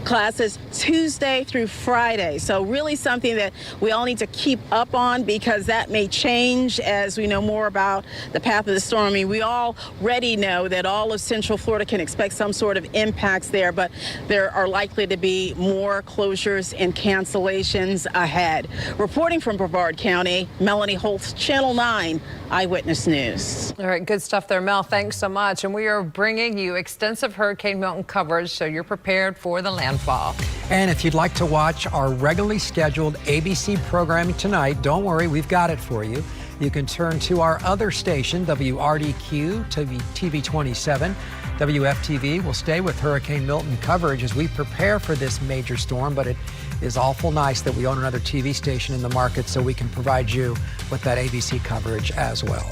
classes Tuesday through Friday. So really something that we all need to keep up on because that may change as we know more about the path of the storm. I mean, we already know that all of Central Florida can expect some sort of impacts there, but there are likely to be more closures and cancellations ahead. Reporting from Brevard County, Melanie Holtz, Channel 9 Eyewitness News. All right, good stuff there, Mel. Thanks so much. And we are bringing you extensive Hurricane Milton coverage so you're prepared for the landfall. And if you'd like to watch our regularly scheduled ABC programming tonight, don't worry, we've got it for you. You can turn to our other station, WRDQ TV 27. WFTV will stay with Hurricane Milton coverage as we prepare for this major storm, but it is awful nice that we own another TV station in the market so we can provide you with that ABC coverage as well.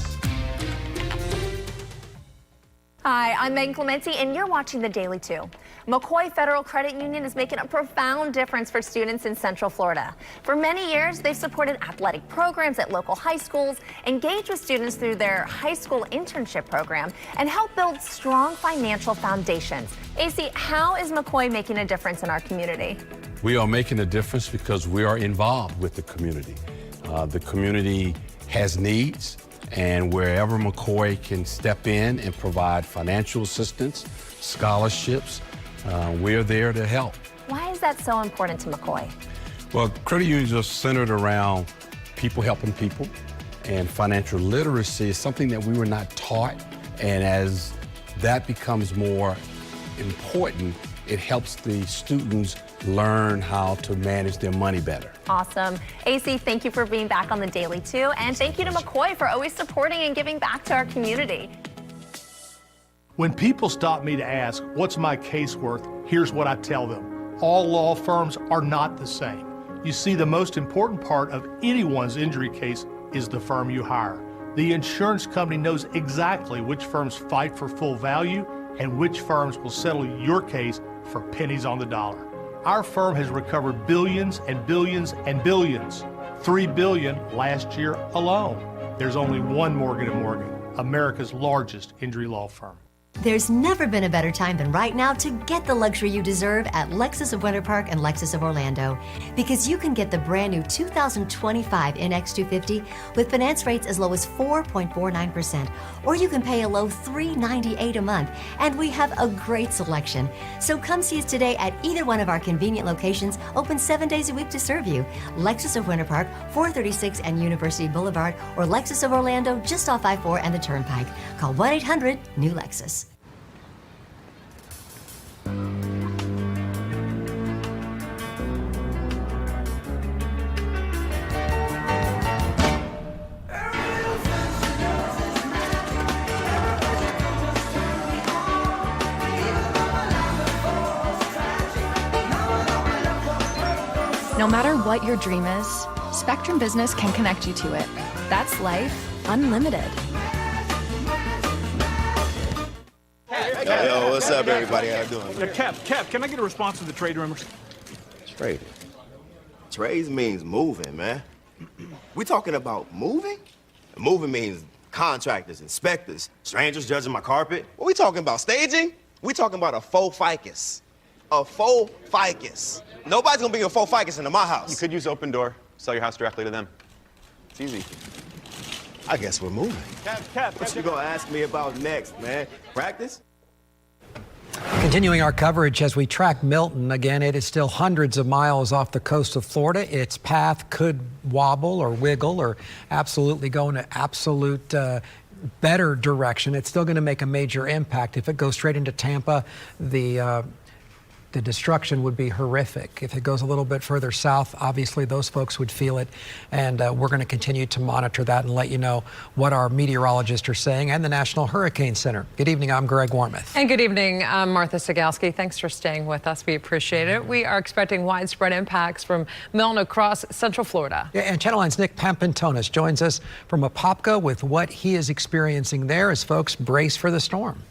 Hi, I'm Megan Clementi, and you're watching The Daily 2. McCoy Federal Credit Union is making a profound difference for students in Central Florida. For many years, they've supported athletic programs at local high schools, engaged with students through their high school internship program, and helped build strong financial foundations. AC, how is McCoy making a difference in our community? We are making a difference because we are involved with the community. The community has needs, and wherever McCoy can step in and provide financial assistance, scholarships, we're there to help. Why is that so important to McCoy? Well, credit unions are centered around people helping people, and financial literacy is something that we were not taught, and as that becomes more important, it helps the students learn how to manage their money better. Awesome. AC, thank you for being back on The Daily 2, and thank you to McCoy for always supporting and giving back to our community. When people stop me to ask, what's my case worth, here's what I tell them. All law firms are not the same. You see, the most important part of anyone's injury case is the firm you hire. The insurance company knows exactly which firms fight for full value and which firms will settle your case for pennies on the dollar. Our firm has recovered billions and billions and billions. $3 billion last year alone. There's only one Morgan & Morgan, America's largest injury law firm. There's never been a better time than right now to get the luxury you deserve at Lexus of Winter Park and Lexus of Orlando. Because you can get the brand new 2025 NX250 with finance rates as low as 4.49%, or you can pay a low $398 a month, and we have a great selection. So come see us today at either one of our convenient locations, open 7 days a week to serve you. Lexus of Winter Park, 436 and University Boulevard, or Lexus of Orlando, just off I-4 and the Turnpike. Call 1-800-NEW-LEXUS. No matter what your dream is, Spectrum Business can connect you to it. That's life unlimited. Yo, what's up, everybody? How you doing? Cap, can I get a response to the trade rumors? Trade. Trades means moving, man. We talking about moving? Moving means contractors, inspectors, strangers judging my carpet. What we talking about? Staging? We talking about a faux ficus. A faux ficus. Nobody's gonna bring a faux ficus into my house. You could use Open Door, sell your house directly to them. It's easy. I guess we're moving. Cap. What you gonna ask me about next, man? Practice? Continuing our coverage as we track Milton, again, it is still hundreds of miles off the coast of Florida. Its path could wobble or wiggle or absolutely go in an absolute better direction. It's still going to make a major impact. If it goes straight into Tampa, the destruction would be horrific. If it goes a little bit further south, obviously those folks would feel it. And we're going to continue to monitor that and let you know what our meteorologists are saying and the National Hurricane Center. Good evening, I'm Greg Warmoth. And good evening, I'm Martha Sigalski. Thanks for staying with us. We appreciate it. We are expecting widespread impacts from Milton across Central Florida. Yeah, and Channel 9's Nick Pampantonis joins us from Apopka with what he is experiencing there as folks brace for the storm.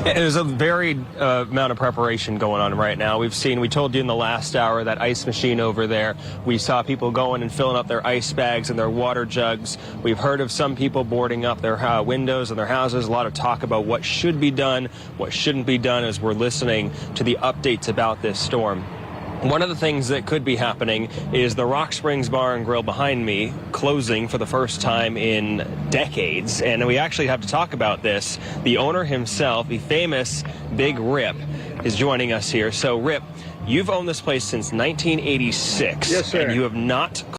There's a varied amount of preparation going on right now. We told you in the last hour, that ice machine over there. We saw people going and filling up their ice bags and their water jugs. We've heard of some people boarding up their windows and their houses. A lot of talk about what should be done, what shouldn't be done as we're listening to the updates about this storm. One of the things that could be happening is the Rock Springs Bar and Grill behind me closing for the first time in decades. And we actually have to talk about this. The owner himself, the famous Big Rip, is joining us here. So, Rip, you've owned this place since 1986. Yes, sir. And you have not